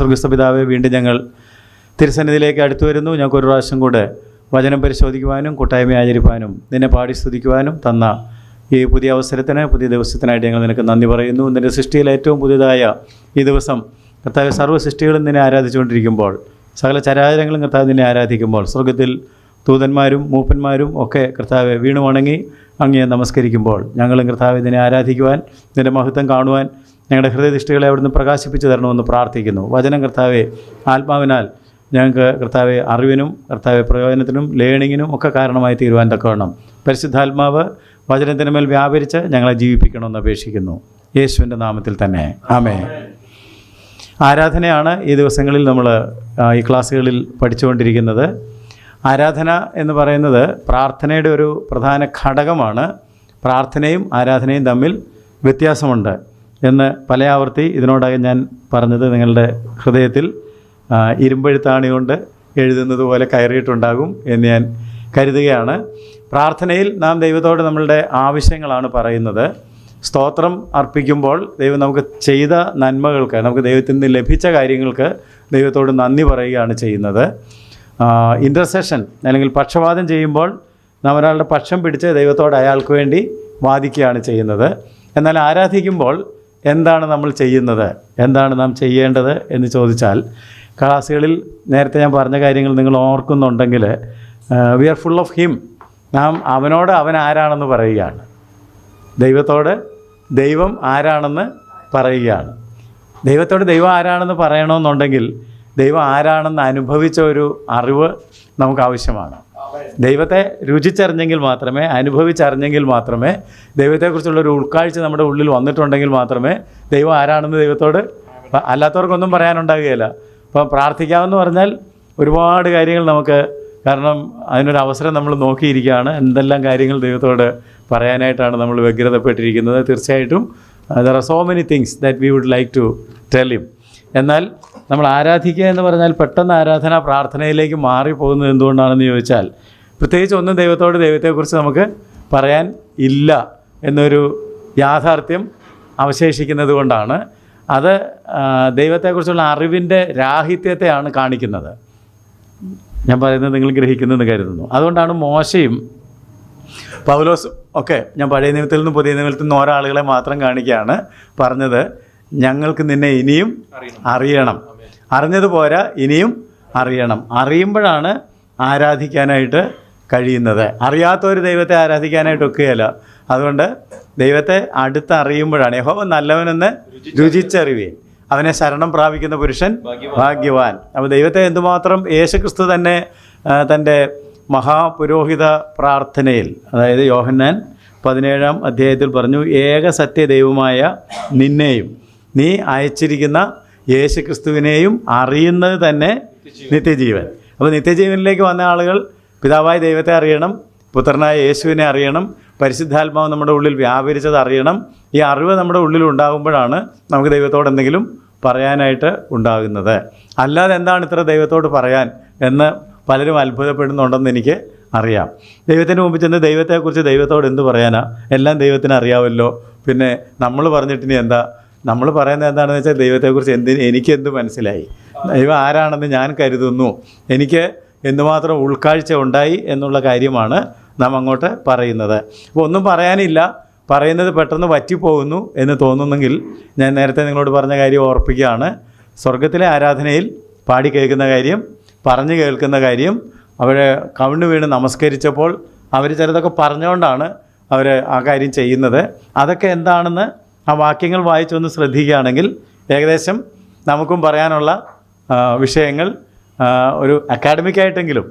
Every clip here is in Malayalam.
സ്വർഗസ്ഥ പിതാവേ, വീണ്ടും ഞങ്ങൾ തിരുസന്നിധിയിലേക്ക് അടുത്തു വരുന്നു. ഞങ്ങൾക്കൊരു പ്രാവശ്യം കൂടെ വചനം പരിശോധിക്കുവാനും കൂട്ടായ്മ ആചരിപ്പാനും നിന്നെ പാടി സ്തുതിക്കുവാനും തന്ന ഈ പുതിയ അവസരത്തിന്, പുതിയ ദിവസത്തിനായിട്ട് ഞങ്ങൾ നിനക്ക് നന്ദി പറയുന്നു. നിൻ്റെ സൃഷ്ടിയിൽ ഏറ്റവും പുതിയതായ ഈ ദിവസം കർത്താവ് സർവ്വ സൃഷ്ടികളും നിന്നെ ആരാധിച്ചുകൊണ്ടിരിക്കുമ്പോൾ, സകല ചരാചരങ്ങളും കർത്താവ് നിന്നെ ആരാധിക്കുമ്പോൾ, സ്വർഗത്തിൽ ദൂതന്മാരും മൂപ്പന്മാരും ഒക്കെ കർത്താവെ വീണു വണങ്ങി അങ്ങയെ നമസ്കരിക്കുമ്പോൾ, ഞങ്ങളും കർത്താവെ നിന്നെ ആരാധിക്കുവാൻ, നിൻ്റെ മഹത്വം കാണുവാൻ ഞങ്ങളുടെ ഹൃദയദൃഷ്ടികളെ അവിടുന്ന് പ്രകാശിപ്പിച്ചു തരണമെന്ന് പ്രാർത്ഥിക്കുന്നു. വചനം കർത്താവെ ആത്മാവിനാൽ ഞങ്ങൾക്ക് കർത്താവെ അറിവിനും കർത്താവെ പ്രയോജനത്തിനും ലേണിങ്ങിനും ഒക്കെ കാരണമായി തീരുവാൻ തക്കവണ്ണം പരിശുദ്ധാത്മാവ് വചനത്തിന് മേൽ വ്യാപരിച്ച് ഞങ്ങളെ ജീവിപ്പിക്കണമെന്ന് അപേക്ഷിക്കുന്നു. യേശുവിൻ്റെ നാമത്തിൽ തന്നെ ആമേൻ. ആരാധനയാണ് ഈ ദിവസങ്ങളിൽ നമ്മൾ ഈ ക്ലാസ്സുകളിൽ പഠിച്ചുകൊണ്ടിരിക്കുന്നത്. ആരാധന എന്ന് പറയുന്നത് പ്രാർത്ഥനയുടെ ഒരു പ്രധാന ഘടകമാണ്. പ്രാർത്ഥനയും ആരാധനയും തമ്മിൽ വ്യത്യാസമുണ്ട് എന്ന് പല ആവർത്തി ഇതിനോടകം ഞാൻ പറഞ്ഞത് നിങ്ങളുടെ ഹൃദയത്തിൽ ഇരുമ്പെഴുത്താണി കൊണ്ട് എഴുതുന്നത് പോലെ കയറിയിട്ടുണ്ടാകും എന്ന് ഞാൻ കരുതുകയാണ്. പ്രാർത്ഥനയിൽ നാം ദൈവത്തോട് നമ്മളുടെ ആവശ്യങ്ങളാണ് പറയുന്നത്. സ്തോത്രം അർപ്പിക്കുമ്പോൾ ദൈവം നമുക്ക് ചെയ്ത നന്മകൾക്ക്, നമുക്ക് ദൈവത്തിൽ നിന്ന് ലഭിച്ച കാര്യങ്ങൾക്ക് ദൈവത്തോട് നന്ദി പറയുകയാണ് ചെയ്യുന്നത്. ഇൻ്റർസെഷൻ അല്ലെങ്കിൽ പക്ഷവാദം ചെയ്യുമ്പോൾ നാം ഒരാളുടെ പക്ഷം പിടിച്ച് ദൈവത്തോട് അയാൾക്ക് വേണ്ടി വാദിക്കുകയാണ് ചെയ്യുന്നത്. എന്നാൽ ആരാധിക്കുമ്പോൾ എന്താണ് നമ്മൾ ചെയ്യുന്നത്, എന്താണ് നാം ചെയ്യേണ്ടത് എന്ന് ചോദിച്ചാൽ, ക്ലാസ്സുകളിൽ നേരത്തെ ഞാൻ പറഞ്ഞ കാര്യങ്ങൾ നിങ്ങൾ ഓർക്കുന്നുണ്ടെങ്കിൽ, we are full of him. നാം അവനോട് അവൻ ആരാണെന്ന് പറയുകയാണ്, ദൈവത്തോട് ദൈവം ആരാണെന്ന് പറയുകയാണ്. ദൈവത്തോട് ദൈവം ആരാണെന്ന് പറയണമെന്നുണ്ടെങ്കിൽ ദൈവം ആരാണെന്ന് അനുഭവിച്ച ഒരു അറിവ് നമുക്ക് ആവശ്യമാണ്. ദൈവത്തെ രുചിച്ചറിഞ്ഞെങ്കിൽ മാത്രമേ, അനുഭവിച്ചറിഞ്ഞെങ്കിൽ മാത്രമേ, ദൈവത്തെക്കുറിച്ചുള്ളൊരു ഉൾക്കാഴ്ച നമ്മുടെ ഉള്ളിൽ വന്നിട്ടുണ്ടെങ്കിൽ മാത്രമേ ദൈവം ആരാണെന്ന് ദൈവത്തോട്, അല്ലാത്തവർക്കൊന്നും പറയാനുണ്ടാകുകയില്ല. അപ്പം പ്രാർത്ഥിക്കാമെന്ന് പറഞ്ഞാൽ ഒരുപാട് കാര്യങ്ങൾ നമുക്ക്, കാരണം അതിനൊരു അവസരം നമ്മൾ നോക്കിയിരിക്കുകയാണ്. എന്തെല്ലാം കാര്യങ്ങൾ ദൈവത്തോട് പറയാനായിട്ടാണ് നമ്മൾ വ്യഗ്രതപ്പെട്ടിരിക്കുന്നത്. തീർച്ചയായിട്ടും there are so many things that we would like to tell him. എന്നാൽ നമ്മൾ ആരാധിക്കുക എന്ന് പറഞ്ഞാൽ പെട്ടെന്ന് ആരാധന പ്രാർത്ഥനയിലേക്ക് മാറിപ്പോകുന്നത് എന്തുകൊണ്ടാണെന്ന് ചോദിച്ചാൽ, പ്രത്യേകിച്ച് ഒന്നും ദൈവത്തോട് ദൈവത്തെക്കുറിച്ച് നമുക്ക് പറയാൻ ഇല്ല എന്നൊരു യാഥാർത്ഥ്യം അവശേഷിക്കുന്നത് കൊണ്ടാണ്. അത് ദൈവത്തെക്കുറിച്ചുള്ള അറിവിൻ്റെ രാഹിത്യത്തെയാണ് കാണിക്കുന്നത്. ഞാൻ പറയുന്നത് നിങ്ങൾ ഗ്രഹിക്കുന്നെന്ന് കരുതുന്നു. അതുകൊണ്ടാണ് മോശയും പൗലോസും ഒക്കെ, ഞാൻ പഴയ നിയമത്തിൽ നിന്നും പുതിയ നിയമത്തിൽ നിന്നും ഒരാളുകളെ മാത്രം കാണിക്കുകയാണ് പറഞ്ഞത്, ഞങ്ങൾക്ക് നിന്നെ ഇനിയും അറിയണം, അറിഞ്ഞത് പോരാ ഇനിയും അറിയണം. അറിയുമ്പോഴാണ് ആരാധിക്കാനായിട്ട് കഴിയുന്നത്. അറിയാത്തൊരു ദൈവത്തെ ആരാധിക്കാനായിട്ടൊക്കെയല്ല. അതുകൊണ്ട് ദൈവത്തെ അടുത്തറിയുമ്പോഴാണ്, യഹോവ നല്ലവനെന്ന് രുചിച്ചറിയുകയും അവനെ ശരണം പ്രാപിക്കുന്ന പുരുഷൻ ഭാഗ്യവാൻ. അപ്പോൾ ദൈവത്തെ എന്തുമാത്രം യേശുക്രിസ്തു തന്നെ തൻ്റെ മഹാപുരോഹിത പ്രാർത്ഥനയിൽ, അതായത് യോഹന്നാൻ 17-ാം അധ്യായത്തിൽ പറഞ്ഞു, ഏക സത്യദൈവമായ നിന്നെയും നീ അയച്ചിരിക്കുന്ന യേശുക്രിസ്തുവിനെയും അറിയുന്നത് തന്നെ നിത്യജീവൻ. അപ്പോൾ നിത്യജീവനിലേക്ക് വന്ന ആളുകൾ പിതാവായ ദൈവത്തെ അറിയണം, പുത്രനായ യേശുവിനെ അറിയണം, പരിശുദ്ധാത്മാവ് നമ്മുടെ ഉള്ളിൽ വ്യാപരിച്ചത് അറിയണം. ഈ അറിവ് നമ്മുടെ ഉള്ളിൽ ഉണ്ടാകുമ്പോഴാണ് നമുക്ക് ദൈവത്തോട് എന്തെങ്കിലും പറയാനായിട്ട് ഉണ്ടാകുന്നത്. അല്ലാതെ എന്താണ് ഇത്ര ദൈവത്തോട് പറയാൻ എന്ന് പലരും അത്ഭുതപ്പെടുന്നുണ്ടെന്ന് എനിക്ക് അറിയാം. ദൈവത്തിന് മുമ്പിൽ ചെന്ന് ദൈവത്തെക്കുറിച്ച് ദൈവത്തോട് എന്ത് പറയാനാ? എല്ലാം ദൈവത്തിന് അറിയാമല്ലോ, പിന്നെ നമ്മൾ പറഞ്ഞിട്ടിനി എന്താ? നമ്മൾ പറയുന്നത് എന്താണെന്ന് വെച്ചാൽ, ദൈവത്തെക്കുറിച്ച് എനിക്കെന്ത് മനസ്സിലായി, ദൈവം ആരാണെന്ന് ഞാൻ കരുതുന്നു, എനിക്ക് എന്തുമാത്രം ഉൾക്കാഴ്ച ഉണ്ടായി എന്നുള്ള കാര്യമാണ് നാം അങ്ങോട്ട് പറയുന്നത്. അപ്പോൾ ഒന്നും പറയാനില്ല, പറയുന്നത് പെട്ടെന്ന് വറ്റിപ്പോകുന്നു എന്ന് തോന്നുന്നെങ്കിൽ ഞാൻ നേരത്തെ നിങ്ങളോട് പറഞ്ഞ കാര്യം ഓർപ്പിക്കുകയാണ്. സ്വർഗത്തിലെ ആരാധനയിൽ പാടി കേൾക്കുന്ന കാര്യം, പറഞ്ഞു കേൾക്കുന്ന കാര്യം, അവർ കവിണ് വീണ് നമസ്കരിച്ചപ്പോൾ അവർ ചിലതൊക്കെ പറഞ്ഞുകൊണ്ടാണ് അവർ ആ കാര്യം ചെയ്യുന്നത്. അതൊക്കെ എന്താണെന്ന് ആ വാക്യങ്ങൾ വായിച്ചൊന്ന് ശ്രദ്ധിക്കുകയാണെങ്കിൽ ഏകദേശം നമുക്കും പറയാനുള്ള വിഷയങ്ങൾ ഒരു അക്കാഡമിക്കായിട്ടെങ്കിലും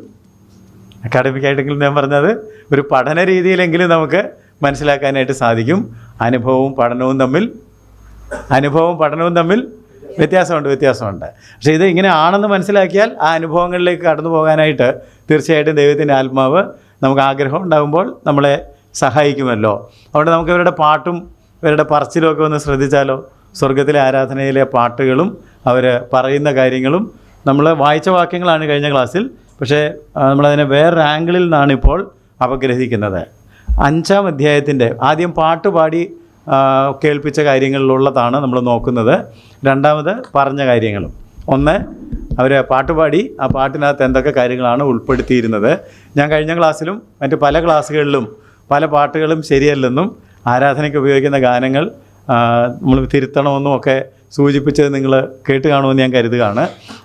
ഞാൻ പറഞ്ഞത് ഒരു പഠന രീതിയിലെങ്കിലും നമുക്ക് മനസ്സിലാക്കാനായിട്ട് സാധിക്കും. അനുഭവവും പഠനവും തമ്മിൽ വ്യത്യാസമുണ്ട്. പക്ഷേ ഇത് ഇങ്ങനെ ആണെന്ന് മനസ്സിലാക്കിയാൽ ആ അനുഭവങ്ങളിലേക്ക് കടന്നു പോകാനായിട്ട് തീർച്ചയായിട്ടും ദൈവത്തിൻ്റെ ആത്മാവ് നമുക്ക് ആഗ്രഹം ഉണ്ടാകുമ്പോൾ നമ്മളെ സഹായിക്കുമല്ലോ. അതുകൊണ്ട് നമുക്ക് ഇവരുടെ പാട്ടും ഇവരുടെ പറച്ചിലുമൊക്കെ ഒന്ന് ശ്രദ്ധിച്ചാലോ. സ്വർഗത്തിലെ ആരാധനയിലെ പാട്ടുകളും അവർ പറയുന്ന കാര്യങ്ങളും നമ്മൾ വായിച്ച വാക്യങ്ങളാണ് കഴിഞ്ഞ ക്ലാസ്സിൽ, പക്ഷേ നമ്മളതിനെ വേറൊരു ആംഗിളിൽ നിന്നാണ് ഇപ്പോൾ അപഗ്രഹിക്കുന്നത്. 5-ാം അധ്യായത്തിൻ്റെ ആദ്യം പാട്ട് പാടി കേൾപ്പിച്ച കാര്യങ്ങളിലുള്ളതാണ് നമ്മൾ നോക്കുന്നത്. രണ്ടാമത് പറഞ്ഞ കാര്യങ്ങളും. ഒന്ന്, അവർ പാട്ടുപാടി ആ പാട്ടിനകത്ത് എന്തൊക്കെ കാര്യങ്ങളാണ് ഉൾപ്പെടുത്തിയിരുന്നത്. ഞാൻ കഴിഞ്ഞ ക്ലാസ്സിലും മറ്റ് പല ക്ലാസ്സുകളിലും പല പാട്ടുകളും ശരിയല്ലെന്നും ആരാധനയ്ക്ക് ഉപയോഗിക്കുന്ന ഗാനങ്ങൾ നമ്മൾ തിരുത്തണമെന്നും ഒക്കെ സൂചിപ്പിച്ചത് നിങ്ങൾ കേട്ട് കാണുമെന്ന് ഞാൻ കരുതുകയാണ്.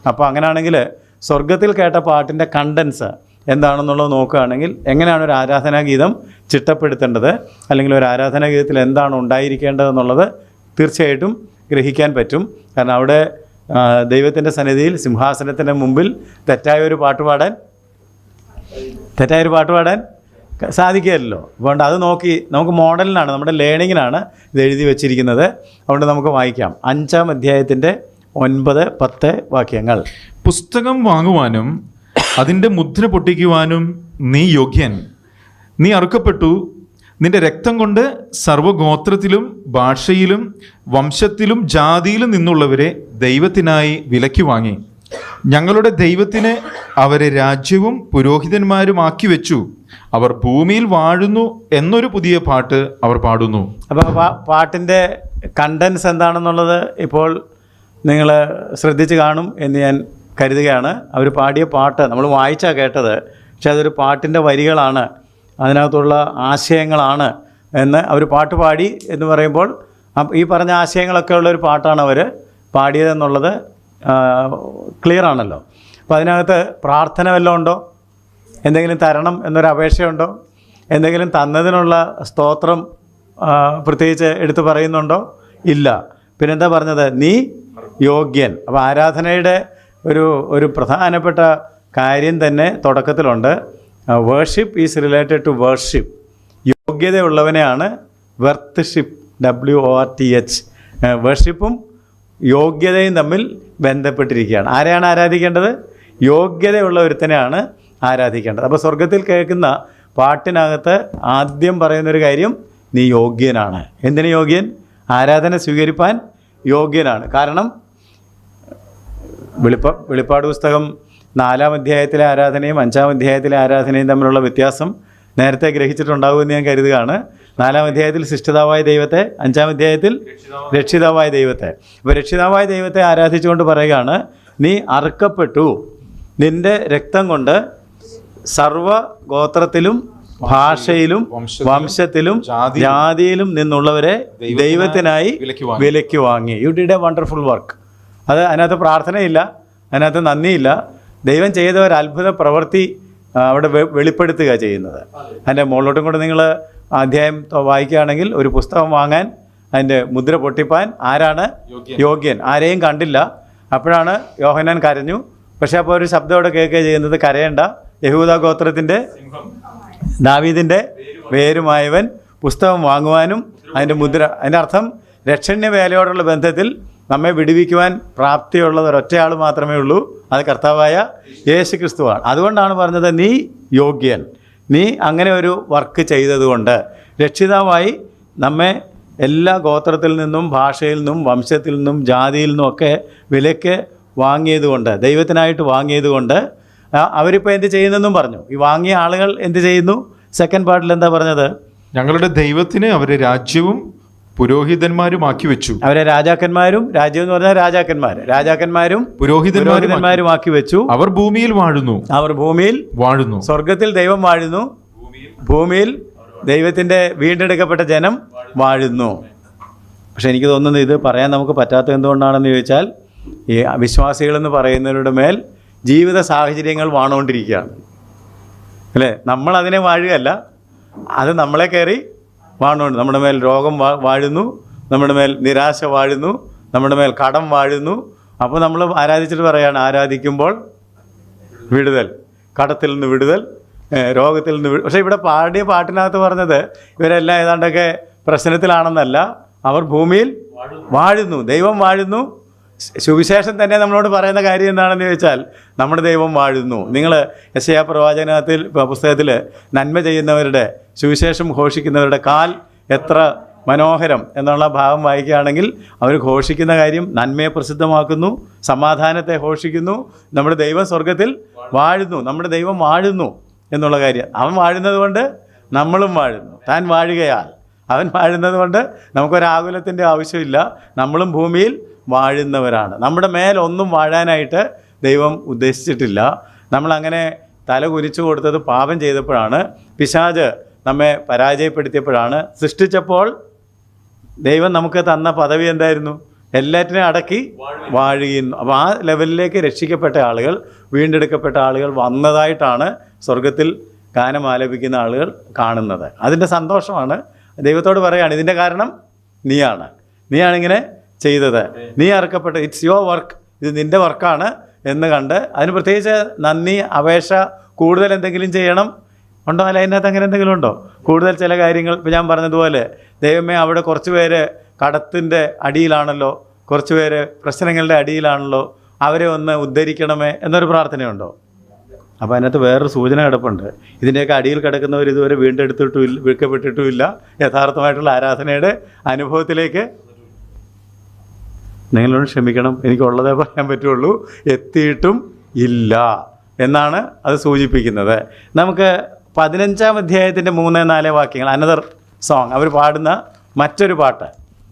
അപ്പോൾ അങ്ങനെയാണെങ്കിൽ സ്വർഗത്തിൽ കേട്ട പാട്ടിൻ്റെ കണ്ടൻസ് എന്താണെന്നുള്ളത് നോക്കുകയാണെങ്കിൽ എങ്ങനെയാണ് ഒരു ആരാധനാഗീതം ചിട്ടപ്പെടുത്തേണ്ടത്, അല്ലെങ്കിൽ ഒരു ആരാധനാഗീതത്തിൽ എന്താണ് ഉണ്ടായിരിക്കേണ്ടതെന്നുള്ളത് തീർച്ചയായിട്ടും ഗ്രഹിക്കാൻ പറ്റും. കാരണം അവിടെ ദൈവത്തിൻ്റെ സന്നിധിയിൽ സിംഹാസനത്തിൻ്റെ മുമ്പിൽ തെറ്റായൊരു പാട്ട് പാടാൻ സാധിക്കുകയല്ലോ. അതുകൊണ്ട് അത് നോക്കി നമുക്ക് മോഡലിനാണ്, നമ്മുടെ ലേണിങ്ങിനാണ് ഇത് എഴുതി വച്ചിരിക്കുന്നത്. അതുകൊണ്ട് നമുക്ക് വായിക്കാം 5-ാം അധ്യായത്തിൻ്റെ 9-10 വാക്യങ്ങൾ. പുസ്തകം വാങ്ങുവാനും അതിൻ്റെ മുദ്ര പൊട്ടിക്കുവാനും നീ യോഗ്യൻ. നീ അറുക്കപ്പെട്ടു. നിന്റെ രക്തം കൊണ്ട് സർവ്വഗോത്രത്തിലും ഭാഷയിലും വംശത്തിലും ജാതിയിലും നിന്നുള്ളവരെ ദൈവത്തിനായി വിലയ്ക്ക് വാങ്ങി. ഞങ്ങളുടെ ദൈവത്തിന് അവരെ രാജ്യവും പുരോഹിതന്മാരുമാക്കി വെച്ചു. അവർ ഭൂമിയിൽ വാഴുന്നു എന്നൊരു പുതിയ പാട്ട് അവർ പാടുന്നു. അപ്പോൾ പാട്ടിൻ്റെ കണ്ടൻസ് എന്താണെന്നുള്ളത് ഇപ്പോൾ നിങ്ങൾ ശ്രദ്ധിച്ച് കാണും എന്ന് ഞാൻ കരുതുകയാണ്. അവർ പാടിയ പാട്ട് നമ്മൾ വായിച്ചാൽ കേട്ടത്, പക്ഷെ അതൊരു പാട്ടിൻ്റെ വരികളാണ്, അതിനകത്തുള്ള ആശയങ്ങളാണ് എന്ന് അവർ പാട്ട് പാടി എന്ന് പറയുമ്പോൾ ഈ പറഞ്ഞ ആശയങ്ങളൊക്കെ ഉള്ളൊരു പാട്ടാണ് അവർ പാടിയതെന്നുള്ളത് ക്ലിയർ ആണല്ലോ. അപ്പോൾ അതിനകത്ത് പ്രാർത്ഥന വല്ലതും ഉണ്ടോ? എന്തെങ്കിലും തരണം എന്നൊരു അപേക്ഷയുണ്ടോ? എന്തെങ്കിലും തന്നതിനുള്ള സ്തോത്രം പ്രത്യേകിച്ച് എടുത്തു പറയുന്നുണ്ടോ? ഇല്ല. പിന്നെന്താ പറഞ്ഞത്? നീ യോഗ്യൻ. അപ്പോൾ ആരാധനയുടെ ഒരു പ്രധാനപ്പെട്ട കാര്യം തന്നെ തുടക്കത്തിലുണ്ട്. Worship is related to worship. യോഗ്യതയുള്ളവനെയാണ് വെർത്തിഷിപ്പ്, WORTH. വേർഷിപ്പും യോഗ്യതയും തമ്മിൽ ബന്ധപ്പെട്ടിരിക്കുകയാണ്. ആരെയാണ് ആരാധിക്കേണ്ടത്? യോഗ്യതയുള്ള ഒരുത്തനെയാണ് ആരാധിക്കേണ്ടത്. അപ്പോൾ സ്വർഗത്തിൽ കേൾക്കുന്ന പാട്ടിനകത്ത് ആദ്യം പറയുന്നൊരു കാര്യം, നീ യോഗ്യനാണ്. എന്തിന് യോഗ്യൻ? ആരാധന സ്വീകരിപ്പാൻ യോഗ്യനാണ്. കാരണം വെളിപ്പാട് പുസ്തകം 4-ാം അധ്യായത്തിലെ ആരാധനയും 5-ാം അധ്യായത്തിലെ ആരാധനയും തമ്മിലുള്ള വ്യത്യാസം നേരത്തെ ഗ്രഹിച്ചിട്ടുണ്ടാകുമെന്ന് ഞാൻ കരുതുകയാണ്. 4-ാം അധ്യായത്തിൽ സൃഷ്ടിതാവായ ദൈവത്തെ, 5-ാം അധ്യായത്തിൽ രക്ഷിതാവായ ദൈവത്തെ. അപ്പോൾ രക്ഷിതാവായ ദൈവത്തെ ആരാധിച്ചുകൊണ്ട് പറയുകയാണ്, നീ അറുക്കപ്പെട്ടു. നിൻ്റെ രക്തം കൊണ്ട് സർവ ഗോത്രത്തിലും ഭാഷയിലും വംശത്തിലും ജാതിയിലും നിന്നുള്ളവരെ ദൈവത്തിനായി വിലയ്ക്ക് വാങ്ങി. You did A wonderful work. അതിനകത്ത് പ്രാർത്ഥനയില്ല, അതിനകത്ത് നന്ദിയില്ല. ദൈവം ചെയ്ത ഒരു അത്ഭുത പ്രവൃത്തി അവിടെ വെളിപ്പെടുത്തുക ചെയ്യുന്നത്. അതിൻ്റെ മുകളിലോട്ടും കൂടെ നിങ്ങൾ അധ്യായം വായിക്കുകയാണെങ്കിൽ, ഒരു പുസ്തകം വാങ്ങാൻ അതിൻ്റെ മുദ്ര പൊട്ടിപ്പാൻ ആരാണ് യോഗ്യൻ? ആരെയും കണ്ടില്ല. അപ്പോഴാണ് യോഹന്നാൻ കരഞ്ഞു. പക്ഷേ അപ്പോൾ ഒരു ശബ്ദം അവിടെ കേൾക്കുക ചെയ്യുന്നത്, കരയേണ്ട, യഹൂദ ഗോത്രത്തിൻ്റെ ദാവീദിൻ്റെ വേരുമായവൻ പുസ്തകം വാങ്ങുവാനും അതിൻ്റെ മുദ്ര. അതിൻ്റെ അർത്ഥം രക്ഷണ്യ വേലയോടുള്ള ബന്ധത്തിൽ നമ്മെ വിടുവിക്കുവാൻ പ്രാപ്തിയുള്ളത് ഒരൊറ്റയാൾ മാത്രമേ ഉള്ളൂ, അത് കർത്താവായ യേശു ക്രിസ്തുവാണ്. അതുകൊണ്ടാണ് പറഞ്ഞത്, നീ യോഗ്യൻ. നീ അങ്ങനെ ഒരു വർക്ക് ചെയ്തതുകൊണ്ട് രക്ഷിതാവായി നമ്മെ എല്ലാ ഗോത്രത്തിൽ നിന്നും ഭാഷയിൽ നിന്നും വംശത്തിൽ നിന്നും ജാതിയിൽ നിന്നും ഒക്കെ വിലയ്ക്ക് വാങ്ങിയതുകൊണ്ട്, ദൈവത്തിനായിട്ട് വാങ്ങിയതുകൊണ്ട് അവരിപ്പോൾ എന്ത് ചെയ്യുന്നെന്നും പറഞ്ഞു. ഈ വാങ്ങിയ ആളുകൾ എന്ത് ചെയ്യുന്നു? സെക്കൻഡ് പാർട്ടിൽ എന്താ പറഞ്ഞത്? ഞങ്ങളുടെ ദൈവത്തിന് അവരെ രാജ്യവും പുരോഹിതന്മാരുമാക്കി വെച്ചു. അവരെ രാജാക്കന്മാരും, രാജ്യം എന്ന് പറഞ്ഞാൽ രാജാക്കന്മാരും പുരോഹിതന്മാരും ആക്കി വെച്ചു. അവർ ഭൂമിയിൽ വാഴുന്നു. അവർ ഭൂമിയിൽ വാഴുന്നു. സ്വർഗത്തിൽ ദൈവം വാഴുന്നു, ഭൂമിയിൽ ദൈവത്തിൻ്റെ വീണ്ടെടുക്കപ്പെട്ട ജനം വാഴുന്നു. പക്ഷെ എനിക്ക് തോന്നുന്നത് ഇത് പറയാൻ നമുക്ക് പറ്റാത്തത് എന്തുകൊണ്ടാണെന്ന് ചോദിച്ചാൽ, ഈ വിശ്വാസികളെന്ന് പറയുന്നവരുടെ മേൽ ജീവിത സാഹചര്യങ്ങൾ വാണുകൊണ്ടിരിക്കുകയാണ്, അല്ലേ? നമ്മളതിനെ വാഴുകയല്ല, അത് നമ്മളെ കയറി വാണുകൊണ്ട്. നമ്മുടെ മേൽ രോഗം വാഴുന്നു, നമ്മുടെ മേൽ നിരാശ വാഴുന്നു, നമ്മുടെ മേൽ കടം വാഴുന്നു. അപ്പോൾ നമ്മൾ ആരാധിച്ചിട്ട് പറയുകയാണ്, ആരാധിക്കുമ്പോൾ വിടുതൽ, കടത്തിൽ നിന്ന് വിടുതൽ, രോഗത്തിൽ നിന്ന് പക്ഷേ ഇവിടെ പാടിയ പാട്ടിനകത്ത് പറഞ്ഞത് ഇവരെല്ലാം ഏതാണ്ടൊക്കെ പ്രശ്നത്തിലാണെന്നല്ല, അവർ ഭൂമിയിൽ വാഴുന്നു, ദൈവം വാഴുന്നു. സുവിശേഷം തന്നെ നമ്മളോട് പറയുന്ന കാര്യം എന്താണെന്ന് ചോദിച്ചാൽ, നമ്മുടെ ദൈവം വാഴുന്നു. നിങ്ങൾ യെശയ്യാ പ്രവാചകത്തിൽ പുസ്തകത്തിൽ നന്മ ചെയ്യുന്നവരുടെ, സുവിശേഷം ഘോഷിക്കുന്നവരുടെ കാൽ എത്ര മനോഹരം എന്നുള്ള ഭാഗം വായിക്കുകയാണെങ്കിൽ, അവർ ഘോഷിക്കുന്ന കാര്യം നന്മയെ പ്രസിദ്ധമാക്കുന്നു, സമാധാനത്തെ ഘോഷിക്കുന്നു. നമ്മുടെ ദൈവം സ്വർഗത്തിൽ വാഴുന്നു, നമ്മുടെ ദൈവം വാഴുന്നു എന്നുള്ള കാര്യം. അവൻ വാഴുന്നത് കൊണ്ട് നമ്മളും വാഴുന്നു. താൻ വാഴുകയാൽ അവൻ വാഴുന്നത് കൊണ്ട് നമുക്കൊരാകുലത്തിൻ്റെ ആവശ്യമില്ല. നമ്മളും ഭൂമിയിൽ വാഴുന്നവരാണ്. നമ്മുടെ മേലൊന്നും വാഴാനായിട്ട് ദൈവം ഉദ്ദേശിച്ചിട്ടില്ല. നമ്മളങ്ങനെ തല കുനിച്ചു കൊടുത്തത് പാപം ചെയ്തപ്പോഴാണ്, പിശാച് നമ്മെ പരാജയപ്പെടുത്തിയപ്പോഴാണ്. സൃഷ്ടിച്ചപ്പോൾ ദൈവം നമുക്ക് തന്ന പദവി എന്തായിരുന്നു? എല്ലാറ്റിനെയും അടക്കി വാഴുകയുന്നു. അപ്പോൾ ആ ലെവലിലേക്ക് രക്ഷിക്കപ്പെട്ട ആളുകൾ, വീണ്ടെടുക്കപ്പെട്ട ആളുകൾ വന്നതായിട്ടാണ് സ്വർഗത്തിൽ ഗാനം ആലപിക്കുന്ന ആളുകൾ കാണുന്നത്. അതിൻ്റെ സന്തോഷമാണ്. ദൈവത്തോട് പറയുകയാണ്, ഇതിൻ്റെ കാരണം നീയാണിങ്ങനെ ചെയ്തത്, നീ അറുക്കപ്പെട്ട, ഇറ്റ്സ് യുവർ വർക്ക്, ഇത് നിൻ്റെ വർക്കാണ് എന്ന് കണ്ട് അതിന് പ്രത്യേകിച്ച് നന്ദി, അപേക്ഷ, കൂടുതൽ എന്തെങ്കിലും ചെയ്യണം ഉണ്ടോ? അല്ല, അതിനകത്ത് അങ്ങനെ എന്തെങ്കിലും ഉണ്ടോ? കൂടുതൽ ചില കാര്യങ്ങൾ ഇപ്പോൾ ഞാൻ പറഞ്ഞതുപോലെ, ദൈവമേ അവിടെ കുറച്ച് പേര് കടത്തിൻ്റെ അടിയിലാണല്ലോ, കുറച്ച് പേര് പ്രശ്നങ്ങളുടെ അടിയിലാണല്ലോ, അവരെ ഒന്ന് ഉദ്ധരിക്കണമേ എന്നൊരു പ്രാർത്ഥനയുണ്ടോ? അപ്പോൾ അതിനകത്ത് വേറൊരു സൂചന കിടപ്പുണ്ട്. ഇതിൻ്റെയൊക്കെ അടിയിൽ കിടക്കുന്നവർ ഇതുവരെ വീണ്ടെടുക്കപ്പെട്ടിട്ടുമില്ല, യഥാർത്ഥമായിട്ടുള്ള ആരാധനയുടെ അനുഭവത്തിലേക്ക്. നിങ്ങളോട് ക്ഷമിക്കണം, എനിക്കുള്ളതേ പറയാൻ പറ്റുള്ളൂ, എത്തിയിട്ടും ഇല്ല എന്നാണ് അത് സൂചിപ്പിക്കുന്നത്. നമുക്ക് 15-ാം അധ്യായത്തിൻ്റെ 3-4 വാക്യങ്ങൾ, അനദർ സോങ്, അവർ പാടുന്ന മറ്റൊരു പാട്ട്.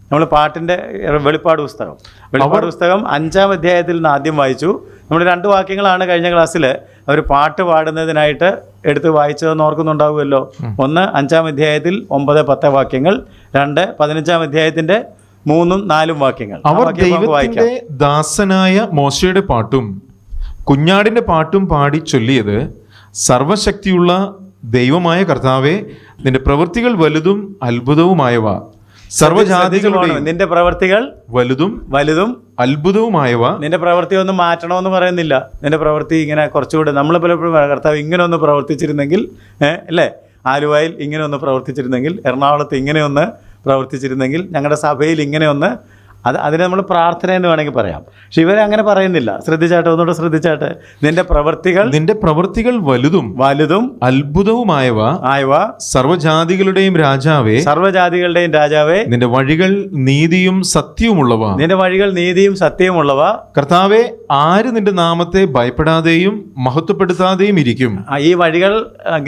നമ്മൾ പാട്ടിൻ്റെ വെളിപ്പാട് പുസ്തകം 5-ാം അധ്യായത്തിൽ നിന്ന് ആദ്യം വായിച്ചു. നമ്മൾ 2 വാക്യങ്ങളാണ് കഴിഞ്ഞ ക്ലാസ്സിൽ അവർ പാട്ട് പാടുന്നതിനായിട്ട് എടുത്ത് വായിച്ചതെന്ന് ഓർക്കുന്നുണ്ടാവുമല്ലോ. ഒന്ന് 5-ാം അധ്യായത്തിൽ 9-10 വാക്യങ്ങൾ, 2 15-ാം അധ്യായത്തിൻ്റെ 3-4 വാക്യങ്ങൾ. അവർ ദൈവത്തിന്റെ ദാസനായ മോശയുടെ പാട്ടും കുഞ്ഞാടിന്റെ പാട്ടും പാടി ചൊല്ലിയത്, സർവശക്തിയുള്ള ദൈവമായ കർത്താവേ, നിന്റെ പ്രവൃത്തികൾ വലുതും അത്ഭുതവുമായവ, സർവ്വജാതികളുടെയും നിന്റെ പ്രവൃത്തികൾ വലുതും അത്ഭുതവുമായവ. നിന്റെ പ്രവൃത്തി ഒന്നും മാറ്റണമെന്ന് പറയുന്നില്ല. നിന്റെ പ്രവൃത്തി ഇങ്ങനെ കുറച്ചുകൂടെ, നമ്മൾ പലപ്പോഴും കർത്താവ് ഇങ്ങനെ ഒന്ന് പ്രവർത്തിച്ചിരുന്നെങ്കിൽ, അല്ലേ, ആലുവയിൽ ഇങ്ങനെ ഒന്ന് പ്രവർത്തിച്ചിരുന്നെങ്കിൽ, എറണാകുളത്ത് ഇങ്ങനെ ഒന്ന് പ്രവർത്തിച്ചിരുന്നെങ്കിൽ, ഞങ്ങളുടെ സഭയിൽ ഇങ്ങനെ ഒന്ന്, അതിനെ നമ്മൾ പ്രാർത്ഥന എന്ന് വേണമെങ്കിൽ പറയാം. പക്ഷെ ഇവരെ അങ്ങനെ പറയുന്നില്ല. ഒന്നുകൂടെ ശ്രദ്ധിച്ചാട്ടെ. നിന്റെ പ്രവൃത്തികൾ വലുതും അത്ഭുതവുമായവ, സർവ്വജാതികളുടെയും രാജാവേ, നിന്റെ വഴികൾ നീതിയും സത്യവുമുള്ളവ. കർത്താവേ, ആര് നിന്റെ നാമത്തെ ഭയപ്പെടാതെയും മഹത്വപ്പെടുത്താതെയും ഇരിക്കും? ഈ വഴികൾ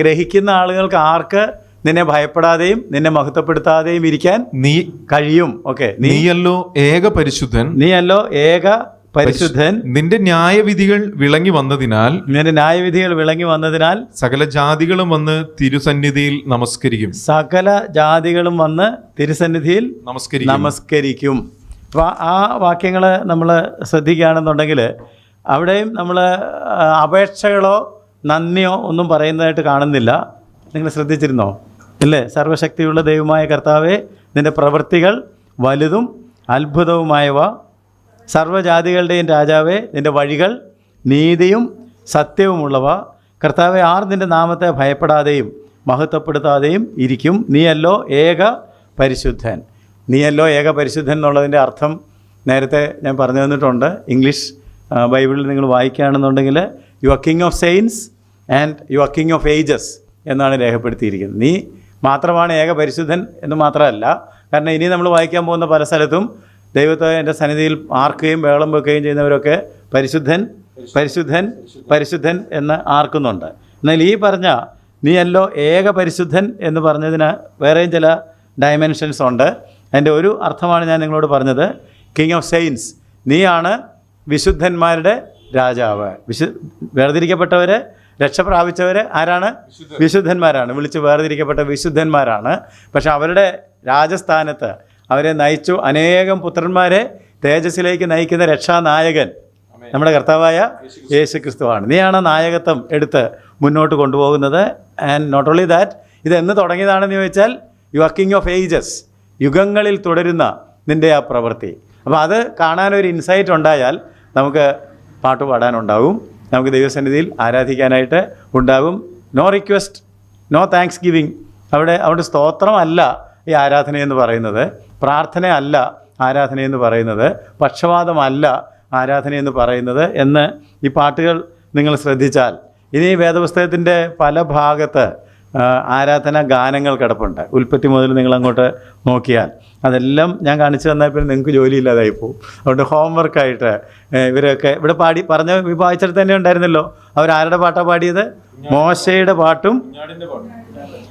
ഗ്രഹിക്കുന്ന ആളുകൾക്ക് ആർക്ക് നിന്നെ ഭയപ്പെടാതെയും നിന്നെ മഹത്വപ്പെടുത്താതെയും ഇരിക്കാൻ നീ കഴിയും? ഓക്കെ, നീയല്ലോ ഏക പരിശുദ്ധൻ, നിന്റെ ന്യായവിധികൾ വിളങ്ങി വന്നതിനാൽ സകല ജാതികളും വന്ന് തിരുസന്നിധിയിൽ നമസ്കരിക്കും. അപ്പോൾ ആ വാക്യങ്ങൾ നമ്മൾ ശ്രദ്ധിക്കുകയാണെന്നുണ്ടെങ്കിൽ അവിടെയും നമ്മൾ അപേക്ഷകളോ നന്ദിയോ ഒന്നും പറയുന്നതായിട്ട് കാണുന്നില്ല. നിങ്ങൾ ശ്രദ്ധിച്ചിരുന്നോ? അല്ലേ? സർവശക്തിയുള്ള ദൈവമായ കർത്താവേ, നിന്റെ പ്രവൃത്തികൾ വലുതും അത്ഭുതവുമായവ, സർവ്വജാതികളുടെയും രാജാവേ, നിന്റെ വഴികൾ നീതിയും സത്യവുമുള്ളവ. കർത്താവെ, ആർ നിന്റെ നാമത്തെ ഭയപ്പെടാതെയും മഹത്വപ്പെടുത്താതെയും ഇരിക്കും? നീയല്ലോ ഏക പരിശുദ്ധൻ എന്നുള്ളതിൻ്റെ അർത്ഥം നേരത്തെ ഞാൻ പറഞ്ഞു തന്നിട്ടുണ്ട്. ഇംഗ്ലീഷ് ബൈബിളിൽ നിങ്ങൾ വായിക്കുകയാണെന്നുണ്ടെങ്കിൽ you are king of saints and you are king of ages എന്നാണ് രേഖപ്പെടുത്തിയിരിക്കുന്നത്. നീ മാത്രമാണ് ഏക പരിശുദ്ധൻ എന്ന് മാത്രമല്ല, കാരണം ഇനി നമ്മൾ വായിക്കാൻ പോകുന്ന പല സ്ഥലത്തും ദൈവത്തെ എൻ്റെ സന്നിധിയിൽ ആർക്കുകയും ബഹളം വെക്കുകയും ചെയ്യുന്നവരൊക്കെ പരിശുദ്ധൻ എന്ന് ആർക്കുന്നുണ്ട്. എന്നാൽ ഈ പറഞ്ഞ നീയല്ലോ ഏക പരിശുദ്ധൻ എന്ന് പറഞ്ഞതിന് വേറെയും ചില ഡയമെൻഷൻസ് ഉണ്ട്. അതിൻ്റെ ഒരു അർത്ഥമാണ് ഞാൻ നിങ്ങളോട് പറഞ്ഞത്. കിങ് ഓഫ് സെയിൻസ്, നീയാണ് വിശുദ്ധന്മാരുടെ രാജാവ്. വേർതിരിക്കപ്പെട്ടവർ, രക്ഷ പ്രാപിച്ചവർ ആരാണ്? വിശുദ്ധന്മാരാണ്. വിളിച്ച് വേർതിരിക്കപ്പെട്ട വിശുദ്ധന്മാരാണ്. പക്ഷെ അവരുടെ രാജസ്ഥാനത്ത് അവരെ നയിച്ചു അനേകം പുത്രന്മാരെ തേജസ്സിലേക്ക് നയിക്കുന്ന രക്ഷാനായകൻ നമ്മുടെ കർത്താവായ യേശു ക്രിസ്തുവാണ്. നീയാണ് നായകത്വം എടുത്ത് മുന്നോട്ട് കൊണ്ടുപോകുന്നത്. ആൻഡ് നോട്ട് ഓൺലി ദാറ്റ്, ഇത് എന്ന് തുടങ്ങിയതാണെന്ന് ചോദിച്ചാൽ you are king of ages, യുഗങ്ങളിൽ തുടരുന്ന നിൻ്റെ ആ പ്രവൃത്തി. അപ്പോൾ അത് കാണാനൊരു ഇൻസൈറ്റ് ഉണ്ടായാൽ നമുക്ക് പാട്ട് പാടാനുണ്ടാവും, നമുക്ക് ദൈവസന്നിധിയിൽ ആരാധിക്കാനായിട്ട് ഉണ്ടാകും. No request, no thanksgiving. അവിടെ സ്തോത്രമല്ല ഈ ആരാധനയെന്ന് പറയുന്നത്, പ്രാർത്ഥനയല്ല ആരാധനയെന്ന് പറയുന്നത്, പക്ഷപാതമല്ല ആരാധനയെന്ന് പറയുന്നത് എന്ന് ഈ പാട്ടുകൾ നിങ്ങൾ ശ്രദ്ധിച്ചാൽ, ഇനി വേദപുസ്തകത്തിൻ്റെ പല ഭാഗത്ത് ആരാധന ഗാനങ്ങൾ കിടപ്പുണ്ട്. ഉൽപ്പത്തി മുതൽ നിങ്ങളങ്ങോട്ട് നോക്കിയാൽ അതെല്ലാം ഞാൻ കാണിച്ചു തന്നാൽ പിന്നെ നിങ്ങൾക്ക് ജോലിയില്ലാതായി പോകും. അതുകൊണ്ട് ഹോംവർക്കായിട്ട് ഇവരൊക്കെ ഇവിടെ പറഞ്ഞ വായിച്ചിടത്ത് തന്നെ ഉണ്ടായിരുന്നല്ലോ. അവരാരുടെ പാട്ടാണ് പാടിയത്? മോശയുടെ പാട്ടും.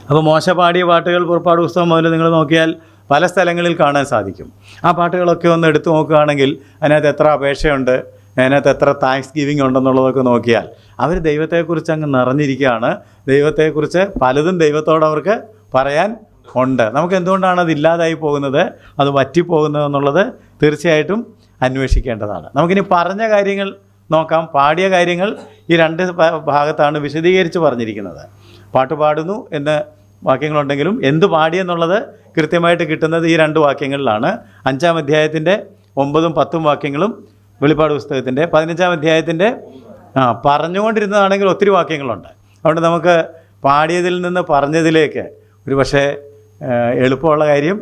അപ്പോൾ മോശ പാടിയ പാട്ടുകൾ പുറപ്പാട് പുസ്തകം മുതൽ നിങ്ങൾ നോക്കിയാൽ പല സ്ഥലങ്ങളിൽ കാണാൻ സാധിക്കും. ആ പാട്ടുകളൊക്കെ ഒന്ന് എടുത്തു നോക്കുകയാണെങ്കിൽ അതിനകത്ത് എത്ര അപേക്ഷയുണ്ട്, അതിനകത്ത് എത്ര താങ്ക്സ് ഗിവിങ് ഉണ്ടെന്നുള്ളതൊക്കെ നോക്കിയാൽ അവർ ദൈവത്തെക്കുറിച്ച് അങ്ങ് നിറഞ്ഞിരിക്കുകയാണ്. ദൈവത്തെക്കുറിച്ച് പലതും ദൈവത്തോട് അവർക്ക് പറയാൻ ഉണ്ട്. നമുക്ക് എന്തുകൊണ്ടാണ് അത് ഇല്ലാതായി പോകുന്നത്, അത് വറ്റിപ്പോകുന്നത് എന്നുള്ളത് തീർച്ചയായിട്ടും അന്വേഷിക്കേണ്ടതാണ്. നമുക്കിനി പറഞ്ഞ കാര്യങ്ങൾ നോക്കാം. പാടിയ കാര്യങ്ങൾ ഈ രണ്ട് ഭാഗത്താണ് വിശദീകരിച്ച് പറഞ്ഞിരിക്കുന്നത്. പാട്ട് പാടുന്നു എന്ന് വാക്യങ്ങളുണ്ടെങ്കിലും എന്ത് പാടിയെന്നുള്ളത് കൃത്യമായിട്ട് കിട്ടുന്നത് ഈ രണ്ട് വാക്യങ്ങളിലാണ്. 5-ാം അധ്യായത്തിൻ്റെ 9-ഉം 10-ഉം വാക്യങ്ങളും വെളിപ്പാട് പുസ്തകത്തിൻ്റെ 15-ാം അധ്യായത്തിൻ്റെ പറഞ്ഞുകൊണ്ടിരുന്നതാണെങ്കിൽ ഒത്തിരി വാക്യങ്ങളുണ്ട്. അതുകൊണ്ട് നമുക്ക് പാടിയതിൽ നിന്ന് പറഞ്ഞതിലേക്ക് ഒരു പക്ഷേ എളുപ്പമുള്ള കാര്യം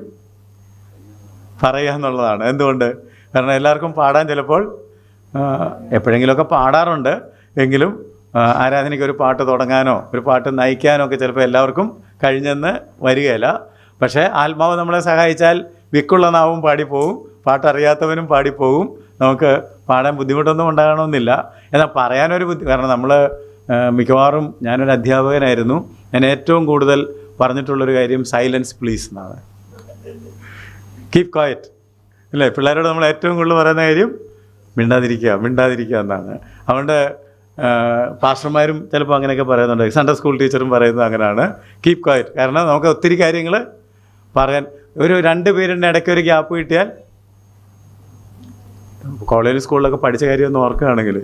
പറയുക എന്നുള്ളതാണ്. എന്തുകൊണ്ട്? കാരണം എല്ലാവർക്കും പാടാൻ ചിലപ്പോൾ എപ്പോഴെങ്കിലുമൊക്കെ പാടാറുണ്ട്, എങ്കിലും ആരാധനയ്ക്ക് ഒരു പാട്ട് തുടങ്ങാനോ ഒരു പാട്ട് നയിക്കാനോ ഒക്കെ ചിലപ്പോൾ എല്ലാവർക്കും കഴിഞ്ഞെന്ന് വരികയില്ല. പക്ഷേ ആത്മാവ് നമ്മളെ സഹായിച്ചാൽ വിക്കുള്ള നാവും പാടിപ്പോവും, പാട്ടറിയാത്തവനും പാടിപ്പോവും. നമുക്ക് പാടാൻ ബുദ്ധിമുട്ടൊന്നും ഉണ്ടാകണമെന്നില്ല. എന്നാൽ പറയാനൊരു കാരണം നമ്മൾ മിക്കവാറും ഞാനൊരു അധ്യാപകനായിരുന്നു. ഞാൻ ഏറ്റവും കൂടുതൽ പറഞ്ഞിട്ടുള്ളൊരു കാര്യം സൈലൻസ് പ്ലീസ് എന്നാണ്. കീപ് ക്വയറ്റ് അല്ലേ? പിള്ളേരോട് നമ്മൾ ഏറ്റവും കൂടുതൽ പറയുന്ന കാര്യം മിണ്ടാതിരിക്കുക എന്നാണ്. അതുകൊണ്ട് പാസ്റ്റർമാരും ചിലപ്പോൾ അങ്ങനെയൊക്കെ പറയുന്നുണ്ട്. സൺഡേ സ്കൂൾ ടീച്ചറും പറയുന്നത് അങ്ങനെയാണ്, കീപ് ക്വയറ്റ്. കാരണം നമുക്ക് ഒത്തിരി കാര്യങ്ങൾ പറയാൻ ഒരു 2 പീരീഡിന് ഇടയ്ക്ക് ഒരു ഗ്യാപ്പ് കിട്ടിയാൽ, കോളേജ് സ്കൂളിലൊക്കെ പഠിച്ച കാര്യം ഒന്ന് ഓർക്കുകയാണെങ്കിൽ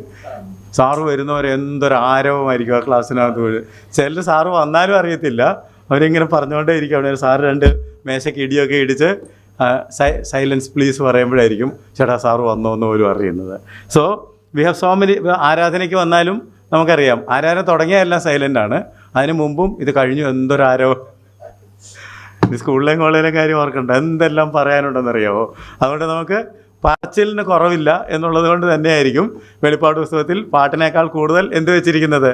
സാറ് വരുന്നവരെ എന്തൊരു ആരവമായിരിക്കും ആ ക്ലാസ്സിനകത്ത്. ചിലർ സാറ് വന്നാലും അറിയത്തില്ല, അവരിങ്ങനെ പറഞ്ഞുകൊണ്ടേ ഇരിക്കും. അവിടെ സാറ് 2 മേശയ്ക്ക് ഇടിയൊക്കെ ഇടിച്ച് സൈലൻസ് പ്ലീസ് പറയുമ്പോഴായിരിക്കും ചേട്ടാ സാറ് വന്നോ എന്ന് പോലും അറിയുന്നത്. So we have so many. ആരാധനയ്ക്ക് വന്നാലും നമുക്കറിയാം ആരാധന തുടങ്ങിയതെല്ലാം സൈലൻ്റാണ്. അതിന് മുമ്പും ഇത് കഴിഞ്ഞു എന്തൊരാരോ. സ്കൂളിലെയും കോളേജിലെയും കാര്യം ഓർക്കണ്ട, എന്തെല്ലാം പറയാനുണ്ടെന്നറിയാമോ. അതുകൊണ്ട് നമുക്ക് പറച്ചിലിന് കുറവില്ല എന്നുള്ളത് കൊണ്ട് തന്നെയായിരിക്കും വെളിപ്പാട് പുസ്തകത്തിൽ പാട്ടിനേക്കാൾ കൂടുതൽ എന്ത് വെച്ചിരിക്കുന്നത്,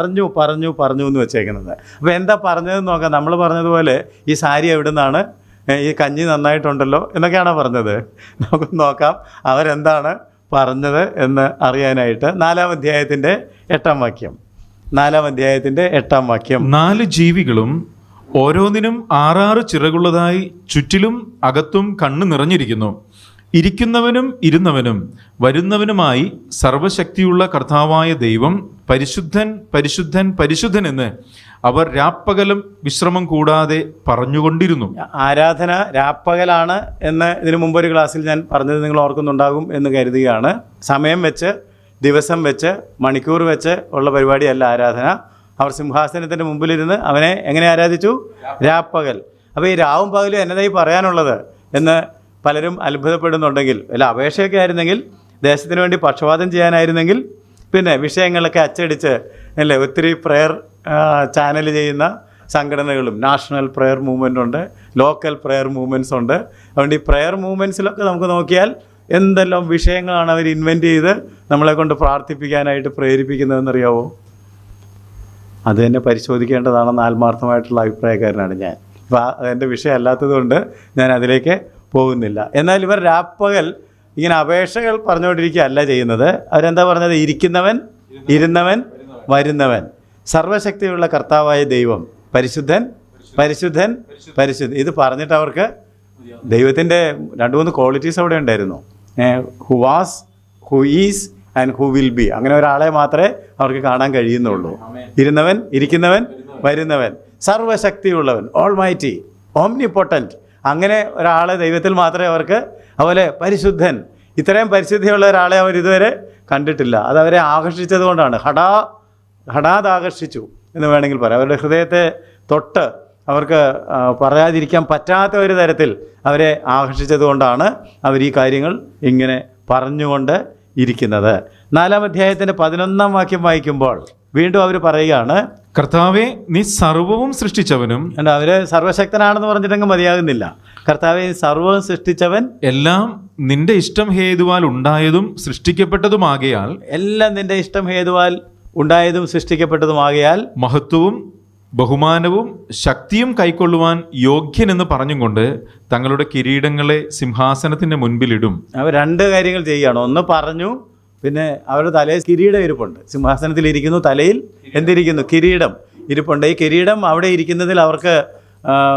പറഞ്ഞു എന്ന് വെച്ചേക്കുന്നത്. അപ്പോൾ എന്താ പറഞ്ഞതെന്ന് നോക്കാം. നമ്മൾ പറഞ്ഞതുപോലെ ഈ സാരി എവിടെ നിന്നാണ്, ഈ കഞ്ഞി നന്നായിട്ടുണ്ടല്ലോ എന്നൊക്കെയാണോ പറഞ്ഞത്? നമുക്ക് നോക്കാം അവരെന്താണ് പറഞ്ഞത് എന്ന് അറിയാനായിട്ട്. 4-ാം അധ്യായത്തിൻ്റെ 8-ാം വാക്യം. 4-ാം അധ്യായത്തിൻ്റെ 8-ാം വാക്യം. 4 ജീവികളും ഓരോന്നിനും 6 ചിറകുള്ളതായി ചുറ്റിലും അകത്തും കണ്ണ് നിറഞ്ഞിരിക്കുന്നു. ഇരിക്കുന്നവനും ഇരുന്നവനും വരുന്നവനുമായി സർവശക്തിയുള്ള കർത്താവായ ദൈവം പരിശുദ്ധൻ പരിശുദ്ധൻ പരിശുദ്ധൻ എന്ന് അവർ രാപ്പകലും വിശ്രമം കൂടാതെ പറഞ്ഞുകൊണ്ടിരുന്നു. ആരാധന രാപ്പകലാണ് എന്ന് ഇതിനു മുമ്പൊരു ക്ലാസ്സിൽ ഞാൻ പറഞ്ഞത് നിങ്ങൾ ഓർക്കുന്നുണ്ടാകും എന്ന് കരുതുകയാണ്. സമയം വെച്ച്, ദിവസം വെച്ച്, മണിക്കൂർ വെച്ച് ഉള്ള പരിപാടിയല്ല ആരാധന. അവർ സിംഹാസനത്തിൻ്റെ മുമ്പിലിരുന്ന് അവനെ എങ്ങനെ ആരാധിച്ചു? രാപ്പകൽ. അപ്പോൾ ഈ രാവും പകലും എന്നതായി പറയാനുള്ളത് എന്ന് പലരും അത്ഭുതപ്പെടുന്നുണ്ടെങ്കിൽ, വല്ല അപേക്ഷയൊക്കെ ആയിരുന്നെങ്കിൽ, ദേശത്തിന് വേണ്ടി പക്ഷപാതം ചെയ്യാനായിരുന്നെങ്കിൽ, പിന്നെ വിഷയങ്ങളൊക്കെ അച്ചടിച്ച് അല്ലേ ഒത്തിരി പ്രെയർ ചാനൽ ചെയ്യുന്ന സംഘടനകളും, നാഷണൽ പ്രെയർ മൂവ്മെൻ്റ് ഉണ്ട്, ലോക്കൽ പ്രെയർ മൂവ്മെൻറ്റ്സ് ഉണ്ട്. അതുകൊണ്ട് ഈ പ്രെയർ മൂവ്മെൻറ്റ്സിലൊക്കെ നമുക്ക് നോക്കിയാൽ എന്തെല്ലാം വിഷയങ്ങളാണ് അവർ ഇൻവെൻറ്റ് ചെയ്ത് നമ്മളെ കൊണ്ട് പ്രാർത്ഥിപ്പിക്കാനായിട്ട് പ്രേരിപ്പിക്കുന്നതെന്നറിയാവോ? അത് തന്നെ പരിശോധിക്കേണ്ടതാണെന്ന് ആത്മാർത്ഥമായിട്ടുള്ള അഭിപ്രായക്കാരനാണ് ഞാൻ. അപ്പോൾ അതെൻ്റെ വിഷയം അല്ലാത്തതുകൊണ്ട് ഞാൻ അതിലേക്ക് പോകുന്നില്ല. എന്നാൽ ഇവർ രാപ്പകൽ ഇങ്ങനെ അപേക്ഷകൾ പറഞ്ഞുകൊണ്ടിരിക്കുകയല്ല ചെയ്യുന്നത്. അവരെന്താ പറഞ്ഞത്? ഇരിക്കുന്നവൻ, ഇരുന്നവൻ, വരുന്നവൻ, സർവശക്തിയുള്ള കർത്താവായ ദൈവം പരിശുദ്ധൻ പരിശുദ്ധൻ പരിശുദ്ധൻ. ഇത് പറഞ്ഞിട്ട് അവർക്ക് ദൈവത്തിൻ്റെ 2-3 ക്വാളിറ്റീസ് അവിടെ ഉണ്ടായിരുന്നു. Who was, who is and who will be. അങ്ങനെ ഒരാളെ മാത്രമേ അവർക്ക് കാണാൻ കഴിയുന്നുള്ളൂ. ഇരുന്നവൻ, ഇരിക്കുന്നവൻ, വരുന്നവൻ, സർവശക്തിയുള്ളവൻ, ഓൾമൈറ്റി, ഓംനിപൊട്ടൻറ്റ്. അങ്ങനെ ഒരാളെ ദൈവത്തിൽ മാത്രമേ അവർക്ക്, അതുപോലെ പരിശുദ്ധൻ, ഇത്രയും പരിശുദ്ധിയുള്ള ഒരാളെ അവർ ഇതുവരെ കണ്ടിട്ടില്ല. അതവരെ ആകർഷിച്ചത് കൊണ്ടാണ്. ഹഠാത് ആകർഷിച്ചു എന്ന് വേണമെങ്കിൽ പറയാം. അവരുടെ ഹൃദയത്തെ തൊട്ട് അവർക്ക് പറയാതിരിക്കാൻ പറ്റാത്ത ഒരു തരത്തിൽ അവരെ ആകർഷിച്ചത് കൊണ്ടാണ് അവർ ഈ കാര്യങ്ങൾ ഇങ്ങനെ പറഞ്ഞുകൊണ്ട് ഇരിക്കുന്നത്. 4-ാം അധ്യായത്തിൻ്റെ 11-ാം വാക്യം വായിക്കുമ്പോൾ വീണ്ടും അവർ പറയുകയാണ്, കർത്താവെ നീ സർവവും സൃഷ്ടിച്ചവനും. അവർ സർവശക്തനാണെന്ന് പറഞ്ഞിട്ടെങ്കിൽ മതിയാകുന്നില്ല. കർത്താവെ സർവവും സൃഷ്ടിച്ചവൻ, എല്ലാം നിന്റെ ഇഷ്ടം ഹേതുവാൽ ഉണ്ടായതും സൃഷ്ടിക്കപ്പെട്ടതുമാകയാൽ, എല്ലാം നിന്റെ ഇഷ്ടം ഹേതുവാൽ ഉണ്ടായതും സൃഷ്ടിക്കപ്പെട്ടതുമാകയാൽ, മഹത്വവും ബഹുമാനവും ശക്തിയും കൈക്കൊള്ളുവാൻ യോഗ്യനെന്ന് പറഞ്ഞുകൊണ്ട് തങ്ങളുടെ കിരീടങ്ങളെ സിംഹാസനത്തിന്റെ മുൻപിലിടും. അവർ 2 കാര്യങ്ങൾ ചെയ്യുകയാണ്. ഒന്ന് പറഞ്ഞു, പിന്നെ അവരുടെ തലയിൽ കിരീടം ഇരിപ്പുണ്ട്. സിംഹാസനത്തിൽ ഇരിക്കുന്നു, തലയിൽ എന്തിരിക്കുന്നു? കിരീടം ഇരിപ്പുണ്ട്. ഈ കിരീടം അവിടെ ഇരിക്കുന്നതിൽ അവർക്ക്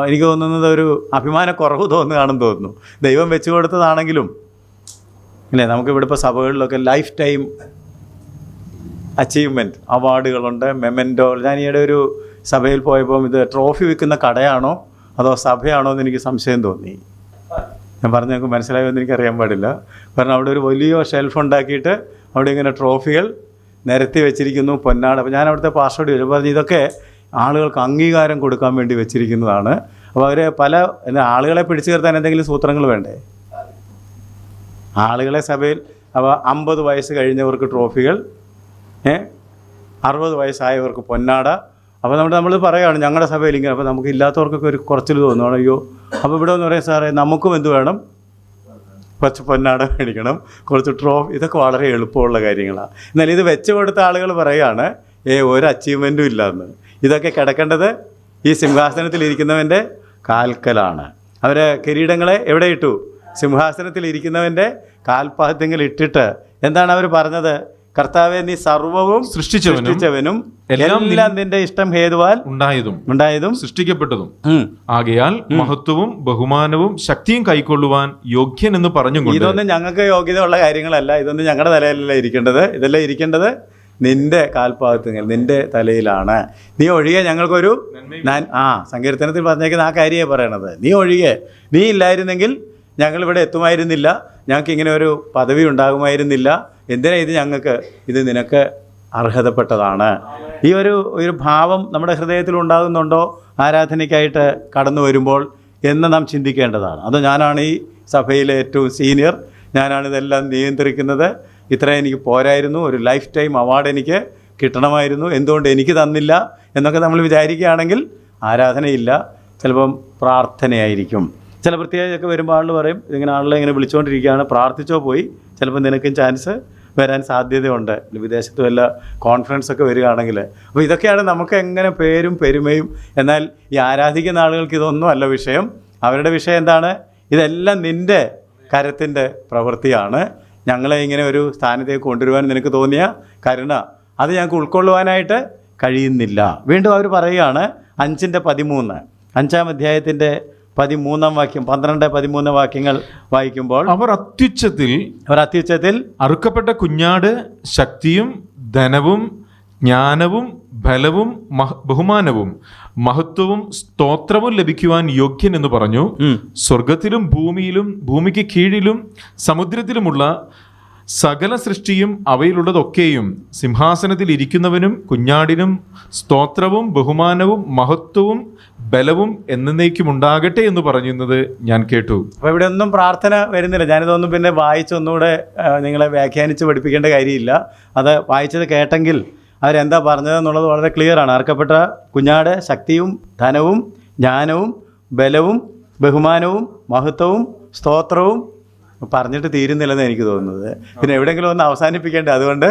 എനിക്ക് തോന്നുന്നത് ഒരു അഭിമാനക്കുറവ് തോന്നുകയാണെന്ന് തോന്നുന്നു. ദൈവം വെച്ചു കൊടുത്തതാണെങ്കിലും ഇല്ലേ, നമുക്കിവിടെ ഇപ്പോൾ സഭകളിലൊക്കെ ലൈഫ് ടൈം അച്ചീവ്മെൻറ്റ് അവാർഡുകളുണ്ട്, മെമൻറ്റോ. ഞാൻ ഈയിടെ ഒരു സഭയിൽ പോയപ്പോൾ ഇത് ട്രോഫി വിൽക്കുന്ന കടയാണോ അതോ സഭയാണോ എന്ന് എനിക്ക് സംശയം തോന്നി. ഞാൻ പറഞ്ഞ് നിങ്ങൾക്ക് മനസ്സിലായോ എന്ന് എനിക്കറിയാൻ പാടില്ല. കാരണം അവിടെ ഒരു വലിയ ഷെൽഫ് ഉണ്ടാക്കിയിട്ട് അവിടെ ഇങ്ങനെ ട്രോഫികൾ നിരത്തി വെച്ചിരിക്കുന്നു, പൊന്നാട്. അപ്പോൾ ഞാൻ അവിടുത്തെ പാസ്റ്ററോട് ചോദിച്ചു, പറഞ്ഞു ഇതൊക്കെ ആളുകൾക്ക് അംഗീകാരം കൊടുക്കാൻ വേണ്ടി വെച്ചിരിക്കുന്നതാണ്. അപ്പോൾ അവർ ആളുകളെ പിടിച്ചു നിർത്താൻ എന്തെങ്കിലും സൂത്രങ്ങൾ വേണ്ടേ? ആളുകളെ സഭയിൽ അപ്പോൾ 50 വയസ്സ് കഴിഞ്ഞവർക്ക് ട്രോഫികൾ, 60 വയസ്സായവർക്ക് പൊന്നാട. അപ്പോൾ നമ്മൾ പറയുകയാണ് ഞങ്ങളുടെ സഭയിൽ ഇങ്ങനെ. അപ്പോൾ നമുക്ക് ഇല്ലാത്തവർക്കൊക്കെ ഒരു കുറച്ചിൽ തോന്നുകയാണ്, അയ്യോ അപ്പോൾ ഇവിടെ എന്ന് പറയാം സാറേ നമുക്കും എന്ത് വേണം, കുറച്ച് പൊന്നാട മേടിക്കണം, കുറച്ച് ട്രോഫി. ഇതൊക്കെ വളരെ എളുപ്പമുള്ള കാര്യങ്ങളാണ്. എന്നാൽ ഇത് വെച്ച് കൊടുത്ത ആളുകൾ പറയുകയാണ് ഒരു അച്ചീവ്മെൻറ്റും ഇല്ലയെന്ന്. ഇതൊക്കെ കിടക്കേണ്ടത് ഈ സിംഹാസനത്തിലിരിക്കുന്നവൻ്റെ കാൽക്കലാണ്. അവർ കിരീടങ്ങളെ എവിടെ ഇട്ടു? സിംഹാസനത്തിലിരിക്കുന്നവൻ്റെ കാൽപാദത്തിൽ ഇട്ടിട്ട് എന്താണ് അവർ പറഞ്ഞത്? കർത്താവെ നീ സർവ്വവും സൃഷ്ടിച്ചവനും എല്ലാം നിന്റെ ഇഷ്ടം ഹേതുവാൽ ഉണ്ടായതും സൃഷ്ടിക്കപ്പെട്ടതും ആകയാൽ മഹത്വവും ബഹുമാനവും ശക്തിയും കൈക്കൊള്ളുവാൻ യോഗ്യൻ എന്ന് പറഞ്ഞു. ഇതൊന്നും ഞങ്ങൾക്ക് യോഗ്യത ഉള്ള കാര്യങ്ങളല്ല, ഇതൊന്നും ഞങ്ങളുടെ തലയിലല്ല ഇരിക്കേണ്ടത്. ഇതെല്ലാം ഇരിക്കേണ്ടത് നിന്റെ കാൽപാദത്തിൽ, നിന്റെ തലയിലാണ്. നീ ഒഴികെ ഞങ്ങൾക്കൊരു സങ്കീർത്തനത്തിൽ പറഞ്ഞേക്കുന്ന ആ കാര്യമാണ് പറയണത്. നീ ഒഴികെ, നീ ഇല്ലായിരുന്നെങ്കിൽ ഞങ്ങളിവിടെ എത്തുമായിരുന്നില്ല, ഞങ്ങൾക്ക് ഇങ്ങനെ ഒരു പദവി ഉണ്ടാകുമായിരുന്നില്ല. എന്തിനാ ഇത് ഞങ്ങൾക്ക്? ഇത് നിനക്ക് അർഹതപ്പെട്ടതാണ്. ഈ ഒരു ഭാവം നമ്മുടെ ഹൃദയത്തിൽ ഉണ്ടാകുന്നുണ്ടോ ആരാധനയ്ക്കായിട്ട് കടന്നു വരുമ്പോൾ എന്ന് നാം ചിന്തിക്കേണ്ടതാണ്. അത് ഞാനാണ് ഈ സഭയിലെ ഏറ്റവും സീനിയർ, ഞാനാണിതെല്ലാം നിയന്ത്രിക്കുന്നത്, ഇത്ര എനിക്ക് പോരായിരുന്നു, ഒരു ലൈഫ് ടൈം അവാർഡ് എനിക്ക് കിട്ടണമായിരുന്നു, എന്തുകൊണ്ട് എനിക്ക് തന്നില്ല എന്നൊക്കെ നമ്മൾ വിചാരിക്കുകയാണെങ്കിൽ ആരാധനയില്ല, ചിലപ്പം പ്രാർത്ഥനയായിരിക്കും. ചില പ്രത്യേകതയൊക്കെ വരുമ്പോൾ ആൾ പറയും ഇതിങ്ങനെ ആളുകളെ ഇങ്ങനെ വിളിച്ചുകൊണ്ടിരിക്കുകയാണ്, പ്രാർത്ഥിച്ചോ പോയി, ചിലപ്പോൾ നിനക്കും ചാൻസ് വരാൻ സാധ്യതയുണ്ട്, വിദേശത്ത് വല്ല കോൺഫറൻസൊക്കെ വരികയാണെങ്കിൽ. അപ്പോൾ ഇതൊക്കെയാണ് നമുക്ക് എങ്ങനെ പേരും പെരുമയും. എന്നാൽ ഈ ആരാധിക്കുന്ന ആളുകൾക്ക് ഇതൊന്നും അല്ല വിഷയം. അവരുടെ വിഷയം എന്താണ്? ഇതെല്ലാം നിൻ്റെ കരത്തിൻ്റെ പ്രവൃത്തിയാണ്. ഞങ്ങളെ ഇങ്ങനെ ഒരു സ്ഥാനത്തേക്ക് കൊണ്ടുവരുവാൻ നിനക്ക് തോന്നിയ കരുണ അത് ഞങ്ങൾക്ക് ഉൾക്കൊള്ളുവാനായിട്ട് കഴിയുന്നില്ല. വീണ്ടും അവർ പറയുകയാണ് 5:13, 5-ാം അധ്യായത്തിൻ്റെ 13-ാം വാക്യം, 12-13 വാക്യങ്ങൾ വായിക്കുമ്പോൾ അവർ അത്യുച്ചത്തിൽ അറുക്കപ്പെട്ട കുഞ്ഞാട് ശക്തിയും ധനവും ജ്ഞാനവും ബലവും ബഹുമാനവും മഹത്വവും സ്തോത്രവും ലഭിക്കുവാൻ യോഗ്യൻ എന്ന് പറഞ്ഞു. സ്വർഗത്തിലും ഭൂമിയിലും ഭൂമിക്ക് കീഴിലും സമുദ്രത്തിലുമുള്ള സകല സൃഷ്ടിയും അവയിലുള്ളതൊക്കെയും സിംഹാസനത്തിൽ ഇരിക്കുന്നവനും കുഞ്ഞാടിനും സ്തോത്രവും ബഹുമാനവും മഹത്വവും ബലവും എന്നേക്കും ഉണ്ടാകട്ടെ എന്ന് പറയുന്നത് ഞാൻ കേട്ടു. അപ്പോൾ ഇവിടെ ഒന്നും പ്രാർത്ഥന വരുന്നില്ല. ഞാനിതൊന്നും പിന്നെ വായിച്ചൊന്നുകൂടെ നിങ്ങളെ വ്യാഖ്യാനിച്ച് പഠിപ്പിക്കേണ്ട കാര്യമില്ല. അത് വായിച്ചത് കേട്ടെങ്കിൽ അവരെന്താ പറഞ്ഞതെന്നുള്ളത് വളരെ ക്ലിയറാണ്. അർക്കപ്പെട്ട കുഞ്ഞാട് ശക്തിയും ധനവും ജ്ഞാനവും ബലവും ബഹുമാനവും മഹത്വവും സ്തോത്രവും പറഞ്ഞിട്ട് തീരുന്നില്ലെന്ന് എനിക്ക് തോന്നുന്നത്. പിന്നെ എവിടെയെങ്കിലും ഒന്ന് അവസാനിപ്പിക്കേണ്ടത്, അതുകൊണ്ട്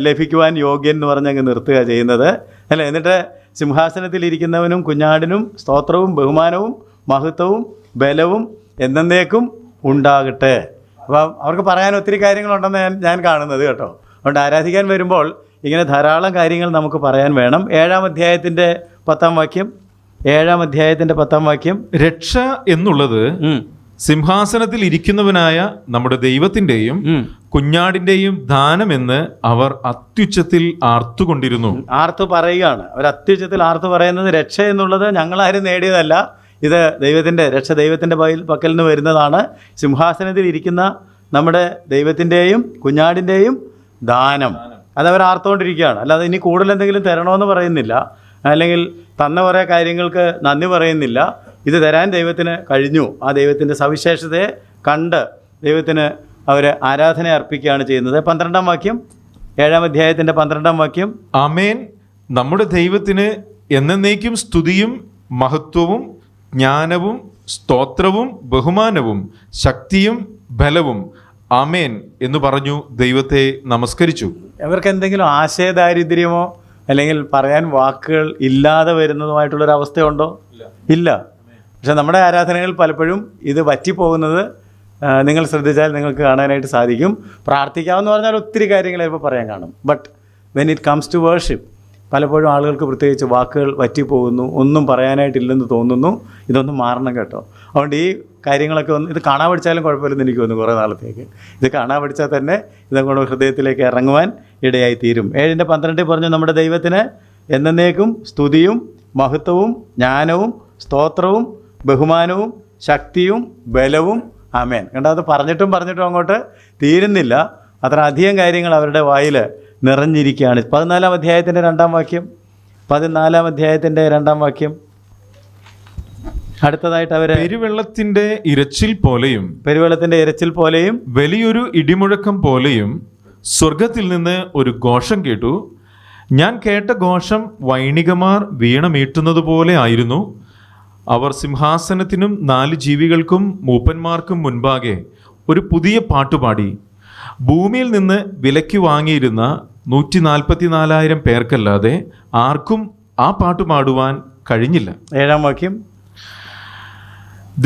ലഭിക്കുവാൻ യോഗ്യൻ എന്ന് പറഞ്ഞ് അങ്ങ് നിർത്തുക ചെയ്യുന്നത് അല്ല. എന്നിട്ട് സിംഹാസനത്തിലിരിക്കുന്നവനും കുഞ്ഞാടിനും സ്തോത്രവും ബഹുമാനവും മഹത്വവും ബലവും എന്നേക്കും ഉണ്ടാകട്ടെ. അപ്പം അവർക്ക് പറയാൻ ഒത്തിരി കാര്യങ്ങളുണ്ടെന്ന് ഞാൻ കാണുന്നത് കേട്ടോ. അതുകൊണ്ട് ആരാധിക്കാൻ വരുമ്പോൾ ഇങ്ങനെ ധാരാളം കാര്യങ്ങൾ നമുക്ക് പറയാൻ വേണം. 7-ാം അധ്യായത്തിൻ്റെ 10-ാം വാക്യം, 7-ാം അധ്യായത്തിൻ്റെ 10-ാം വാക്യം, രക്ഷ എന്നുള്ളത് സിംഹാസനത്തിൽ ഇരിക്കുന്നവനായ നമ്മുടെ ദൈവത്തിൻ്റെയും കുഞ്ഞാടിൻ്റെയും ദാനമെന്ന് അവർ അത്യുച്ചത്തിൽ ആർത്തുകൊണ്ടിരുന്നു. ആർത്തു പറയുകയാണ് അവർ. അത്യുച്ചത്തിൽ ആർത്തു പറയുന്നത് രക്ഷ എന്നുള്ളത് ഞങ്ങളാരും നേടിയതല്ല, ഇത് ദൈവത്തിൻ്റെ രക്ഷ, ദൈവത്തിൻ്റെ പക്കൽ നിന്ന് വരുന്നതാണ്. സിംഹാസനത്തിൽ ഇരിക്കുന്ന നമ്മുടെ ദൈവത്തിൻ്റെയും കുഞ്ഞാടിൻ്റെയും ദാനം അതവർ ആർത്തുകൊണ്ടിരിക്കുകയാണ്. അല്ലാതെ ഇനി കൂടുതൽ എന്തെങ്കിലും തരണമെന്ന് പറയുന്നില്ല, അല്ലെങ്കിൽ തന്ന കുറേ കാര്യങ്ങൾക്ക് നന്ദി പറയുന്നില്ല. ഇത് തരാൻ ദൈവത്തിന് കഴിഞ്ഞു. ആ ദൈവത്തിൻ്റെ സവിശേഷതയെ കണ്ട് ദൈവത്തിന് അവർ ആരാധന അർപ്പിക്കുകയാണ് ചെയ്യുന്നത്. 12-ാം വാക്യം, 7-ാം അധ്യായത്തിൻ്റെ 12-ാം വാക്യം, ആമേൻ. നമ്മുടെ ദൈവത്തിന് എന്നേക്കും സ്തുതിയും മഹത്വവും ജ്ഞാനവും സ്തോത്രവും ബഹുമാനവും ശക്തിയും ബലവും ആമേൻ എന്ന് പറഞ്ഞു ദൈവത്തെ നമസ്കരിച്ചു. അവർക്ക് എന്തെങ്കിലും ആശയദാരിദ്ര്യമോ അല്ലെങ്കിൽ പറയാൻ വാക്കുകൾ ഇല്ലാതെ വരുന്നതുമായിട്ടുള്ളൊരവസ്ഥയുണ്ടോ? ഇല്ല. പക്ഷെ നമ്മുടെ ആരാധനകൾ പലപ്പോഴും ഇത് വറ്റിപ്പോകുന്നത് നിങ്ങൾ ശ്രദ്ധിച്ചാൽ നിങ്ങൾക്ക് കാണാനായിട്ട് സാധിക്കും. പ്രാർത്ഥിക്കാമെന്ന് പറഞ്ഞാൽ ഒത്തിരി കാര്യങ്ങൾ ഇപ്പോൾ പറയാൻ കാണും. But when it comes to worship, പലപ്പോഴും ആളുകൾക്ക് പ്രത്യേകിച്ച് വാക്കുകൾ വറ്റിപ്പോകുന്നു, ഒന്നും പറയാനായിട്ടില്ലെന്ന് തോന്നുന്നു. ഇതൊന്നും മാറണം കേട്ടോ. അതുകൊണ്ട് ഈ കാര്യങ്ങളൊക്കെ ഇത് കാണാൻ പഠിച്ചാലും കുഴപ്പമില്ലെന്ന് എനിക്ക് തോന്നുന്നു. കുറേ നാളത്തേക്ക് ഇത് കാണാൻ പഠിച്ചാൽ തന്നെ ഇതങ്ങോട്ട് ഹൃദയത്തിലേക്ക് ഇറങ്ങുവാൻ ഇടയായി തീരും. 7:12 പറഞ്ഞു, നമ്മുടെ ദൈവത്തിന് എന്നേക്കും സ്തുതിയും മഹത്വവും ജ്ഞാനവും സ്തോത്രവും ബഹുമാനവും ശക്തിയും ബലവും ആമേൻ. കണ്ടോ, അത് പറഞ്ഞിട്ടും അങ്ങോട്ട് തീരുന്നില്ല. അത്ര അധികം കാര്യങ്ങൾ അവരുടെ വായിൽ നിറഞ്ഞിരിക്കുകയാണ്. 14-ാം അധ്യായത്തിൻ്റെ 2-ാം വാക്യം, 14-ാം അധ്യായത്തിൻ്റെ 2-ാം വാക്യം. അടുത്തതായിട്ട് അവർ പെരുവെള്ളത്തിന്റെ ഇരച്ചിൽ പോലെയും വലിയൊരു ഇടിമുഴക്കം പോലെയും സ്വർഗത്തിൽ നിന്ന് ഒരു ഘോഷം കേട്ടു. ഞാൻ കേട്ട ഘോഷം വൈണികമാർ വീണമീട്ടുന്നത് പോലെ ആയിരുന്നു. അവർ സിംഹാസനത്തിനും 4 ജീവികൾക്കും മൂപ്പന്മാർക്കും മുൻപാകെ ഒരു പുതിയ പാട്ടുപാടി. ഭൂമിയിൽ നിന്ന് വിലയ്ക്ക് വാങ്ങിയിരുന്ന 144,000 പേർക്കല്ലാതെ ആർക്കും ആ പാട്ട് പാടുവാൻ കഴിഞ്ഞില്ല. 7-ാം വാക്യം.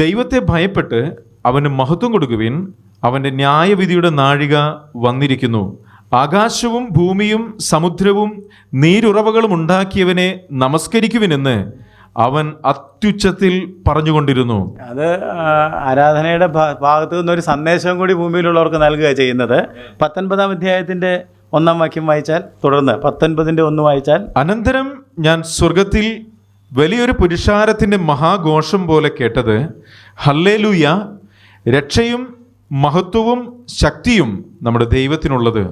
ദൈവത്തെ ഭയപ്പെട്ട് അവന് മഹത്വം കൊടുക്കുവിൻ, അവൻ്റെ ന്യായവിധിയുടെ നാഴിക വന്നിരിക്കുന്നു. ആകാശവും ഭൂമിയും സമുദ്രവും നീരുറവകളും ഉണ്ടാക്കിയവനെ നമസ്കരിക്കുവിനെന്ന് അവൻ അത്യുച്ചത്തിൽ പറഞ്ഞുകൊണ്ടിരുന്നു. അത് ആരാധനയുടെ ഭാഗത്തു നിന്നൊരു സന്ദേശം കൂടി ഭൂമിയിലുള്ളവർക്ക് നൽകുക ചെയ്യുന്നത്. 19-ാം അധ്യായത്തിൻ്റെ 1-ാം വാക്യം വായിച്ചാൽ, തുടർന്ന് 19-ന്റെ 1 വായിച്ചാൽ, അനന്തരം ഞാൻ സ്വർഗത്തിൽ വലിയൊരു പുരുഷാരത്തിൻ്റെ മഹാഘോഷം പോലെ കേട്ടത്, ഹല്ലേലൂയ, രക്ഷയും മഹത്വവും ശക്തിയും നമ്മുടെ ദൈവത്തിനുള്ളത്.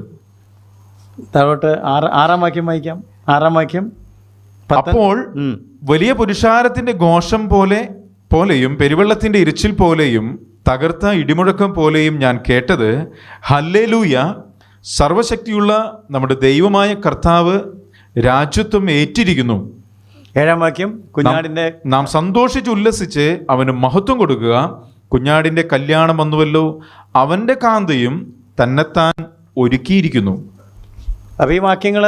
താഴോട്ട് 6-ാം വാക്യം വായിക്കാം. 6-ാം വാക്യം. അപ്പോൾ വലിയ പുരുഷാരത്തിന്റെ ഘോഷം പോലെയും പെരുവെള്ളത്തിന്റെ ഇരച്ചിൽ പോലെയും തകർത്ത ഇടിമുഴക്കം പോലെയും ഞാൻ കേട്ടത്, ഹല്ലേലൂയ, സർവശക്തിയുള്ള നമ്മുടെ ദൈവമായ കർത്താവ് രാജ്യത്വം ഏറ്റിരിക്കുന്നു. 7-ാം വാക്യം. കുഞ്ഞാടിന്റെ നാം സന്തോഷിച്ച് ഉല്ലസിച്ച് അവന് മഹത്വം കൊടുക്കുക. കുഞ്ഞാടിന്റെ കല്യാണം വന്നുവല്ലോ, അവന്റെ കാന്തയും തന്നെത്താൻ ഒരുക്കിയിരിക്കുന്നു. അപ്പോൾ ഈ വാക്യങ്ങൾ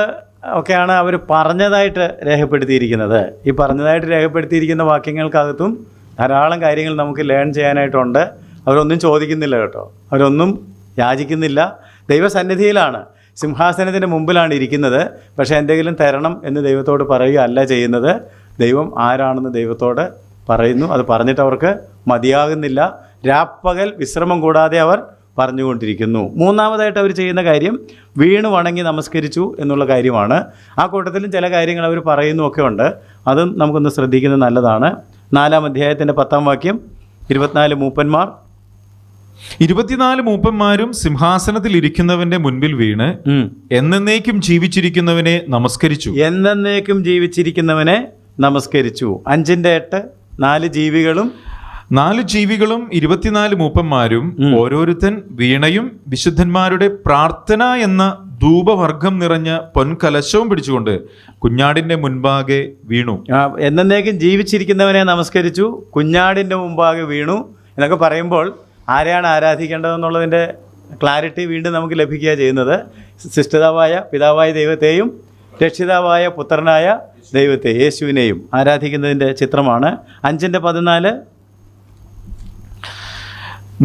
ഒക്കെയാണ് അവർ പറഞ്ഞതായിട്ട് രേഖപ്പെടുത്തിയിരിക്കുന്നത്. ഈ പറഞ്ഞതായിട്ട് രേഖപ്പെടുത്തിയിരിക്കുന്ന വാക്യങ്ങൾക്കകത്തും ധാരാളം കാര്യങ്ങൾ നമുക്ക് ലേൺ ചെയ്യാനായിട്ടുണ്ട്. അവരൊന്നും ചോദിക്കുന്നില്ല കേട്ടോ, അവരൊന്നും യാചിക്കുന്നില്ല. ദൈവസന്നിധിയിലാണ്, സിംഹാസനത്തിൻ്റെ മുമ്പിലാണ് ഇരിക്കുന്നത്. പക്ഷേ എന്തെങ്കിലും തരണം എന്ന് ദൈവത്തോട് പറയുക അല്ല ചെയ്യുന്നത്. ദൈവം ആരാണെന്ന് ദൈവത്തോട് പറയുന്നു. അത് പറഞ്ഞിട്ട് അവർക്ക് മതിയാകുന്നില്ല. രാപ്പകൽ വിശ്രമം കൂടാതെ അവർ പറഞ്ഞുകൊണ്ടിരിക്കുന്നു. 3-ാമതായിട്ട് അവർ ചെയ്യുന്ന കാര്യം വീണ് വണങ്ങി നമസ്കരിച്ചു എന്നുള്ള കാര്യമാണ്. ആ കൂട്ടത്തിലും ചില കാര്യങ്ങൾ അവർ പറയുന്നുമൊക്കെ ഉണ്ട്. അതും നമുക്കൊന്ന് ശ്രദ്ധിക്കുന്നത് നല്ലതാണ്. 4-ാം അധ്യായത്തിൻ്റെ 10-ാം വാക്യം. 24 മൂപ്പന്മാർ 24 മൂപ്പന്മാരും സിംഹാസനത്തിൽ ഇരിക്കുന്നവന്റെ മുൻപിൽ വീണ് എന്നേക്കും ജീവിച്ചിരിക്കുന്നവനെ നമസ്കരിച്ചു. എന്നേക്കും ജീവിച്ചിരിക്കുന്നവനെ നമസ്കരിച്ചു. 5-8 4 ജീവികളും 24 മൂപ്പന്മാരും ഓരോരുത്തൻ വീണയും വിശുദ്ധന്മാരുടെ പ്രാർത്ഥന എന്ന ധൂപവർഗം നിറഞ്ഞ പൊൻകലശവും പിടിച്ചുകൊണ്ട് കുഞ്ഞാടിന്റെ മുൻപാകെ വീണു. എന്നേക്കും ജീവിച്ചിരിക്കുന്നവനെ നമസ്കരിച്ചു, കുഞ്ഞാടിന്റെ മുമ്പാകെ വീണു എന്നൊക്കെ പറയുമ്പോൾ ആരെയാണ് ആരാധിക്കേണ്ടതെന്നുള്ളതിൻ്റെ ക്ലാരിറ്റി വീണ്ടും നമുക്ക് ലഭിക്കുക ചെയ്യുന്നത്. സൃഷ്ടിതാവായ പിതാവായ ദൈവത്തെയും രക്ഷിതാവായ പുത്രനായ ദൈവത്തെ യേശുവിനെയും ആരാധിക്കുന്നതിൻ്റെ ചിത്രമാണ്. 5-14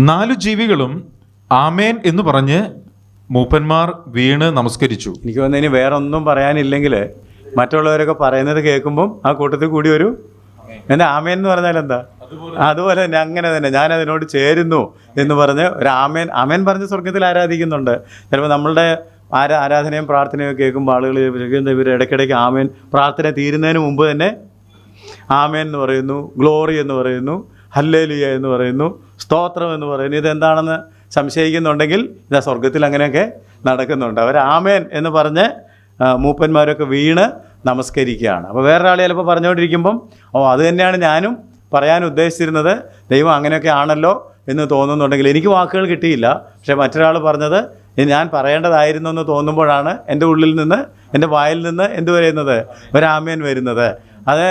4 ജീവികളും ആമേൻ എന്ന് പറഞ്ഞ് മൂപ്പന്മാർ വീണ് നമസ്കരിച്ചു. എനിക്ക് തോന്നുന്നു ഇനി വേറെ ഒന്നും പറയാനില്ലെങ്കിൽ മറ്റുള്ളവരൊക്കെ പറയുന്നത് കേൾക്കുമ്പം ആ കൂട്ടത്തിൽ കൂടി ഒരു എൻ്റെ ആമേൻ എന്ന് പറഞ്ഞാൽ എന്താ, അതുപോലെ തന്നെ അങ്ങനെ തന്നെ ഞാനതിനോട് ചേരുന്നു എന്ന് പറഞ്ഞ് ഒരു ആമേൻ പറഞ്ഞ് സ്വർഗത്തിൽ ആരാധിക്കുന്നുണ്ട്. ചിലപ്പോൾ നമ്മളുടെ ആരാധനയും പ്രാർത്ഥനയും കേൾക്കുമ്പോൾ ആളുകൾ ഇവർ ഇടയ്ക്കിടയ്ക്ക് ആമേൻ പ്രാർത്ഥന തീരുന്നതിന് മുമ്പ് തന്നെ ആമേൻ എന്ന് പറയുന്നു, ഗ്ലോറി എന്ന് പറയുന്നു, ഹല്ലേലൂയ എന്ന് പറയുന്നു, സ്തോത്രം എന്ന് പറയുന്നു. ഇതെന്താണെന്ന് സംശയിക്കുന്നുണ്ടെങ്കിൽ ഇതാ സ്വർഗത്തിൽ അങ്ങനെയൊക്കെ നടക്കുന്നുണ്ട്. അവർ ആമേൻ എന്ന് പറഞ്ഞ് മൂപ്പന്മാരൊക്കെ വീണ് നമസ്കരിക്കുകയാണ്. അപ്പോൾ വേറൊരാൾ ചിലപ്പോൾ പറഞ്ഞുകൊണ്ടിരിക്കുമ്പം അത് തന്നെയാണ് ഞാനും പറയാൻ ഉദ്ദേശിച്ചിരുന്നത്, ദൈവം അങ്ങനെയൊക്കെ ആണല്ലോ എന്ന് തോന്നുന്നുണ്ടെങ്കിൽ എനിക്ക് വാക്കുകൾ കിട്ടിയില്ല. പക്ഷേ മറ്റൊരാൾ പറഞ്ഞത് ഞാൻ പറയേണ്ടതായിരുന്നു എന്ന് തോന്നുമ്പോഴാണ് എൻ്റെ ഉള്ളിൽ നിന്ന്, എൻ്റെ വായിൽ നിന്ന് എന്ത് വരുന്നത്, ഒരു ആമേൻ വരുന്നത്. അത്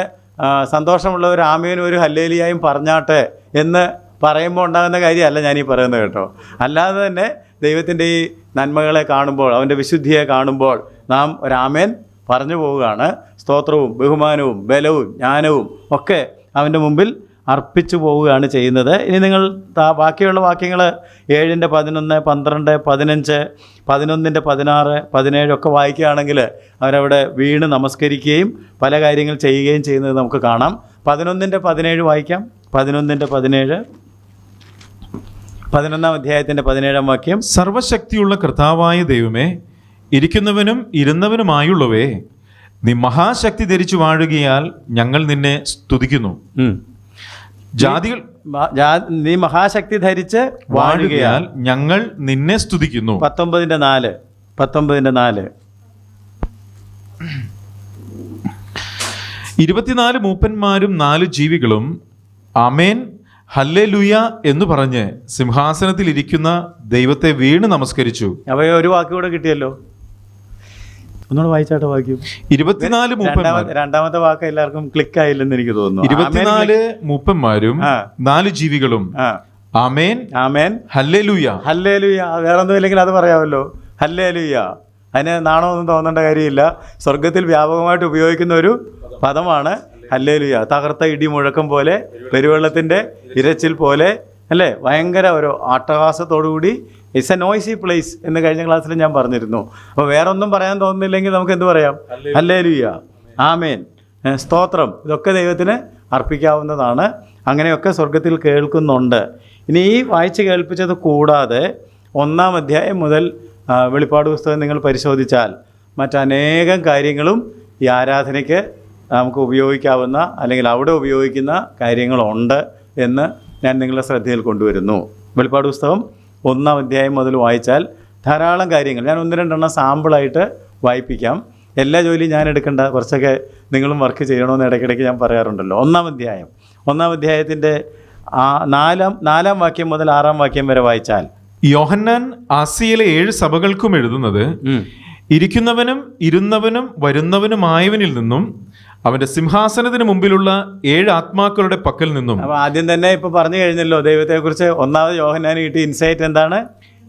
സന്തോഷമുള്ള ഒരു ആമേനും ഒരു ഹല്ലേലൂയയും പറഞ്ഞാട്ടെ എന്ന് പറയുമ്പോൾ ഉണ്ടാകുന്ന കാര്യമല്ല ഞാനീ പറയുന്നത് കേട്ടോ. അല്ലാതെ തന്നെ ദൈവത്തിൻ്റെ ഈ നന്മകളെ കാണുമ്പോൾ, അവൻ്റെ വിശുദ്ധിയെ കാണുമ്പോൾ നാം ഒരു ആമേൻ പറഞ്ഞു പോവുകയാണ്. സ്തോത്രവും ബഹുമാനവും ബലവും ജ്ഞാനവും ഒക്കെ അവൻ്റെ മുമ്പിൽ അർപ്പിച്ചു പോവുകയാണ് ചെയ്യുന്നത്. ഇനി നിങ്ങൾ ബാക്കിയുള്ള വാക്യങ്ങൾ 7-ന്റെ 11, 12, 15, 11-ന്റെ 16, 17 ഒക്കെ വായിക്കുകയാണെങ്കിൽ അവരവിടെ വീണ് നമസ്കരിക്കുകയും പല കാര്യങ്ങൾ ചെയ്യുകയും ചെയ്യുന്നത് നമുക്ക് കാണാം. 11-ന്റെ 17 വായിക്കാം. 11-ന്റെ 17, 11-ാം അധ്യായത്തിൻ്റെ 17-ാം വാക്യം. സർവശക്തിയുള്ള കർത്താവായ ദൈവമേ, ഇരിക്കുന്നവനും ഇരുന്നവനുമായുള്ളവേ, നീ മഹാശക്തി ധരിച്ചു വാഴുകയാൽ ഞങ്ങൾ നിന്നെ സ്തുതിക്കുന്നു. ജാതികൾ നീ മഹാശക്തി ധരിച്ച് വാഴുകയാൽ ഞങ്ങൾ നിന്നെ സ്തുതിക്കുന്നു. 19-ന്റെ 4, 19-ന്റെ 4. 24 മൂപ്പന്മാരും 4 ജീവികളും ആമേൻ ഹല്ലേലൂയ എന്ന് പറഞ്ഞ് സിംഹാസനത്തിൽ ഇരിക്കുന്ന ദൈവത്തെ വീണ് നമസ്കരിച്ചു. അവ ഒരു വാക്കുകൂടെ കിട്ടിയല്ലോ. ഒന്നുകൂടെ വായിച്ചാട്ടോ വാക്യം. 24 മൂപ്പന്മാർ. രണ്ടാമത്തെ വാക്ക് എല്ലാവർക്കും ക്ലിക്ക് ആയില്ലെന്ന് എനിക്ക് തോന്നുന്നു. 24 മൂപ്പന്മാരും 4 ജീവികളും ആമേൻ ആമേൻ ഹല്ലേലൂയ. ഹല്ലേലൂയ. വേറൊന്നും ഇല്ലെങ്കിൽ അത് പറയാമല്ലോ. ഹല്ലേലൂയ. അതിന് നാണമൊന്നും തോന്നേണ്ട കാര്യമില്ല. സ്വർഗത്തിൽ വ്യാപകമായിട്ട് ഉപയോഗിക്കുന്ന ഒരു പദമാണ് ഹല്ലേലൂയ. തകർത്ത ഇടി മുഴക്കം പോലെ, പെരുവെള്ളത്തിൻ്റെ ഇരച്ചിൽ പോലെ, അല്ലേ? ഭയങ്കര ഒരു ആട്ടഹാസത്തോടുകൂടി ഇറ്റ്സ് എ നോയ്സി പ്ലേസ് എന്ന് കഴിഞ്ഞ ക്ലാസ്സിൽ ഞാൻ പറഞ്ഞിരുന്നു. അപ്പോൾ വേറെ ഒന്നും പറയാൻ തോന്നുന്നില്ലെങ്കിൽ നമുക്ക് എന്ത് പറയാം? ഹല്ലേലൂയ, ആമേൻ, സ്തോത്രം, ഇതൊക്കെ ദൈവത്തിന് അർപ്പിക്കാവുന്നതാണ്. അങ്ങനെയൊക്കെ സ്വർഗത്തിൽ കേൾക്കുന്നുണ്ട്. ഇനി ഈ വായിച്ച് കേൾപ്പിച്ചത് കൂടാതെ 1-ാം അധ്യായം മുതൽ വെളിപ്പാട് പുസ്തകം നിങ്ങൾ പരിശോധിച്ചാൽ മറ്റനേകം കാര്യങ്ങളും ഈ ആരാധനയ്ക്ക് നമുക്ക് ഉപയോഗിക്കാവുന്ന അല്ലെങ്കിൽ അവിടെ ഉപയോഗിക്കുന്ന കാര്യങ്ങളുണ്ട് എന്ന് ഞാൻ നിങ്ങളുടെ ശ്രദ്ധയിൽ കൊണ്ടുവരുന്നു. വെളിപ്പാട് പുസ്തകം 1-ാം അധ്യായം മുതൽ വായിച്ചാൽ ധാരാളം കാര്യങ്ങൾ, ഞാൻ 1-2 സാമ്പിളായിട്ട് വായിപ്പിക്കാം. എല്ലാ ജോലിയും ഞാൻ എടുക്കേണ്ട, കുറച്ചൊക്കെ നിങ്ങളും വർക്ക് ചെയ്യണമെന്ന് ഇടയ്ക്കിടയ്ക്ക് ഞാൻ പറയാറുണ്ടല്ലോ. 1-ാം അധ്യായത്തിൻ്റെ 4-ാം വാക്യം മുതൽ 6-ാം വാക്യം വരെ വായിച്ചാൽ യോഹന്നാൻ ആസിയയിലെ 7 സഭകൾക്കും എഴുതുന്നത്, ഇരിക്കുന്നവനും ഇരുന്നവനും വരുന്നവനുമായവനിൽ നിന്നും അവന്റെ സിംഹാസനത്തിന് മുമ്പിലുള്ള 7 ആത്മാക്കളുടെ പക്കൽ നിന്നും. അപ്പൊ ആദ്യം തന്നെ ഇപ്പൊ പറഞ്ഞു കഴിഞ്ഞല്ലോ ദൈവത്തെക്കുറിച്ച്. ഒന്നാമത് യോഹന്നാന് കിട്ടിയ ഇൻസൈറ്റ് എന്താണ്?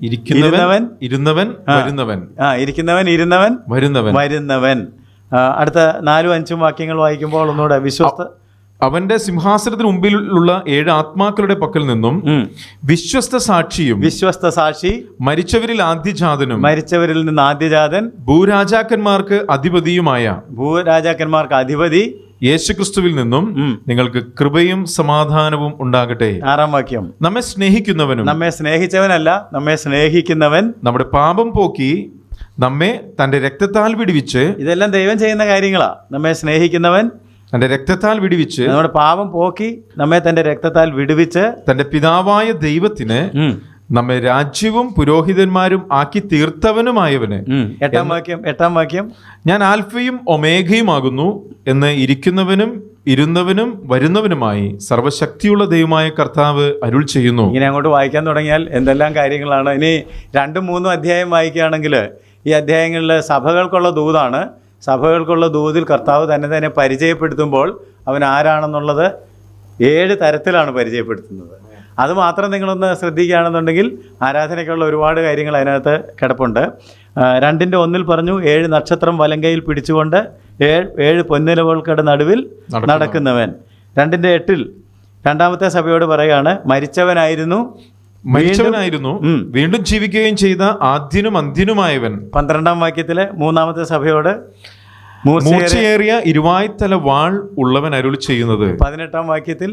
ഇരിക്കുന്നവൻ ഇരുന്നവൻ വരുന്നവൻ. ഇരിക്കുന്നവൻ ഇരുന്നവൻ വരുന്നവൻ. അടുത്ത 4-ഉം 5-ഉം വാക്യങ്ങൾ വായിക്കുമ്പോൾ ഒന്നുകൂടെ അവന്റെ സിംഹാസനത്തിന് മുമ്പിലുള്ള 7 ആത്മാക്കളുടെ പക്കൽ നിന്നും വിശ്വസ്ത സാക്ഷി, മരിച്ചവരിൽ നിന്ന് ആദ്യജാതൻ, ഭൂരാജാക്കന്മാർക്ക് അധിപതി യേശുക്രിസ്തുവിൽ നിന്നും നിങ്ങൾക്ക് കൃപയും സമാധാനവും ഉണ്ടാകട്ടെ. 6-ാം വാക്യം. നമ്മെ സ്നേഹിക്കുന്നവനും, നമ്മെ സ്നേഹിച്ചവനല്ല, നമ്മെ സ്നേഹിക്കുന്നവൻ, നമ്മുടെ പാപം പോക്കി നമ്മെ തന്റെ രക്തത്താൽ വിടുവിച്ച്. ഇതെല്ലാം ദൈവം ചെയ്യുന്ന കാര്യങ്ങളാ. നമ്മെ സ്നേഹിക്കുന്നവൻ തന്റെ രക്തത്താൽ വിടുവിച്ച്, നമ്മുടെ പാപം പോക്കി നമ്മെ തന്റെ രക്തത്താൽ വിടുവിച്ച്, തന്റെ പിതാവായ ദൈവത്തിന് നമ്മെ രാജ്യവും പുരോഹിതന്മാരും ആക്കി തീർത്തവനുമായവന്. 8-ാം വാക്യം. ഞാൻ ആൽഫയും ഒമേഗയുമാകുന്നു എന്ന് ഇരിക്കുന്നവനും ഇരുന്നവനും വരുന്നവനുമായി സർവശക്തിയുള്ള ദൈവമായ കർത്താവ് അരുൾ ചെയ്യുന്നു. ഇങ്ങനെ അങ്ങോട്ട് വായിക്കാൻ തുടങ്ങിയാൽ എന്തെല്ലാം കാര്യങ്ങളാണ്. ഇനി 2-3 അധ്യായം വായിക്കുകയാണെങ്കിൽ ഈ അധ്യായങ്ങളിൽ സഭകൾക്കുള്ള ദൂതാണ്. സഭകൾക്കുള്ള ദൂതിൽ കർത്താവ് തന്നെ പരിചയപ്പെടുത്തുമ്പോൾ അവൻ ആരാണെന്നുള്ളത് 7 തരത്തിലാണ് പരിചയപ്പെടുത്തുന്നത്. അതുമാത്രം നിങ്ങളൊന്ന് ശ്രദ്ധിക്കുകയാണെന്നുണ്ടെങ്കിൽ ആരാധനയ്ക്കുള്ള ഒരുപാട് കാര്യങ്ങൾ അതിനകത്ത് കിടപ്പുണ്ട്. 2-ന്റെ 1 പറഞ്ഞു 7 നക്ഷത്രം വലങ്കയിൽ പിടിച്ചുകൊണ്ട് 7 പൊന്നിലവുകൾക്കടെ നടുവിൽ നടക്കുന്നവൻ. 2-ന്റെ 8 രണ്ടാമത്തെ സഭയോട് പറയുകയാണ് മരിച്ചവനായിരുന്നു വീണ്ടും ജീവിക്കുകയും ചെയ്ത ആദ്യനും അന്ത്യനുമായവൻ. 12-ാം വാക്യത്തിലെ 3-ാമത്തെ സഭയോട് മൂർച്ചയേറിയ ഇരുവായ്ത്തല വാൾ ഉള്ളവൻ അരുളി ചെയ്യുന്നത്. 18-ാം വാക്യത്തിൽ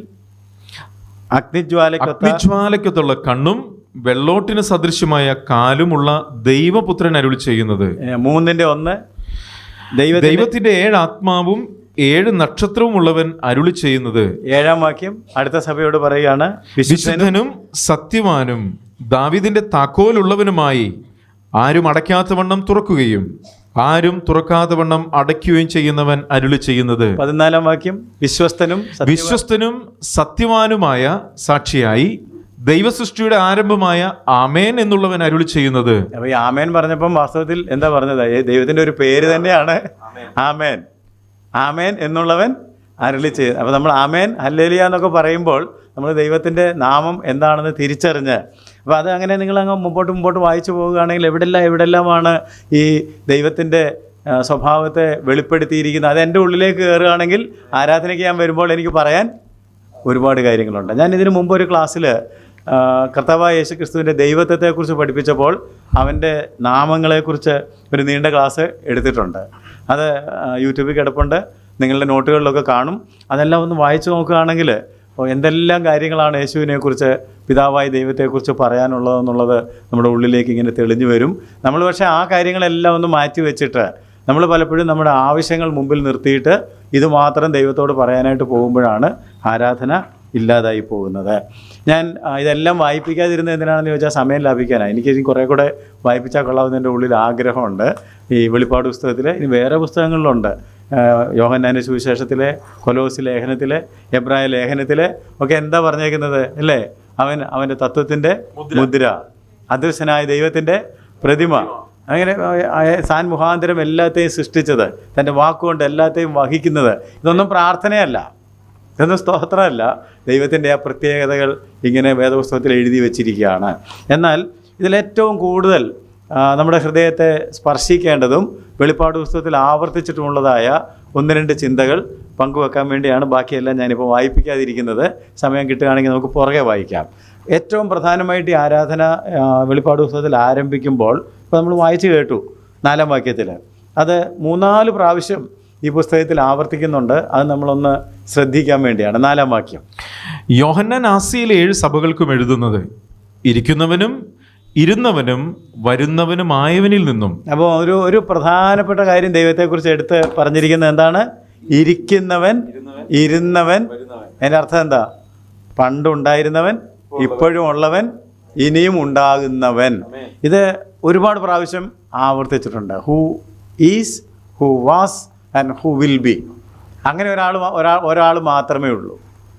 അഗ്നിജ്വാലയ്ക്കത്തുള്ള കണ്ണും വെള്ളോട്ടിന് സദൃശ്യമായ കാലുമുള്ള ദൈവപുത്രൻ അരുളി ചെയ്യുന്നത്. 3-ന്റെ 1 ദൈവത്തിന്റെ 7 ആത്മാവും 7 നക്ഷത്രവും ഉള്ളവൻ അരുളി ചെയ്യുന്നത്. 7-ാം വാക്യം അടുത്ത സഭയോട് പറയുകയാണ് വിശുദ്ധനും സത്യവാനും ദാവീദിന്റെ താക്കോലുള്ളവനുമായി ആരും അടയ്ക്കാത്ത വണ്ണം തുറക്കുകയും ആരും തുറക്കാത്ത വണ്ണം അടയ്ക്കുകയും ചെയ്യുന്നവൻ അരുളി ചെയ്യുന്നത്. 14-ാം വാക്യം വിശ്വസ്തനും സത്യവാനുമായ സാക്ഷിയായി ദൈവസൃഷ്ടിയുടെ ആരംഭമായ ആമേൻ എന്നുള്ളവൻ അരുളി ചെയ്യുന്നത്. അപ്പൊ ഈ ആമേൻ പറഞ്ഞപ്പം വാസ്തവത്തിൽ എന്താ പറഞ്ഞത്? ദൈവത്തിന്റെ ഒരു പേര് തന്നെയാണ് ആമേൻ. ആമേൻ എന്നുള്ളവൻ അരുളി ചെയ്ത്. അപ്പോൾ നമ്മൾ ആമേൻ ഹല്ലേലൂയ എന്നൊക്കെ പറയുമ്പോൾ നമ്മൾ ദൈവത്തിൻ്റെ നാമം എന്താണെന്ന് തിരിച്ചറിഞ്ഞ്, അപ്പോൾ അത് അങ്ങനെ നിങ്ങളങ്ങ് മുമ്പോട്ട് വായിച്ചു പോവുകയാണെങ്കിൽ എവിടെല്ലാമാണ് ഈ ദൈവത്തിൻ്റെ സ്വഭാവത്തെ വെളിപ്പെടുത്തിയിരിക്കുന്നത്. അത് എൻ്റെ ഉള്ളിലേക്ക് കയറുകയാണെങ്കിൽ ആരാധനയ്ക്ക് ഞാൻ വരുമ്പോൾ എനിക്ക് പറയാൻ ഒരുപാട് കാര്യങ്ങളുണ്ട്. ഞാൻ ഇതിനു മുമ്പ് ഒരു ക്ലാസ്സിൽ കർത്താവായ യേശു ക്രിസ്തുവിൻ്റെ ദൈവത്വത്തെക്കുറിച്ച് പഠിപ്പിച്ചപ്പോൾ അവൻ്റെ നാമങ്ങളെക്കുറിച്ച് ഒരു നീണ്ട ക്ലാസ് എടുത്തിട്ടുണ്ട്. അത് യൂട്യൂബിൽ കിടപ്പുണ്ട്, നിങ്ങളുടെ നോട്ടുകളിലൊക്കെ കാണും. അതെല്ലാം ഒന്ന് വായിച്ചു നോക്കുകയാണെങ്കിൽ എന്തെല്ലാം കാര്യങ്ങളാണ് യേശുവിനെക്കുറിച്ച്, പിതാവായ ദൈവത്തെക്കുറിച്ച് പറയാനുള്ളതെന്നുള്ളത് നമ്മുടെ ഉള്ളിലേക്ക് ഇങ്ങനെ തെളിഞ്ഞു വരും. നമ്മൾ പക്ഷേ ആ കാര്യങ്ങളെല്ലാം ഒന്ന് മാറ്റി വെച്ചിട്ട് നമ്മൾ പലപ്പോഴും നമ്മുടെ ആവശ്യങ്ങൾ മുമ്പിൽ നിർത്തിയിട്ട് ഇത് മാത്രം ദൈവത്തോട് പറയാനായിട്ട് പോകുമ്പോഴാണ് ആരാധന ഇല്ലാതായി പോകുന്നത്. ഞാൻ ഇതെല്ലാം വായിപ്പിക്കാതിരുന്നത് എന്തിനാണെന്ന് ചോദിച്ചാൽ സമയം ലാഭിക്കാനാണ്. എനിക്ക് കുറേ കൂടെ വായിപ്പിച്ചാൽ കൊള്ളാവുന്നതിൻ്റെ ഉള്ളിൽ ആഗ്രഹമുണ്ട്. ഈ വെളിപ്പാട് പുസ്തകത്തിൽ ഇനി വേറെ പുസ്തകങ്ങളിലുണ്ട്. യോഹന്നാൻ്റെ സുവിശേഷത്തിലെ, കൊലോസി ലേഖനത്തിലെ, എബ്രായ ലേഖനത്തിലെ ഒക്കെ എന്താ പറഞ്ഞേക്കുന്നത് അല്ലേ? അവൻ്റെ തത്വത്തിൻ്റെ മുദ്ര, അദൃശ്യനായ ദൈവത്തിൻ്റെ പ്രതിമ, അങ്ങനെ താൻ മുഖാന്തരം എല്ലാത്തെയും സൃഷ്ടിച്ചത്, തൻ്റെ വാക്കുകൊണ്ട് എല്ലാത്തെയും വഹിക്കുന്നത്. ഇതൊന്നും പ്രാർത്ഥനയല്ല, ഇതൊന്നും സ്തോത്രമല്ല. ദൈവത്തിൻ്റെ ആ പ്രത്യേകതകൾ ഇങ്ങനെ വേദപുസ്തകത്തിൽ എഴുതി വച്ചിരിക്കുകയാണ്. എന്നാൽ ഇതിലേറ്റവും കൂടുതൽ നമ്മുടെ ഹൃദയത്തെ സ്പർശിക്കേണ്ടതും വെളിപ്പാട് പുസ്തകത്തിൽ ആവർത്തിച്ചിട്ടുമുള്ളതായ 1-2 ചിന്തകൾ പങ്കുവെക്കാൻ വേണ്ടിയാണ് ബാക്കിയെല്ലാം ഞാനിപ്പോൾ വായിപ്പിക്കാതിരിക്കുന്നത്. സമയം കിട്ടുകയാണെങ്കിൽ നമുക്ക് പുറകെ വായിക്കാം. ഏറ്റവും പ്രധാനമായിട്ട് ഈ ആരാധന വെളിപ്പാട് പുസ്തകത്തിൽ ആരംഭിക്കുമ്പോൾ ഇപ്പോൾ നമ്മൾ വായിച്ചു കേട്ടു 4-ാം വാക്യത്തിൽ, അത് 3-4 പ്രാവശ്യം ഈ പുസ്തകത്തിൽ ആവർത്തിക്കുന്നുണ്ട്. അത് നമ്മളൊന്ന് ശ്രദ്ധിക്കാൻ വേണ്ടിയാണ്. 4-ാം വാക്യം, യോഹന്നാൻ ആസിയയിലെ 7 സഭകൾക്കും എഴുതുന്നത്, ഇരിക്കുന്നവനും ഇരുന്നവനും വരുന്നവനുമായവനിൽ നിന്നും. അപ്പോൾ ഒരു പ്രധാനപ്പെട്ട കാര്യം ദൈവത്തെക്കുറിച്ച് എടുത്ത് പറഞ്ഞിരിക്കുന്നത് എന്താണ്? ഇരിക്കുന്നവൻ, ഇരുന്നവൻ. അതിൻ്റെ അർത്ഥം എന്താ? പണ്ടുണ്ടായിരുന്നവൻ, ഇപ്പോഴും ഉള്ളവൻ, ഇനിയും ഉണ്ടാകുന്നവൻ. ഇത് ഒരുപാട് പ്രാവശ്യം ആവർത്തിച്ചിട്ടുണ്ട്. Who is, who was and who will be. അങ്ങനെ ഒരാൾ മാത്രമേ ഉള്ളൂ.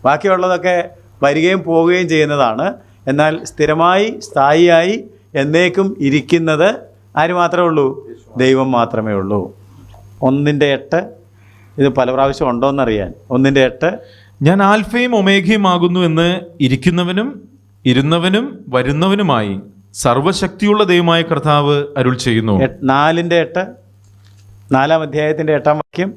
ബാക്കിയുള്ളതൊക്കെ വരികയും പോവുകയും ചെയ്യുന്നതാണ്. എന്നാൽ സ്ഥിരമായി, സ്ഥായിയായി, എന്നേക്കും ഇരിക്കുന്നത് ആര് മാത്രമേ ഉള്ളൂ? ദൈവം മാത്രമേ ഉള്ളൂ. 1:8, ഇത് പല പ്രാവശ്യം ഉണ്ടോയെന്നറിയാൻ. 1:8, ഞാൻ ആൽഫയും ഒമേഗയും ആകുന്നു എന്ന് ഇരിക്കുന്നവനും ഇരുന്നവനും വരുന്നവനുമായി സർവശക്തിയുള്ള ദൈവമായ കർത്താവ് അരുൾ ചെയ്യുന്നു. 4:8, 4-ാം അധ്യായത്തിൻ്റെ 8-ാം വാക്യം,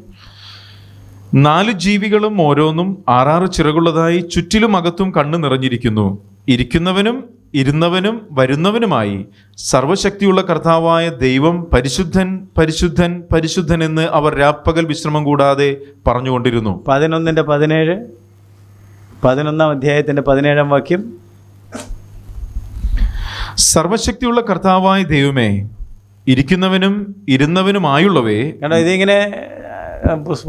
4 ജീവികളും ഓരോന്നും 6 ചിറകുള്ളതായി ചുറ്റിലും അകത്തും കണ്ണ് നിറഞ്ഞിരിക്കുന്നു. ഇരിക്കുന്നവനും ഇരുന്നവനും വരുന്നവനുമായി സർവശക്തിയുള്ള കർത്താവായ ദൈവം പരിശുദ്ധൻ, പരിശുദ്ധൻ, പരിശുദ്ധൻ എന്ന് അവർ രാപ്പകൽ വിശ്രമം കൂടാതെ പറഞ്ഞുകൊണ്ടിരുന്നു. 11:17, 11-ാം അധ്യായത്തിൻ്റെ 17-ാം വാക്യം, സർവശക്തിയുള്ള കർത്താവായ ദൈവമേ, ഇരിക്കുന്നവനും ഇരുന്നവനുമായുള്ളവേ. കാരണം ഇതിങ്ങനെ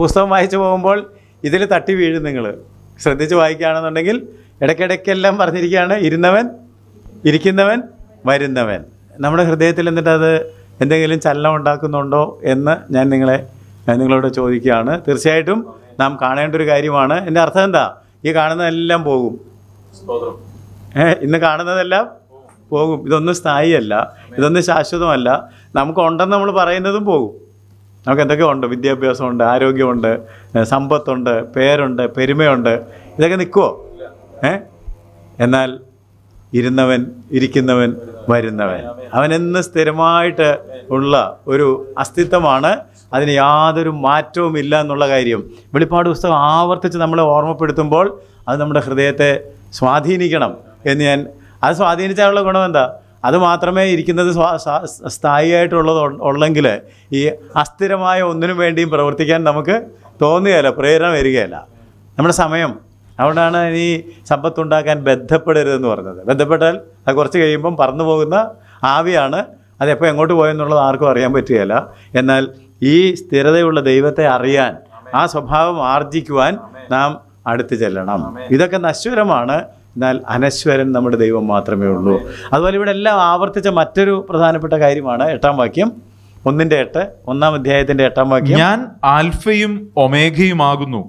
പുസ്തകം വായിച്ചു പോകുമ്പോൾ ഇതിൽ തട്ടി വീഴും. നിങ്ങൾ ശ്രദ്ധിച്ച് വായിക്കുകയാണെന്നുണ്ടെങ്കിൽ ഇടയ്ക്കിടയ്ക്കെല്ലാം പറഞ്ഞിരിക്കുകയാണ് ഇരുന്നവൻ, ഇരിക്കുന്നവൻ, വരുന്നവൻ. നമ്മുടെ ഹൃദയത്തിൽ എന്നിട്ട് അത് എന്തെങ്കിലും ചലനം ഉണ്ടാക്കുന്നുണ്ടോ എന്ന് ഞാൻ നിങ്ങളോട് ചോദിക്കുകയാണ്. തീർച്ചയായിട്ടും നാം കാണേണ്ട ഒരു കാര്യമാണ്. എൻ്റെ അർത്ഥം എന്താ? ഈ കാണുന്നതെല്ലാം പോകും. ഇന്ന് കാണുന്നതെല്ലാം പോകും. ഇതൊന്നും സ്ഥായിയല്ല, ഇതൊന്നും ശാശ്വതമല്ല. നമുക്കുണ്ടെന്ന് നമ്മൾ പറയുന്നതും പോകും. നമുക്ക് എന്തൊക്കെ ഉണ്ട്? വിദ്യാഭ്യാസമുണ്ട്, ആരോഗ്യമുണ്ട്, സമ്പത്തുണ്ട്, പേരുണ്ട്, പെരുമയുണ്ട്. ഇതൊക്കെ നിൽക്കുമോ? എന്നാൽ ഇരുന്നവൻ, ഇരിക്കുന്നവൻ, വരുന്നവൻ, അവനെന്ന് സ്ഥിരമായിട്ട് ഉള്ള ഒരു അസ്തിത്വമാണ്. അതിന് യാതൊരു മാറ്റവും ഇല്ല എന്നുള്ള കാര്യം വെളിപ്പാട് പുസ്തകം ആവർത്തിച്ച് നമ്മളെ ഓർമ്മപ്പെടുത്തുമ്പോൾ അത് നമ്മുടെ ഹൃദയത്തെ സ്വാധീനിക്കണം എന്ന് അത് സ്വാധീനിച്ചാലുള്ള ഗുണം എന്താ? അത് മാത്രമേ ഇരിക്കുന്നത് സ്ഥായിയായിട്ടുള്ളതെങ്കിൽ ഈ അസ്ഥിരമായ ഒന്നിനു വേണ്ടിയും പ്രവർത്തിക്കാൻ നമുക്ക് തോന്നുകയില്ല, പ്രേരണ വരികയില്ല. നമ്മുടെ സമയം, അതുകൊണ്ടാണ് ഈ സമ്പത്തുണ്ടാക്കാൻ ബന്ധപ്പെടരുതെന്ന് പറഞ്ഞത്. ബന്ധപ്പെട്ടാൽ അത് കുറച്ച് കഴിയുമ്പം പറന്നു പോകുന്ന ആവിയാണ്. അതെപ്പോൾ എങ്ങോട്ട് പോയെന്നുള്ളത് ആർക്കും അറിയാൻ പറ്റുകയില്ല. എന്നാൽ ഈ സ്ഥിരതയുള്ള ദൈവത്തെ അറിയാൻ, ആ സ്വഭാവം ആർജിക്കുവാൻ നാം അടുത്ത് ചെല്ലണം. ഇതൊക്കെ നശ്വരമാണ്, എന്നാൽ അനശ്വരൻ നമ്മുടെ ദൈവം മാത്രമേ ഉള്ളൂ. അതുപോലെ ഇവിടെ എല്ലാം ആവർത്തിച്ച മറ്റൊരു പ്രധാനപ്പെട്ട കാര്യമാണ് 8-ാം വാക്യം, 1:8, 1-ാം അധ്യായത്തിൻ്റെ 8-ാം വാക്യം, ഞാൻ ആൽഫയും ഒമേഗയുമാകുന്നു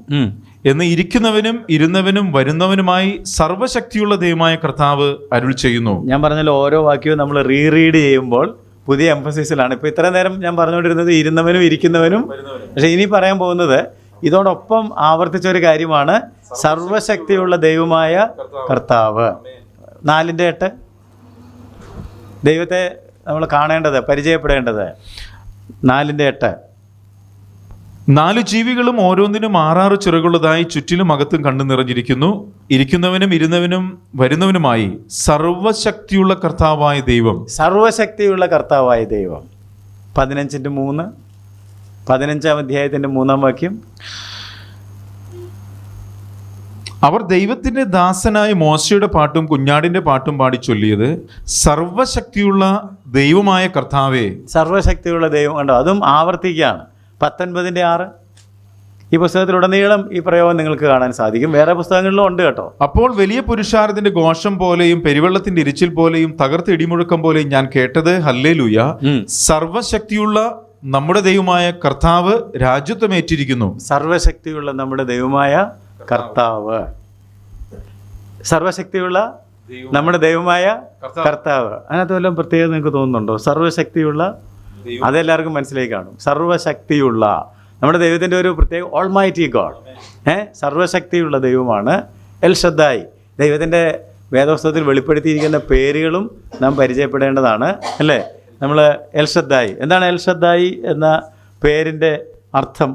എന്ന് ഇരിക്കുന്നവനും ഇരുന്നവനും വരുന്നവനുമായി സർവശക്തിയുള്ള ദൈവമായ കർത്താവ് അരുൾ ചെയ്യുന്നു. ഞാൻ പറഞ്ഞല്ലോ, ഓരോ വാക്യവും നമ്മൾ റീഡ് ചെയ്യുമ്പോൾ പുതിയ എംഫസിസിലാണ്. ഇപ്പോൾ ഇത്ര നേരം ഞാൻ പറഞ്ഞുകൊണ്ടിരുന്നത് ഇരുന്നവനും ഇരിക്കുന്നവനും, പക്ഷേ ഇനി പറയാൻ പോകുന്നത് ഇതോടൊപ്പം ആവർത്തിച്ച ഒരു കാര്യമാണ് സർവശക്തിയുള്ള ദൈവമായ കർത്താവ്. 4:8, ദൈവത്തെ നമ്മൾ കാണേണ്ടത്, പരിചയപ്പെടേണ്ടത്. 4:8, 4 ജീവികളും ഓരോന്നിനും 6 ചിറകുള്ളതായി ചുറ്റിലും അകത്തും കണ്ടു നിറഞ്ഞിരിക്കുന്നു. ഇരിക്കുന്നവനും ഇരുന്നവനും വരുന്നവനുമായി സർവശക്തിയുള്ള കർത്താവായ ദൈവം. സർവശക്തിയുള്ള കർത്താവായ ദൈവം. 15:3, 15-ാം അധ്യായത്തിൻ്റെ 3-ാം വാക്യം. അവർ ദൈവത്തിന്റെ ദാസനായ മോശയുടെ പാട്ടും കുഞ്ഞാടിന്റെ പാട്ടും പാടി ചൊല്ലിയത്, സർവശക്തിയുള്ള ദൈവമായ കർത്താവേ. സർവശക്തിയുള്ള ദൈവം. കണ്ടോ, അതും ആവർത്തിക്കുകയാണ്. 19:6 ഈ പുസ്തകത്തിലുടനീളം ഈ പ്രയോഗം നിങ്ങൾക്ക് കാണാൻ സാധിക്കും. വേറെ പുസ്തകങ്ങളിലും ഉണ്ട് കേട്ടോ. അപ്പോൾ വലിയ പുരുഷാരത്തിന്റെ ഘോഷം പോലെയും പെരുവെള്ളത്തിന്റെ ഇരിച്ചിൽ പോലെയും തകർത്ത ഇടിമുഴക്കം പോലെയും ഞാൻ കേട്ടത്, ഹല്ലേലൂയ, സർവശക്തിയുള്ള നമ്മുടെ ദൈവമായ കർത്താവ് രാജ്യത്വമേറ്റിരിക്കുന്നു. സർവശക്തിയുള്ള നമ്മുടെ ദൈവമായ കർത്താവ്. സർവശക്തിയുള്ള നമ്മുടെ ദൈവമായ കർത്താവ്. അതിനകത്ത് വല്ലതും പ്രത്യേകത നിങ്ങൾക്ക് തോന്നുന്നുണ്ടോ? സർവശക്തിയുള്ള, അതെല്ലാവർക്കും മനസ്സിലേക്ക് കാണും. സർവശക്തിയുള്ള നമ്മുടെ ദൈവത്തിൻ്റെ ഒരു പ്രത്യേക ഓൾമൈറ്റി ഗോഡ്. സർവശക്തിയുള്ള ദൈവമാണ് എൽ ഷദ്ദായി. ദൈവത്തിൻ്റെ വേദപുസ്തകത്തിൽ വെളിപ്പെടുത്തിയിരിക്കുന്ന പേരുകളും നാം പരിചയപ്പെടേണ്ടതാണ്, അല്ലേ? നമ്മൾ എൽ ഷദ്ദായി, എന്താണ് എൽ ഷദ്ദായി എന്ന പേരിൻ്റെ അർത്ഥം?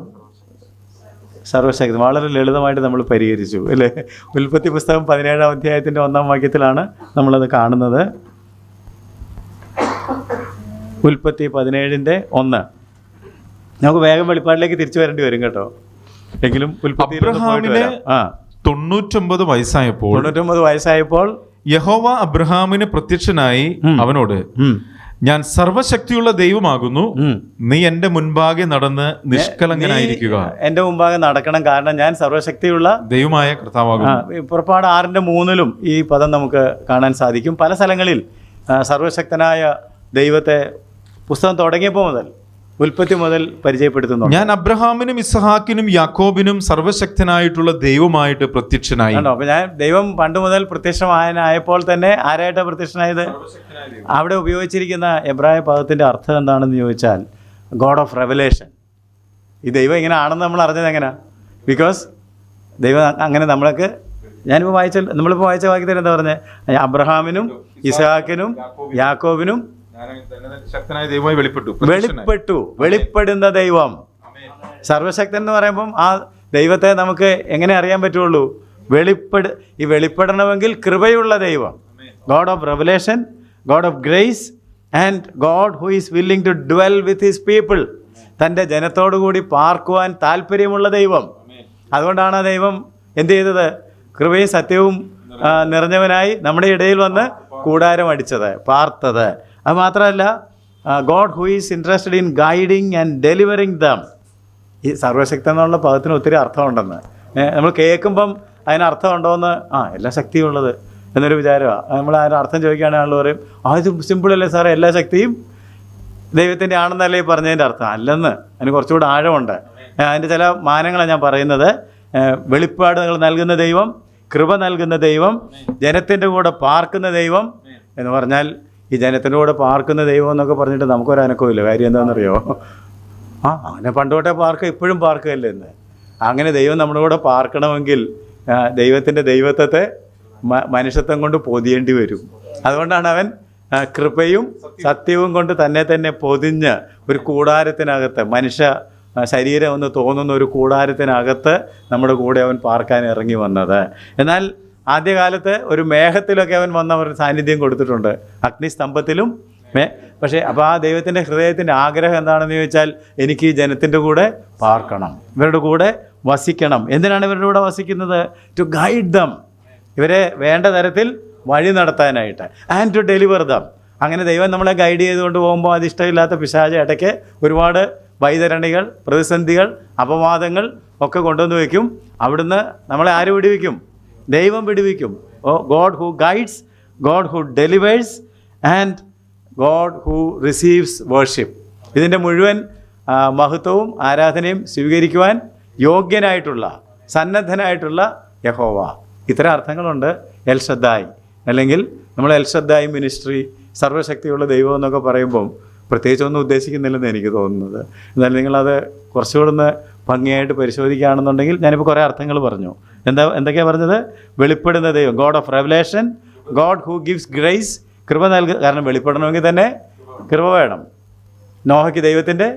സർവശക്തി. വളരെ ലളിതമായിട്ട് നമ്മൾ പരിഹരിച്ചു, അല്ലേ? ഉൽപ്പത്തി പുസ്തകം 17-ാം അധ്യായത്തിൻ്റെ 1-ാം വാക്യത്തിലാണ് നമ്മളത് കാണുന്നത്. ഉൽപ്പത്തി 17:1. നമുക്ക് വേഗം വെളിപ്പാടിലേക്ക് തിരിച്ചു വരേണ്ടി വരും കേട്ടോ. എങ്കിലും അബ്രഹാമിന് 99 വയസ്സായപ്പോൾ യഹോവ അബ്രഹാമിന് പ്രത്യക്ഷനായി അവനോട്, ഞാൻ സർവശക്തിയുള്ള ദൈവമാകുന്നു, നീ എന്റെ മുൻപാകെ നടന്ന് നിഷ്കളങ്കനായിരിക്കുക. എന്റെ മുമ്പാകെ നടക്കണം, കാരണം ഞാൻ സർവശക്തിയുള്ള ദൈവമായ കർത്താവാകുന്നു. പുറപ്പാട് 6:3 ഈ പദം നമുക്ക് കാണാൻ സാധിക്കും. പല സ്ഥലങ്ങളിൽ സർവശക്തനായ ദൈവത്തെ പുസ്തകം തുടങ്ങിയപ്പോൾ മുതൽ, ഉൽപ്പത്തി മുതൽ പരിചയപ്പെടുത്തുന്നു. ഞാൻ അബ്രഹാമിനും ഇസ്ഹാക്കിനും യാക്കോബിനും സർവശക്തനായിട്ടുള്ള ദൈവമായിട്ട് പ്രത്യക്ഷനായി. അപ്പൊ ഞാൻ ദൈവം പണ്ട് മുതൽ പ്രത്യക്ഷമായപ്പോൾ തന്നെ ആരായിട്ടാണ് പ്രത്യക്ഷനായത്? അവിടെ ഉപയോഗിച്ചിരിക്കുന്ന എബ്രായ പദത്തിന്റെ അർത്ഥം എന്താണെന്ന് ചോദിച്ചാൽ ഗോഡ് ഓഫ് റെവലേഷൻ. ഈ ദൈവം ഇങ്ങനെ ആണെന്ന് നമ്മൾ അറിഞ്ഞത് എങ്ങനെയാ? ബിക്കോസ് ദൈവം അങ്ങനെ നമ്മളിപ്പോൾ വായിച്ച വാക്യത്തിൽ എന്താ പറഞ്ഞത്? അബ്രഹാമിനും ഇസ്ഹാക്കിനും യാക്കോബിനും വെളിപ്പെടുന്ന ദൈവം. സർവശക്തൻ എന്ന് പറയുമ്പം ആ ദൈവത്തെ നമുക്ക് എങ്ങനെ അറിയാൻ പറ്റുള്ളൂ? ഈ വെളിപ്പെടണമെങ്കിൽ കൃപയുള്ള ദൈവം, God of revelation, God of grace and God who is willing to dwell with his people. തൻ്റെ ജനത്തോടു കൂടി പാർക്കുവാൻ താല്പര്യമുള്ള ദൈവം. അതുകൊണ്ടാണ് ആ ദൈവം എന്ത് ചെയ്തത്? കൃപയും സത്യവും നിറഞ്ഞവനായി നമ്മുടെ ഇടയിൽ വന്ന് കൂടാരം അടിച്ചത്, പാർത്തത്. അത് മാത്രമല്ല, God who is interested in guiding and delivering dum. ഈ സർവശക്തൻ എന്നുള്ള പദത്തിന് ഒത്തിരി അർത്ഥമുണ്ടെന്ന് നമ്മൾ കേൾക്കുമ്പം അതിനർത്ഥം ഉണ്ടോയെന്ന്, എല്ലാ ശക്തിയും ഉള്ളത് എന്നൊരു വിചാരമാണ്. നമ്മൾ അതിന് അർത്ഥം ചോദിക്കുകയാണെങ്കിൽ ആൾ പറയും, ഇത് സിമ്പിളല്ലേ സാറേ, എല്ലാ ശക്തിയും ദൈവത്തിൻ്റെ ആണെന്നല്ലേ പറഞ്ഞതിൻ്റെ അർത്ഥം. അല്ലെന്ന്, അതിന് കുറച്ചുകൂടി ആഴമുണ്ട്. അതിൻ്റെ ചില മാനങ്ങളാണ് ഞാൻ പറയുന്നത്. വെളിപ്പാടുകൾ നൽകുന്ന ദൈവം, കൃപ നൽകുന്ന ദൈവം, ജനത്തിൻ്റെ കൂടെ പാർക്കുന്ന ദൈവം എന്ന് പറഞ്ഞാൽ, ഈ ജനത്തിൻ്റെ കൂടെ പാർക്കുന്ന ദൈവം എന്നൊക്കെ പറഞ്ഞിട്ട് നമുക്കൊരനക്കമില്ല. കാര്യം എന്താണെന്നറിയോ? അങ്ങനെ പണ്ടുതൊട്ടേ ഇപ്പോഴും പാർക്കുകയല്ലേ എന്ന്. അങ്ങനെ ദൈവം നമ്മുടെ കൂടെ പാർക്കണമെങ്കിൽ ദൈവത്തിൻ്റെ ദൈവത്വത്തെ മനുഷ്യത്വം കൊണ്ട് പൊതിയേണ്ടി വരും. അതുകൊണ്ടാണ് അവൻ കൃപയും സത്യവും കൊണ്ട് തന്നെ പൊതിഞ്ഞ് ഒരു കൂടാരത്തിനകത്ത്, മനുഷ്യ ശരീരം എന്ന് തോന്നുന്ന ഒരു കൂടാരത്തിനകത്ത് നമ്മുടെ കൂടെ അവൻ പാർക്കാൻ ഇറങ്ങി വന്നത്. എന്നാൽ ആദ്യകാലത്ത് ഒരു മേഘത്തിലൊക്കെ അവൻ വന്ന ഒരു സാന്നിധ്യം കൊടുത്തിട്ടുണ്ട്, അഗ്നിസ്തംഭത്തിലും. പക്ഷേ അപ്പോൾ ആ ദൈവത്തിൻ്റെ ഹൃദയത്തിൻ്റെ ആഗ്രഹം എന്താണെന്ന് ചോദിച്ചാൽ, എനിക്ക് ഈ ജനത്തിൻ്റെ കൂടെ പാർക്കണം, ഇവരുടെ കൂടെ വസിക്കണം. എന്തിനാണ് ഇവരുടെ കൂടെ വസിക്കുന്നത്? ടു ഗൈഡ് ദം, ഇവരെ വേണ്ട തരത്തിൽ വഴി നടത്താനായിട്ട്, ആൻഡ് ടു ഡെലിവർ ദം. അങ്ങനെ ദൈവം നമ്മളെ ഗൈഡ് ചെയ്തുകൊണ്ട് പോകുമ്പോൾ അതിഷ്ടമില്ലാത്ത പിശാച് ഇടയ്ക്ക് ഒരുപാട് വൈതരണികൾ, പ്രതിസന്ധികൾ, അപവാദങ്ങൾ ഒക്കെ കൊണ്ടുവന്ന് വയ്ക്കും. അവിടുന്ന് നമ്മളെ ആര് വിടുവിക്കും? ദൈവം വിടുവിക്കും. God who guides, God who delivers and God who receives worship. ഇതിൻ്റെ മുഴുവൻ മഹത്വവും ആരാധനയും സ്വീകരിക്കുവാൻ യോഗ്യനായിട്ടുള്ള, സന്നദ്ധനായിട്ടുള്ള യഹോവ. ഇത്തരം അർത്ഥങ്ങളുണ്ട് എൽ ഷദ്ദായി. അല്ലെങ്കിൽ നമ്മൾ എൽ ഷദ്ദായി മിനിസ്ട്രി, സർവശക്തിയുള്ള ദൈവം എന്നൊക്കെ പറയുമ്പം പ്രത്യേകിച്ചൊന്നും ഉദ്ദേശിക്കുന്നില്ലെന്ന് എനിക്ക് തോന്നുന്നത്. എന്നാലും നിങ്ങളത് കുറച്ചുകൂടെ ഒന്ന് ഭംഗിയായിട്ട് പരിശോധിക്കുകയാണെന്നുണ്ടെങ്കിൽ, ഞാനിപ്പോൾ കുറേ അർത്ഥങ്ങൾ പറഞ്ഞു. എന്തൊക്കെയാണ് പറഞ്ഞത്? വെളിപ്പെടുന്ന ദൈവം, God of revelation, God who gives grace, കൃപ നൽകുക. കാരണം വെളിപ്പെടണമെങ്കിൽ തന്നെ കൃപ വേണം. നോഹയ്ക്ക് ദൈവത്തിൻ്റെ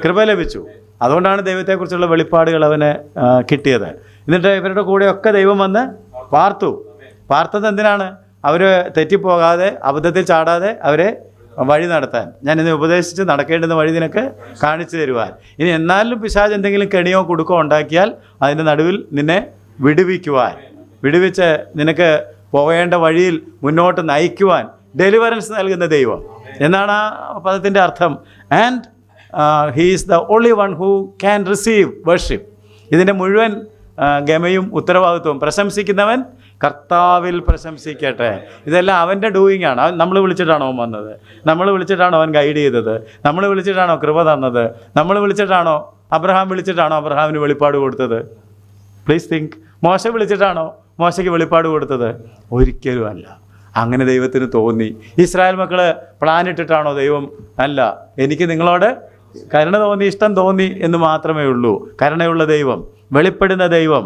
കൃപ ലഭിച്ചു. അതുകൊണ്ടാണ് ദൈവത്തെക്കുറിച്ചുള്ള വെളിപ്പാടുകൾ അവന് കിട്ടിയത്. എന്നിട്ട് ഇവരുടെ കൂടെയൊക്കെ ദൈവം വന്ന് പാർത്തത് എന്തിനാണ്? അവർ തെറ്റിപ്പോകാതെ, അബദ്ധത്തിൽ ചാടാതെ അവരെ വഴി നടത്താൻ. ഞാൻ ഇന്ന് ഉപദേശിച്ച് നടക്കേണ്ടുന്ന വഴി നിനക്ക് കാണിച്ചു തരുവാൻ. ഇനി എന്നാലും പിശാച് എന്തെങ്കിലും കെണിയോ കുടുക്കോ ഉണ്ടാക്കിയാൽ അതിൻ്റെ നടുവിൽ നിന്നെ വിടുവിച്ച് നിനക്ക് പോവേണ്ട വഴിയിൽ മുന്നോട്ട് നയിക്കുവാൻ ഡെലിവറൻസ് നൽകുന്ന ദൈവം എന്നാണ് ആ പദത്തിൻ്റെ അർത്ഥം. And he is the only one who can receive worship. ഇതിൻ്റെ മുഴുവൻ ഗമയും ഉത്തരവാദിത്വവും പ്രശംസിക്കുന്നവൻ കർത്താവിൽ പ്രശംസിക്കട്ടെ. ഇതെല്ലാം അവൻ്റെ ഡൂയിങ് ആണ്. നമ്മൾ വിളിച്ചിട്ടാണോ അവൻ വന്നത്? നമ്മൾ വിളിച്ചിട്ടാണോ അവൻ ഗൈഡ് ചെയ്തത്? നമ്മൾ വിളിച്ചിട്ടാണോ കൃപ തന്നത്? നമ്മൾ വിളിച്ചിട്ടാണോ അബ്രഹാമിന് വെളിപ്പാട് കൊടുത്തത്? Please think. മോശ വിളിച്ചിട്ടാണോ മോശയ്ക്ക് വെളിപ്പാട് കൊടുത്തത്? ഒരിക്കലും അല്ല. അങ്ങനെ ദൈവത്തിന് തോന്നി. ഇസ്രായേൽ മക്കൾ പ്ലാൻ ഇട്ടിട്ടാണോ ദൈവം? അല്ല, എനിക്ക് നിങ്ങളോട് കരുണ തോന്നി, ഇഷ്ടം തോന്നി എന്ന് മാത്രമേ ഉള്ളൂ. കരുണയുള്ള ദൈവം, വെളിപ്പെടുന്ന ദൈവം,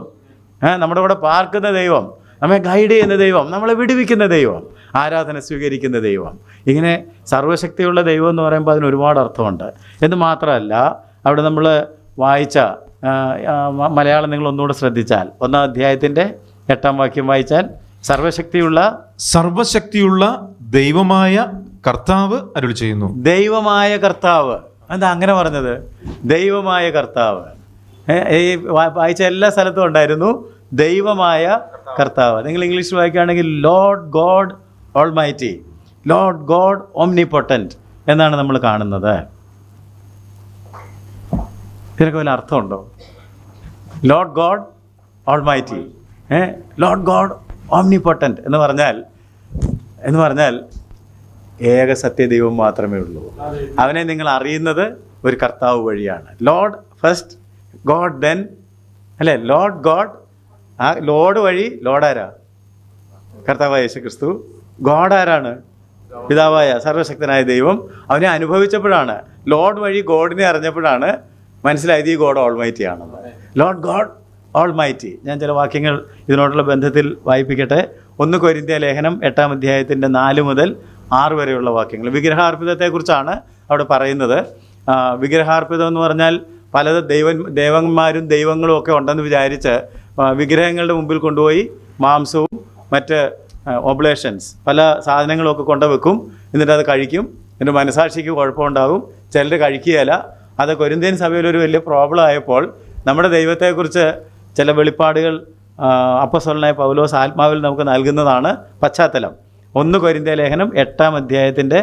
നമ്മുടെ കൂടെ പാർക്കുന്ന ദൈവം, നമ്മെ ഗൈഡ് ചെയ്യുന്ന ദൈവം, നമ്മളെ വിടുവിക്കുന്ന ദൈവം, ആരാധന സ്വീകരിക്കുന്ന ദൈവം. ഇങ്ങനെ സർവ്വശക്തിയുള്ള ദൈവം എന്ന് പറയുമ്പോൾ അതിന് ഒരുപാട് അർത്ഥമുണ്ട്. എന്ന് മാത്രമല്ല, അവിടെ നമ്മൾ വായിച്ച മലയാളം നിങ്ങൾ ഒന്നുകൂടെ ശ്രദ്ധിച്ചാൽ 1-ാം അധ്യായത്തിൻ്റെ 8-ാം വാക്യം വായിച്ചാൽ, സർവശക്തിയുള്ള ദൈവമായ കർത്താവ് അരുളി ചെയ്യുന്നു. ദൈവമായ കർത്താവ്. എന്താ അങ്ങനെ പറഞ്ഞത്? ദൈവമായ കർത്താവ്. ഈ വായിച്ച എല്ലാ സ്ഥലത്തും ഉണ്ടായിരുന്നു ദൈവമായ കർത്താവ്. നിങ്ങൾ ഇംഗ്ലീഷിൽ വായിക്കുകയാണെങ്കിൽ Lord God almighty, Lord God omnipotent എന്നാണ് നമ്മൾ കാണുന്നത്. ഇതിനൊക്കെ വല്ല അർത്ഥമുണ്ടോ? Lord God almighty, Lord God omnipotent എന്ന് പറഞ്ഞാൽ ഏക സത്യദൈവം മാത്രമേ ഉള്ളൂ. അവനെ നിങ്ങൾ അറിയുന്നത് ഒരു കർത്താവ് വഴിയാണ്. ലോർഡ് ഫസ്റ്റ്, ഗോഡ് ദെൻ, അല്ലേ? ലോർഡ് ഗോഡ്, ആ ലോർഡ് വഴി. ലോർഡ് ആരാ? കർത്താവായ യേശു ക്രിസ്തു. ഗോഡ് ആരാണ്? പിതാവായ സർവശക്തനായ ദൈവം. അവനെ അനുഭവിച്ചപ്പോഴാണ്, ലോർഡ് വഴി ഗോഡിനെ അറിഞ്ഞപ്പോഴാണ് മനസ്സിലായത് ഈ ഗോഡ് ഓൾമൈറ്റി ആണെന്ന്. Lord God almighty. ഞാൻ ചില വാക്യങ്ങൾ ഇതിനോടുള്ള ബന്ധത്തിൽ വായിപ്പിക്കട്ടെ. 1 കൊരിന്ത്യ ലേഖനം 8-ാം അധ്യായത്തിൻ്റെ 4 മുതൽ 6 വരെയുള്ള വാക്യങ്ങൾ. വിഗ്രഹാർപ്പിതത്തെക്കുറിച്ചാണ് അവിടെ പറയുന്നത്. വിഗ്രഹാർപ്പിതം എന്ന് പറഞ്ഞാൽ പല ദേവന്മാരും ദൈവങ്ങളും ഒക്കെ ഉണ്ടെന്ന് വിചാരിച്ച് വിഗ്രഹങ്ങളുടെ മുമ്പിൽ കൊണ്ടുപോയി മാംസവും മറ്റ് ഒബ്ലേഷൻസ് പല സാധനങ്ങളൊക്കെ കൊണ്ടുവെക്കും. എന്നിട്ട് അത് കഴിക്കും. എന്നിട്ട് മനസാക്ഷിക്ക് കുഴപ്പമുണ്ടാകും. ചിലർ കഴിക്കുകയില്ല. അത് കൊരിന്ത്യൻ സഭയിലൊരു വലിയ പ്രോബ്ലം ആയപ്പോൾ നമ്മുടെ ദൈവത്തെക്കുറിച്ച് ചില വെളിപ്പാടുകൾ അപ്പോസ്തലനായ പൗലോസ് ആത്മാവിൽ നമുക്ക് നൽകുന്നതാണ് പശ്ചാത്തലം. 1 കൊരിന്ത്യ ലേഖനം 8-ാം അധ്യായത്തിൻ്റെ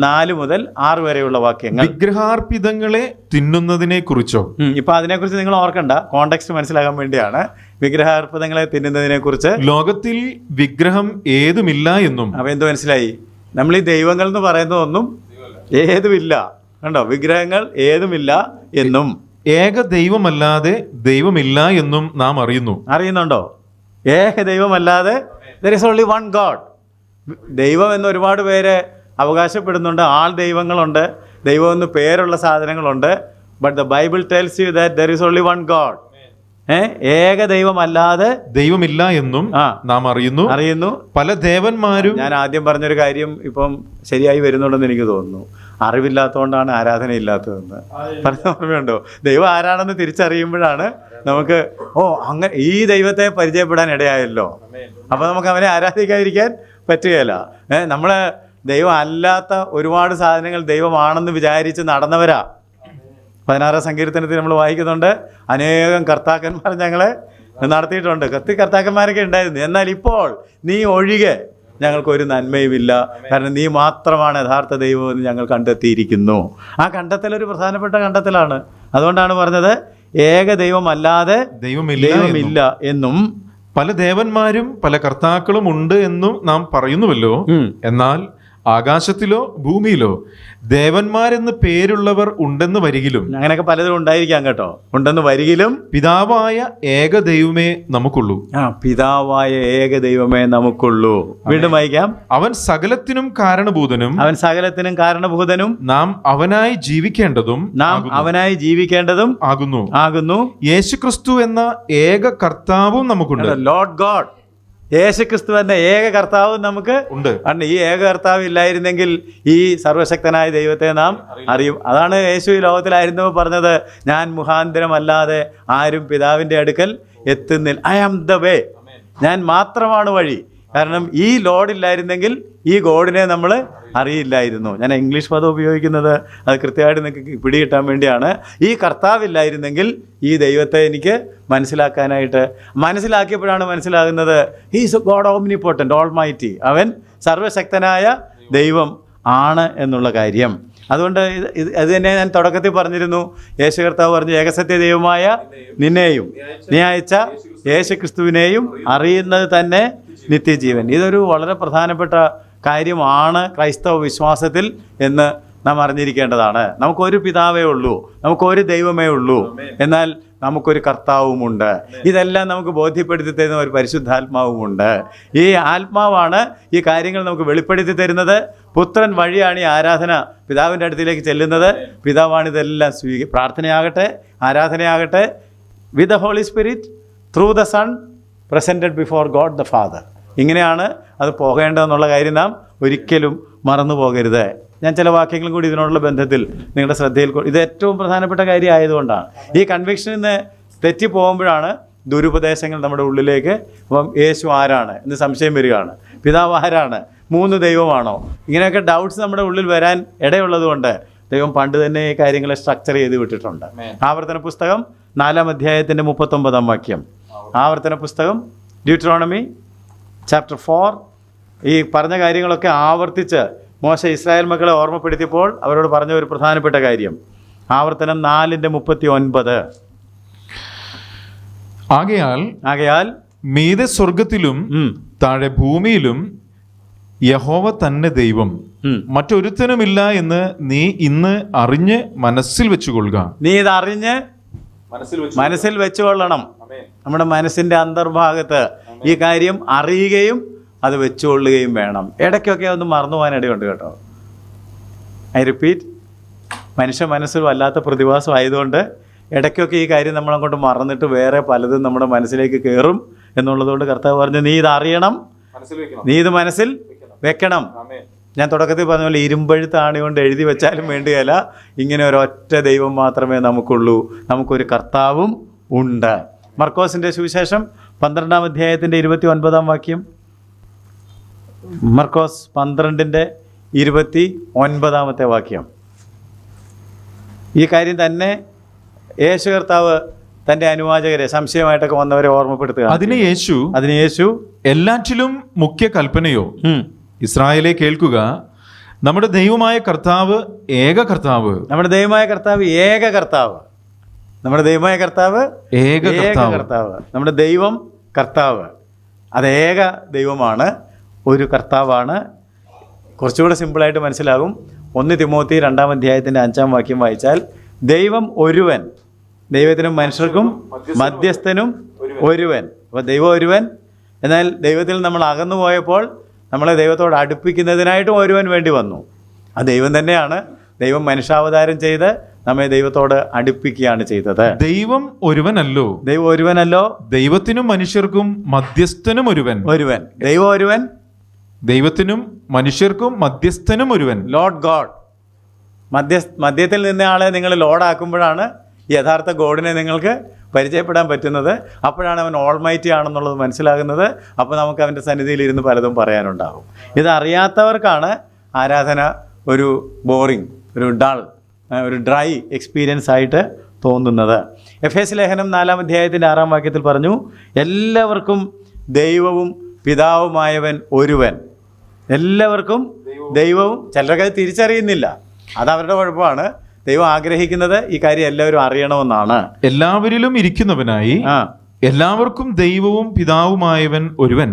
4 മുതൽ 6 വരെയുള്ള വാക്യങ്ങൾ. വിഗ്രഹാർപ്പിതങ്ങളെ തിന്നുന്നതിനെ കുറിച്ചോ? ഇപ്പം അതിനെക്കുറിച്ച് നിങ്ങൾ ഓർക്കണ്ട, കോണ്ടെക്സ്റ്റ് മനസ്സിലാകാൻ വേണ്ടിയാണ്. വിഗ്രഹാർപ്പിതങ്ങളെ തിന്നുന്നതിനെ കുറിച്ച്, ലോകത്തിൽ വിഗ്രഹം ഏതുമില്ല എന്നും. അപ്പം എന്ത് മനസ്സിലായി? നമ്മൾ ഈ ദൈവങ്ങൾ എന്ന് പറയുന്നതൊന്നും ഏതുമില്ല. കണ്ടോ? വിഗ്രഹങ്ങൾ ഏതുമില്ല എന്നും ഏക ദൈവമല്ലാതെ ദൈവമില്ല എന്നും നാം അറിയുന്നുണ്ടോ? ഏക ദൈവമല്ലാതെ there is only one God. ദൈവം എന്ന് ഒരുപാട് പേര് അവകാശപ്പെടുന്നുണ്ട്. ആൾ ദൈവങ്ങളുണ്ട്, ദൈവം എന്ന് പേരുള്ള സാധനങ്ങളുണ്ട്. But the Bible tells you that there is only one God. ഏക ദൈവമല്ലാതെ ദൈവമില്ല എന്നും നാം അറിയുന്നു. പല ദേവന്മാരും. ഞാൻ ആദ്യം പറഞ്ഞൊരു കാര്യം ഇപ്പം ശരിയായി വരുന്നുണ്ടെന്ന് എനിക്ക് തോന്നുന്നു. അറിവില്ലാത്തതുകൊണ്ടാണ് ആരാധന ഇല്ലാത്തതെന്ന് പറഞ്ഞ ഓർമ്മയുണ്ടോ? ദൈവം ആരാണെന്ന് തിരിച്ചറിയുമ്പോഴാണ് നമുക്ക് അങ്ങനെ ഈ ദൈവത്തെ പരിചയപ്പെടാൻ ഇടയായല്ലോ. അപ്പോൾ നമുക്ക് അവനെ ആരാധിക്കാതിരിക്കാൻ പറ്റുകയില്ല. നമ്മളെ ദൈവം അല്ലാത്ത ഒരുപാട് സാധനങ്ങൾ ദൈവമാണെന്ന് വിചാരിച്ച് നടന്നവരാ. 16-ാം സങ്കീർത്തനത്തിൽ നമ്മൾ വായിക്കുന്നുണ്ട്, അനേകം കർത്താക്കന്മാർ ഞങ്ങളെ നടത്തിയിട്ടുണ്ട്. കർത്താക്കന്മാരൊക്കെ ഉണ്ടായിരുന്നു. എന്നാൽ ഇപ്പോൾ നീ ഒഴികെ ഞങ്ങൾക്കൊരു നന്മയുമില്ല, കാരണം നീ മാത്രമാണ് യഥാർത്ഥ ദൈവമെന്ന് ഞങ്ങൾ കണ്ടെത്തിയിരിക്കുന്നു. ആ കണ്ടെത്തലൊരു പ്രധാനപ്പെട്ട കണ്ടെത്തലാണ്. അതുകൊണ്ടാണ് പറഞ്ഞത് ഏക ദൈവമല്ലാതെ ദൈവമില്ല എന്നും പല ദേവന്മാരും പല കർത്താക്കളും ഉണ്ട് എന്നും നാം പറയുന്നുവല്ലോ. എന്നാൽ ആകാശത്തിലോ ഭൂമിയിലോ ദേവന്മാരെന്ന് പേരുള്ളവർ ഉണ്ടെന്ന് വരികിലും, അങ്ങനെയൊക്കെ പലതും ഉണ്ടായിരിക്കാം കേട്ടോ, ഉണ്ടെന്ന് വരികിലും പിതാവായ ഏക ദൈവമേ നമുക്കുള്ളൂ. പിതാവായ ഏക ദൈവമേ നമുക്കുള്ളൂ. വീണ്ടും വായിക്കാം. അവൻ സകലത്തിനും കാരണഭൂതനും നാം അവനായി ജീവിക്കേണ്ടതും ആകുന്നു. യേശുക്രിസ്തു എന്ന ഏക കർത്താവും നമുക്കുണ്ട്. ലോർഡ് ഗോഡ് യേശുക്രിസ്തു എന്ന ഏക കർത്താവ് നമുക്ക് ഉണ്ട്. കാരണം ഈ ഏക കർത്താവ് ഇല്ലായിരുന്നെങ്കിൽ ഈ സർവശക്തനായ ദൈവത്തെ നാം അറിയും. അതാണ് യേശു ഈ ലോകത്തിലായിരുന്നപ്പോൾ പറഞ്ഞത്, ഞാൻ മുഖാന്തരമല്ലാതെ ആരും പിതാവിൻ്റെ അടുക്കൽ എത്തുന്നില്ല. ഐ ആം ദ വേ, ഞാൻ മാത്രമാണ് വഴി. കാരണം ഈ ലോഡില്ലായിരുന്നെങ്കിൽ ഈ ഗോഡിനെ നമ്മൾ അറിയില്ലായിരുന്നു. ഞാൻ ഇംഗ്ലീഷ് പദം ഉപയോഗിക്കുന്നത് അത് കൃത്യമായിട്ട് നിങ്ങൾക്ക് പിടികിട്ടാൻ വേണ്ടിയാണ്. ഈ കർത്താവില്ലായിരുന്നെങ്കിൽ ഈ ദൈവത്തെ എനിക്ക് മനസ്സിലാക്കിയപ്പോഴാണ് മനസ്സിലാകുന്നത് ഹീസ് ഗോഡ് ഓംനിപോട്ടൻറ്റ് ഓൾമൈറ്റി, അവൻ സർവശക്തനായ ദൈവം ആണ് എന്നുള്ള കാര്യം. അതുകൊണ്ട് ഇത് തന്നെ ഞാൻ തുടക്കത്തിൽ പറഞ്ഞിരുന്നു. യേശു കർത്താവ് പറഞ്ഞു, ഏകസത്യ ദൈവമായ നിന്നെയും നീ അയച്ച യേശു ക്രിസ്തുവിനെയും അറിയുന്നത് തന്നെ നിത്യജീവൻ. ഇതൊരു വളരെ പ്രധാനപ്പെട്ട കാര്യമാണ് ക്രൈസ്തവ വിശ്വാസത്തിൽ എന്ന് നാം അറിഞ്ഞിരിക്കേണ്ടതാണ്. നമുക്കൊരു പിതാവേ ഉള്ളൂ, നമുക്കൊരു ദൈവമേ ഉള്ളൂ, എന്നാൽ നമുക്കൊരു കർത്താവുമുണ്ട്. ഇതെല്ലാം നമുക്ക് ബോധ്യപ്പെടുത്തി തരുന്ന ഒരു പരിശുദ്ധാത്മാവുമുണ്ട്. ഈ ആത്മാവാണ് ഈ കാര്യങ്ങൾ നമുക്ക് വെളിപ്പെടുത്തി തരുന്നത്. പുത്രൻ വഴിയാണ് ഈ ആരാധന പിതാവിൻ്റെ അടുത്തിലേക്ക് ചെല്ലുന്നത്. പിതാവാണിതെല്ലാം പ്രാർത്ഥനയാകട്ടെ, ആരാധനയാകട്ടെ, with the Holy Spirit through the Son presented before God the Father. ഇങ്ങനെയാണ് അത് പോകേണ്ടതെന്നുള്ള കാര്യം നാം ഒരിക്കലും മറന്നു പോകരുത്. ഞാൻ ചില വാക്യങ്ങളും കൂടി ഇതിനോടുള്ള ബന്ധത്തിൽ നിങ്ങളുടെ ശ്രദ്ധയിൽ, ഇത് ഏറ്റവും പ്രധാനപ്പെട്ട കാര്യം ആയതുകൊണ്ടാണ്. ഈ കൺവിക്ഷനിൽ നിന്ന് തെറ്റിപ്പോകുമ്പോഴാണ് ദുരുപദേശങ്ങൾ നമ്മുടെ ഉള്ളിലേക്ക്, അപ്പം യേശു ആരാണ് എന്ന് സംശയം വരികയാണ്, പിതാവ് ആരാണ്, 3 ദൈവമാണോ, ഇങ്ങനെയൊക്കെ ഡൗട്ട്സ് നമ്മുടെ ഉള്ളിൽ വരാൻ ഇടയുള്ളത് കൊണ്ട് ദൈവം പണ്ട് തന്നെ ഈ കാര്യങ്ങളെ സ്ട്രക്ചർ ചെയ്ത് വിട്ടിട്ടുണ്ട്. ആവർത്തന പുസ്തകം 4-ാം അധ്യായത്തിൻ്റെ 39-ാം വാക്യം. ആവർത്തന പുസ്തകം ഡ്യൂട്രോണമി ചാപ്റ്റർ 4 ഈ പറഞ്ഞ കാര്യങ്ങളൊക്കെ ആവർത്തിച്ച് മോശ ഇസ്രായേൽ മക്കളെ ഓർമ്മപ്പെടുത്തിയപ്പോൾ അവരോട് പറഞ്ഞ ഒരു പ്രധാനപ്പെട്ട കാര്യം. ആവർത്തനം 4:39. ആകയാൽ മീതെ സ്വർഗത്തിലും താഴെ ഭൂമിയിലും യഹോവ തന്നെ ദൈവം, മറ്റൊരുത്തനുമില്ല എന്ന് നീ ഇന്ന് അറിഞ്ഞ് മനസ്സിൽ വെച്ചുകൊള്ളുക. നീ ഇത് അറിഞ്ഞ് മനസ്സിൽ വെച്ചുകൊള്ളണം. നമ്മുടെ മനസ്സിൻ്റെ അന്തർഭാഗത്ത് ഈ കാര്യം അറിയുകയും അത് വെച്ചുകൊള്ളുകയും വേണം. ഇടയ്ക്കൊക്കെ ഒന്ന് മറന്നു പോകാനിടയുണ്ട് കേട്ടോ. ഐ റിപ്പീറ്റ്, മനുഷ്യ മനസ്സിൽ വല്ലാത്ത പ്രതിഭാസം ആയതുകൊണ്ട് ഇടയ്ക്കൊക്കെ ഈ കാര്യം നമ്മളങ്ങോട്ട് മറന്നിട്ട് വേറെ പലതും നമ്മുടെ മനസ്സിലേക്ക് കയറും എന്നുള്ളതുകൊണ്ട് കർത്താവ് പറഞ്ഞു, നീ ഇത് അറിയണം, നീ ഇത് മനസ്സിൽ വെക്കണം. ഞാൻ തുടക്കത്തിൽ പറഞ്ഞ പോലെ ഇരുമ്പഴുത്താണി കൊണ്ട് എഴുതി വെച്ചാലും വേണ്ടിയല്ല, ഇങ്ങനെ ഒരൊറ്റ ദൈവം മാത്രമേ നമുക്കുള്ളൂ, നമുക്കൊരു കർത്താവും ഉണ്ട്. മർക്കോസിൻ്റെ സുവിശേഷം 12-ാം അധ്യായത്തിൻ്റെ 29-ാം വാക്യം. മർക്കോസ് 12:29 വാക്യം. ഈ കാര്യം തന്നെ യേശു കർത്താവ് തൻ്റെ അനുവാചകരെ, സംശയമായിട്ടൊക്കെ വന്നവരെ ഓർമ്മപ്പെടുത്തുക. അതിന് യേശു എല്ലാറ്റിലും മുഖ്യ കൽപ്പനയോ, ഇസ്രായേലെ കേൾക്കുക, നമ്മുടെ ദൈവമായ കർത്താവ് ഏക കർത്താവ്. നമ്മുടെ ദൈവമായ കർത്താവ് ഏക കർത്താവ്. നമ്മുടെ ദൈവമായ കർത്താവ് ഏക കർത്താവ്. നമ്മുടെ ദൈവം കർത്താവ്, അത് ഏക ദൈവമാണ്, ഒരു കർത്താവാണ്. കുറച്ചുകൂടെ സിമ്പിളായിട്ട് മനസ്സിലാകും. 1 തിമോത്തി 2-ാം അധ്യായത്തിൻ്റെ 5-ാം വാക്യം വായിച്ചാൽ, ദൈവം ഒരുവൻ, ദൈവത്തിനും മനുഷ്യർക്കും മധ്യസ്ഥനും ഒരുവൻ. അപ്പോൾ ദൈവം ഒരുവൻ, എന്നാൽ ദൈവത്തിൽ നമ്മൾ അകന്നു പോയപ്പോൾ നമ്മളെ ദൈവത്തോട് അടുപ്പിക്കുന്നതിനായിട്ടും ഒരുവൻ വേണ്ടി വന്നു. ആ ദൈവം തന്നെയാണ്. ദൈവം മനുഷ്യാവതാരം ചെയ്ത് നമ്മെ ദൈവത്തോട് അടുപ്പിക്കുകയാണ് ചെയ്തത്. ദൈവം ഒരുവനല്ലോ, ദൈവത്തിനും മനുഷ്യർക്കും മധ്യസ്ഥനും ഒരുവൻ. ദൈവം ഒരുവൻ, ദൈവത്തിനും മനുഷ്യർക്കും മധ്യസ്ഥനും ഒരുവൻ. Lord God. മധ്യത്തിൽ നിന്ന ആളെ നിങ്ങൾ ലോഡാക്കുമ്പോഴാണ് യഥാർത്ഥ ഗോഡിനെ നിങ്ങൾക്ക് പരിചയപ്പെടാൻ പറ്റുന്നത്. അപ്പോഴാണ് അവൻ ഓൾമൈറ്റി ആണെന്നുള്ളത് മനസ്സിലാകുന്നത്. അപ്പോൾ നമുക്ക് അവൻ്റെ സന്നിധിയിൽ ഇരുന്ന് പലതും പറയാനുണ്ടാകും. ഇതറിയാത്തവർക്കാണ് ആരാധന ഒരു ബോറിങ്, ഒരു ഡ്രൈ എക്സ്പീരിയൻസ് ആയിട്ട് തോന്നുന്നത്. എഫേസ്യ ലേഖനം 4-ാം അധ്യായത്തിൻ്റെ 6-ാം വാക്യത്തിൽ പറഞ്ഞു, എല്ലാവർക്കും ദൈവവും പിതാവുമായവൻ ഒരുവൻ. എല്ലാവർക്കും ദൈവവും, ചിലരൊക്കെ അത് തിരിച്ചറിയുന്നില്ല, അതവരുടെ കുഴപ്പമാണ്. ദൈവം ആഗ്രഹിക്കുന്നത് ഈ കാര്യം എല്ലാവരും അറിയണമെന്നാണ്. എല്ലാവരിലും ഇരിക്കുന്നവനായി എല്ലാവർക്കും ദൈവവും പിതാവുമായവൻ ഒരുവൻ.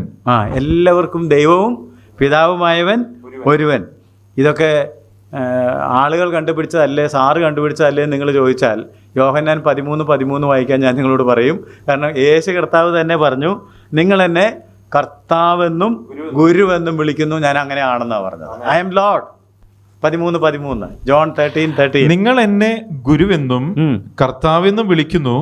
എല്ലാവർക്കും ദൈവവും പിതാവുമായവൻ ഒരുവൻ. ഇതൊക്കെ ആളുകൾ കണ്ടുപിടിച്ചതല്ലേ, സാറ് കണ്ടുപിടിച്ചതല്ലേ നിങ്ങൾ ചോദിച്ചാൽ, യോഹന്നാൻ 13:13 വായിക്കാൻ ഞാൻ നിങ്ങളോട് പറയും. കാരണം യേശു കർത്താവ് തന്നെ പറഞ്ഞു, നിങ്ങൾ എന്നെ കർത്താവെന്നും ഗുരുവെന്നും വിളിക്കുന്നു, ഞാൻ അങ്ങനെ ആണെന്നാണ് പറഞ്ഞത്. I M Lord. 13:13 ജോൺ 13:13. നിങ്ങൾ എന്നെ ഗുരുവെന്നും കർത്താവെന്നും വിളിക്കുന്നു,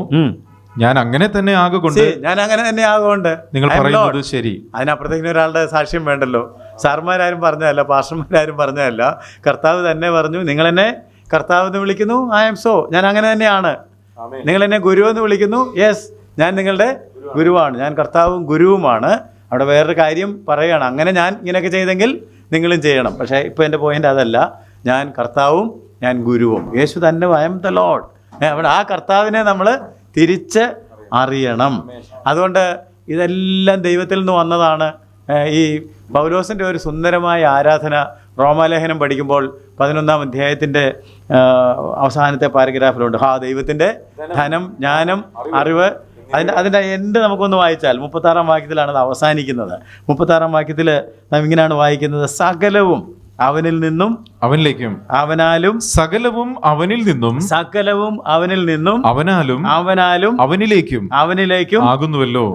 ഞാൻ അങ്ങനെ തന്നെ ആകൊണ്ട് ഞാൻ അങ്ങനെ തന്നെ ആകൊണ്ട് നിങ്ങൾ പറയുന്നത് ശരി. അതിനപ്പുറത്തേക്കിന് ഒരാളുടെ സാക്ഷ്യം വേണ്ടല്ലോ. സാർമാരാരും പറഞ്ഞതല്ല, പാസ്റ്റർമാരാരും പറഞ്ഞതല്ല, കർത്താവ് തന്നെ പറഞ്ഞു, നിങ്ങൾ എന്നെ കർത്താവ് എന്ന് വിളിക്കുന്നു, ഐ ആം സോ, ഞാൻ അങ്ങനെ തന്നെയാണ്. നിങ്ങൾ എന്നെ ഗുരു എന്ന് വിളിക്കുന്നു, യെസ്, ഞാൻ നിങ്ങളുടെ ഗുരുവാണ്, ഞാൻ കർത്താവും ഗുരുവുമാണ്. അവിടെ വേറൊരു കാര്യം പറയുകയാണ്, അങ്ങനെ ഞാൻ ഇങ്ങനെയൊക്കെ ചെയ്തെങ്കിൽ നിങ്ങളും ചെയ്യണം. പക്ഷേ ഇപ്പോൾ എൻ്റെ പോയിൻ്റ് അതല്ല, ഞാൻ കർത്താവും ഞാൻ ഗുരുവും. യേശു തന്നെ ഐ ആം ദ ലോർഡ്. അവിടെ ആ കർത്താവിനെ നമ്മൾ തിരിച്ച് അറിയണം. അതുകൊണ്ട് ഇതെല്ലാം ദൈവത്തിൽ നിന്ന് വന്നതാണ്. ഈ പൗലോസിൻ്റെ ഒരു സുന്ദരമായ ആരാധന റോമാലേഖനം പഠിക്കുമ്പോൾ 11-ാം അധ്യായത്തിൻ്റെ അവസാനത്തെ പാരഗ്രാഫിലുണ്ട്. ദൈവത്തിൻ്റെ ധനം, ജ്ഞാനം, അറിവ്. അതിൻ്റെ എൻഡ് നമുക്കൊന്ന് വായിച്ചാൽ 36-ാം വാക്യത്തിലാണ് അത് അവസാനിക്കുന്നത്. 36-ാം വാക്യത്തിൽ നാം ഇങ്ങനെയാണ് വായിക്കുന്നത്: സകലവും അവനിൽ നിന്നും അവനിലേക്കും, അവനാലും സകലവും അവനിൽ നിന്നും സകലവും അവനിൽ നിന്നും അവനാലും അവനിലേക്കും ആകുന്നുവല്ലോ,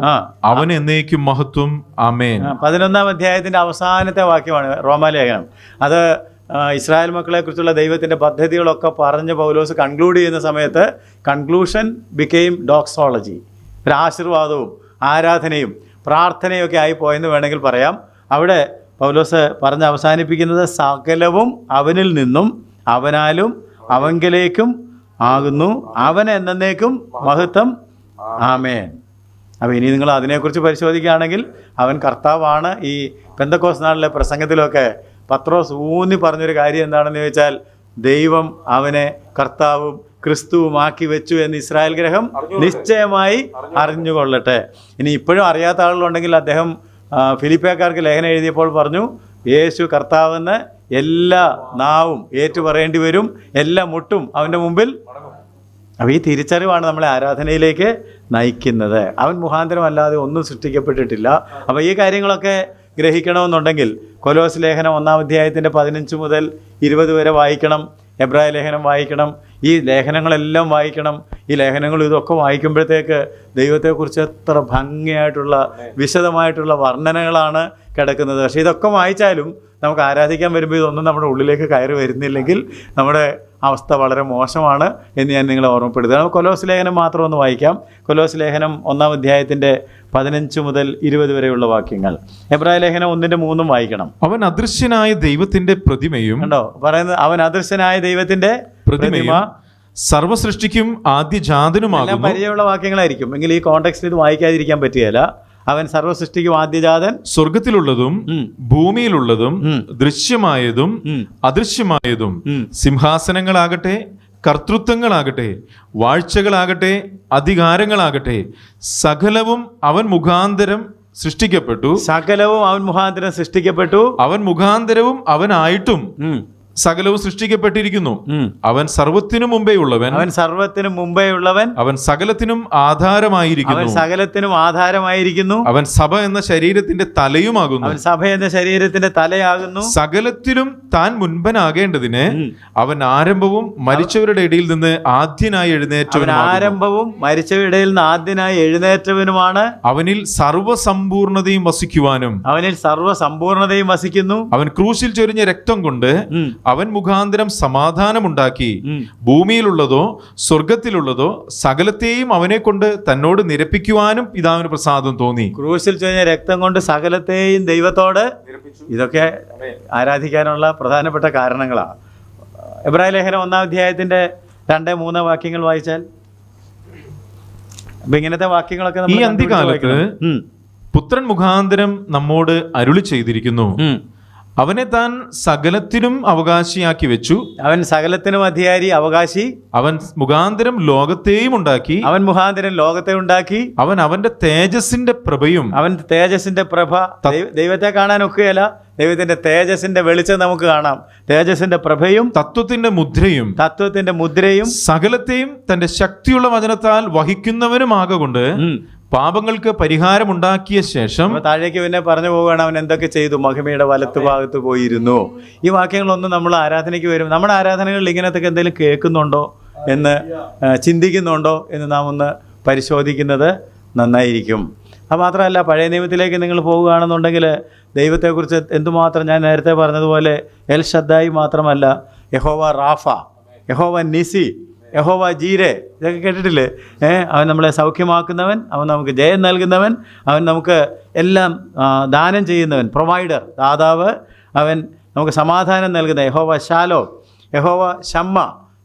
അവൻ എന്നേക്കും മഹത്വം. ആമേൻ. 11-ാം അധ്യായത്തിന്റെ അവസാനത്തെ വാക്യമാണ് റോമാലേഖനം. അത് ഇസ്രായേൽ മക്കളെ കുറിച്ചുള്ള ദൈവത്തിന്റെ പദ്ധതികളൊക്കെ പറഞ്ഞ് പൗലോസ് കൺക്ലൂഡ് ചെയ്യുന്ന സമയത്ത് കൺക്ലൂഷൻ ബിക്കെയിം ഡോക്സോളജി. ഒരു ആശീർവാദവും ആരാധനയും പ്രാർത്ഥനയും ഒക്കെ ആയിപ്പോയെന്ന് വേണമെങ്കിൽ പറയാം. അവിടെ പൗലോസ് പറഞ്ഞ് അവസാനിപ്പിക്കുന്നത് സകലവും അവനിൽ നിന്നും അവനാലും അവങ്കലേക്കും ആകുന്നു, അവൻ എന്നേക്കും മഹത്വം. ആമേൻ. അപ്പോൾ ഇനി നിങ്ങൾ അതിനെക്കുറിച്ച് പരിശോധിക്കുകയാണെങ്കിൽ അവൻ കർത്താവാണ്. ഈ പെന്തക്കോസ്ത് നാളിലെ പ്രസംഗത്തിലൊക്കെ പത്രോസ് ഊന്നി പറഞ്ഞൊരു കാര്യം എന്താണെന്ന് ചോദിച്ചാൽ, ദൈവം അവനെ കർത്താവും ക്രിസ്തുവുമാക്കി വെച്ചു എന്ന് ഇസ്രായേൽ ഗ്രഹം നിശ്ചയമായി അറിഞ്ഞുകൊള്ളട്ടെ. ഇനി ഇപ്പോഴും അറിയാത്ത ആളുകളുണ്ടെങ്കിൽ അദ്ദേഹം ഫിലിപ്പിയക്കാർക്ക് ലേഖനം എഴുതിയപ്പോൾ പറഞ്ഞു, യേശു കർത്താവെന്ന് എല്ലാ നാവും ഏറ്റു പറയേണ്ടി വരും, എല്ലാ മുട്ടും അവൻ്റെ മുമ്പിൽ. അപ്പോൾ ഈ തിരിച്ചറിവാണ് നമ്മളെ ആരാധനയിലേക്ക് നയിക്കുന്നത്. അവൻ മുഖാന്തരം അല്ലാതെ ഒന്നും സൃഷ്ടിക്കപ്പെട്ടിട്ടില്ല. അപ്പോൾ ഈ കാര്യങ്ങളൊക്കെ ഗ്രഹിക്കണമെന്നുണ്ടെങ്കിൽ കൊലോസ് ലേഖനം 1-ാം അധ്യായത്തിൻ്റെ 15 മുതൽ 20 വരെ വായിക്കണം. എബ്രായ ലേഖനം വായിക്കണം. ഈ ലേഖനങ്ങളെല്ലാം വായിക്കണം. ഈ ലേഖനങ്ങൾ ഇതൊക്കെ വായിക്കുമ്പോഴത്തേക്ക് ദൈവത്തെക്കുറിച്ച് എത്ര ഭംഗിയായിട്ടുള്ള വിശദമായിട്ടുള്ള വർണ്ണനകളാണ് കിടക്കുന്നത്. പക്ഷേ ഇതൊക്കെ വായിച്ചാലും നമുക്ക് ആരാധിക്കാൻ വരുമ്പോൾ ഇതൊന്നും നമ്മുടെ ഉള്ളിലേക്ക് കയറി വരുന്നില്ലെങ്കിൽ നമ്മുടെ അവസ്ഥ വളരെ മോശമാണ് എന്ന് ഞാൻ നിങ്ങളെ ഓർമ്മപ്പെടുത്തുക. നമുക്ക് കൊലോസ് ലേഖനം മാത്രം ഒന്ന് വായിക്കാം. കൊലോസ് ലേഖനം 1-ാം അധ്യായത്തിൻ്റെ 15 മുതൽ 20 വരെയുള്ള വാക്യങ്ങൾ. എബ്രായ ലേഖനം 1-3 വായിക്കണം. അവൻ അദൃശ്യനായ ദൈവത്തിന്റെ പ്രതിമയും, കണ്ടോ പറയുന്നത്, അവൻ അദൃശ്യനായ ദൈവത്തിന്റെ പ്രതിമ, സർവ്വസൃഷ്ടിക്കും ആദ്യജാതനുമാകുന്നു. പരിചയമുള്ള വാക്യങ്ങളായിരിക്കും എങ്കിൽ ഈ കോണ്ടെക്സ്റ്റിൽ ഇത് വായിക്കാതിരിക്കാൻ പറ്റുകയില്ല. അവൻ സർവ്വസൃഷ്ടിക്കും ആദ്യജാതൻ, സ്വർഗത്തിലുള്ളതും ഭൂമിയിലുള്ളതും ദൃശ്യമായതും അദൃശ്യമായതും, സിംഹാസനങ്ങളാകട്ടെ, കർത്തൃത്വങ്ങളാകട്ടെ, വാഴ്ചകളാകട്ടെ, അധികാരങ്ങളാകട്ടെ, സകലവും അവൻ മുഖാന്തരം സൃഷ്ടിക്കപ്പെട്ടു. സകലവും അവൻ മുഖാന്തരം സൃഷ്ടിക്കപ്പെട്ടു. അവൻ മുഖാന്തരവും അവനായിട്ടും സകലവും സൃഷ്ടിക്കപ്പെട്ടിരിക്കുന്നു. അവൻ സർവ്വത്തിനും മുമ്പേ ഉള്ളവൻ, അവൻ സർവ്വത്തിനും മുമ്പേ ഉള്ളവൻ, അവൻ സകലത്തിനും ആധാരമായിരിക്കുന്നു, അവൻ സകലത്തിനും ആധാരമായിരിക്കുന്നു. അവൻ സഭ എന്ന ശരീരത്തിന്റെ തലയുമാകുന്നു, അവൻ സഭ എന്ന ശരീരത്തിന്റെ തലയാകുന്നു. സകലത്തിലും താൻ മുൻപനാകേണ്ടതിന് അവൻ ആരംഭവും മരിച്ചവരുടെ ഇടയിൽ നിന്ന് ആദ്യനായി എഴുന്നേറ്റവനും, ആരംഭവും മരിച്ചവരുടെ ഇടയിൽ നിന്ന് ആദ്യനായി എഴുന്നേറ്റവനുമാണ്. അവനിൽ സർവ്വസമ്പൂർണതയും വസിക്കുവാനും, അവനിൽ സർവ്വസമ്പൂർണതയും വസിക്കുന്നു. അവൻ ക്രൂശിൽ ചൊരിഞ്ഞ രക്തം കൊണ്ട് അവൻ മുഖാന്തരം സമാധാനമുണ്ടാക്കി ഭൂമിയിലുള്ളതോ സ്വർഗത്തിലുള്ളതോ സകലത്തെയും അവനെ കൊണ്ട് തന്നോട് നിരപ്പിക്കുവാനും പിതാവിന് പ്രസാദം തോന്നി. ക്രൂശിൽ ചൊരിഞ്ഞ രക്തം കൊണ്ട് സകലത്തെയും ദൈവത്തോട്. ഇതൊക്കെ ആരാധിക്കാനുള്ള പ്രധാനപ്പെട്ട കാരണങ്ങളാണ്. എബ്രായ ലേഖനം 1-ാം അധ്യായത്തിന്റെ 2-3 വാക്യങ്ങൾ വായിച്ചാൽ അപ്പൊ ഇങ്ങനത്തെ വാക്യങ്ങളൊക്കെ ഈ അന്ത്യകാലത്ത് പുത്രൻ മുഖാന്തരം നമ്മോട് അരുളി ചെയ്തിരിക്കുന്നു. അവനെ താൻ സകലത്തിനും അവകാശിയാക്കി വെച്ചു. അവൻ സകലത്തിനും അധികാരി, അവകാശി. അവൻ മുഖാന്തരം ലോകത്തെയും ഉണ്ടാക്കി. അവൻ മുഖാന്തരം ലോകത്തെ ഉണ്ടാക്കി. അവൻ അവന്റെ തേജസ്സിന്റെ പ്രഭയും. അവൻ തേജസ്സിന്റെ പ്രഭ. ദൈവത്തെ കാണാൻ ഒക്കുകയല്ല, ദൈവത്തിന്റെ തേജസ്സിന്റെ വെളിച്ചം നമുക്ക് കാണാം. തേജസ്സിന്റെ പ്രഭയും തത്വത്തിന്റെ മുദ്രയും, തത്വത്തിന്റെ മുദ്രയും, സകലത്തെയും തന്റെ ശക്തിയുള്ള വചനത്താൽ വഹിക്കുന്നവനുമാകൊണ്ട് പാപങ്ങൾക്ക് പരിഹാരമുണ്ടാക്കിയ ശേഷം. താഴേക്ക് പിന്നെ പറഞ്ഞു പോവുകയാണ്, അവൻ എന്തൊക്കെ ചെയ്തു, മഹിമയുടെ വലത്ത് ഭാഗത്ത് പോയിരുന്നു. ഈ വാക്യങ്ങളൊന്നും നമ്മൾ ആരാധനയ്ക്ക് വരും. നമ്മുടെ ആരാധനകളിൽ ഇങ്ങനത്തെ എന്തെങ്കിലും കേൾക്കുന്നുണ്ടോ എന്ന് ചിന്തിക്കുന്നുണ്ടോ എന്ന് നാം ഒന്ന് പരിശോധിക്കുന്നത് നന്നായിരിക്കും. അത് മാത്രമല്ല, പഴയ നിയമത്തിലേക്ക് നിങ്ങൾ പോവുകയാണെന്നുണ്ടെങ്കിൽ ദൈവത്തെക്കുറിച്ച് എന്തുമാത്രം, ഞാൻ നേരത്തെ പറഞ്ഞതുപോലെ എൽ ഷദ്ദായി മാത്രമല്ല, യഹോവ റാഫ, യഹോവ നിസി, യഹോവ ജീരെ, ഇതൊക്കെ കേട്ടിട്ടില്ലേ? അവൻ നമ്മളെ സൗഖ്യമാക്കുന്നവൻ, അവൻ നമുക്ക് ജയം നൽകുന്നവൻ, അവൻ നമുക്ക് എല്ലാം ദാനം ചെയ്യുന്നവൻ, പ്രൊവൈഡർ, ദാതാവ്, അവൻ നമുക്ക് സമാധാനം നൽകുന്ന യഹോവ ശാലോ, യഹോവ ശമ്മ,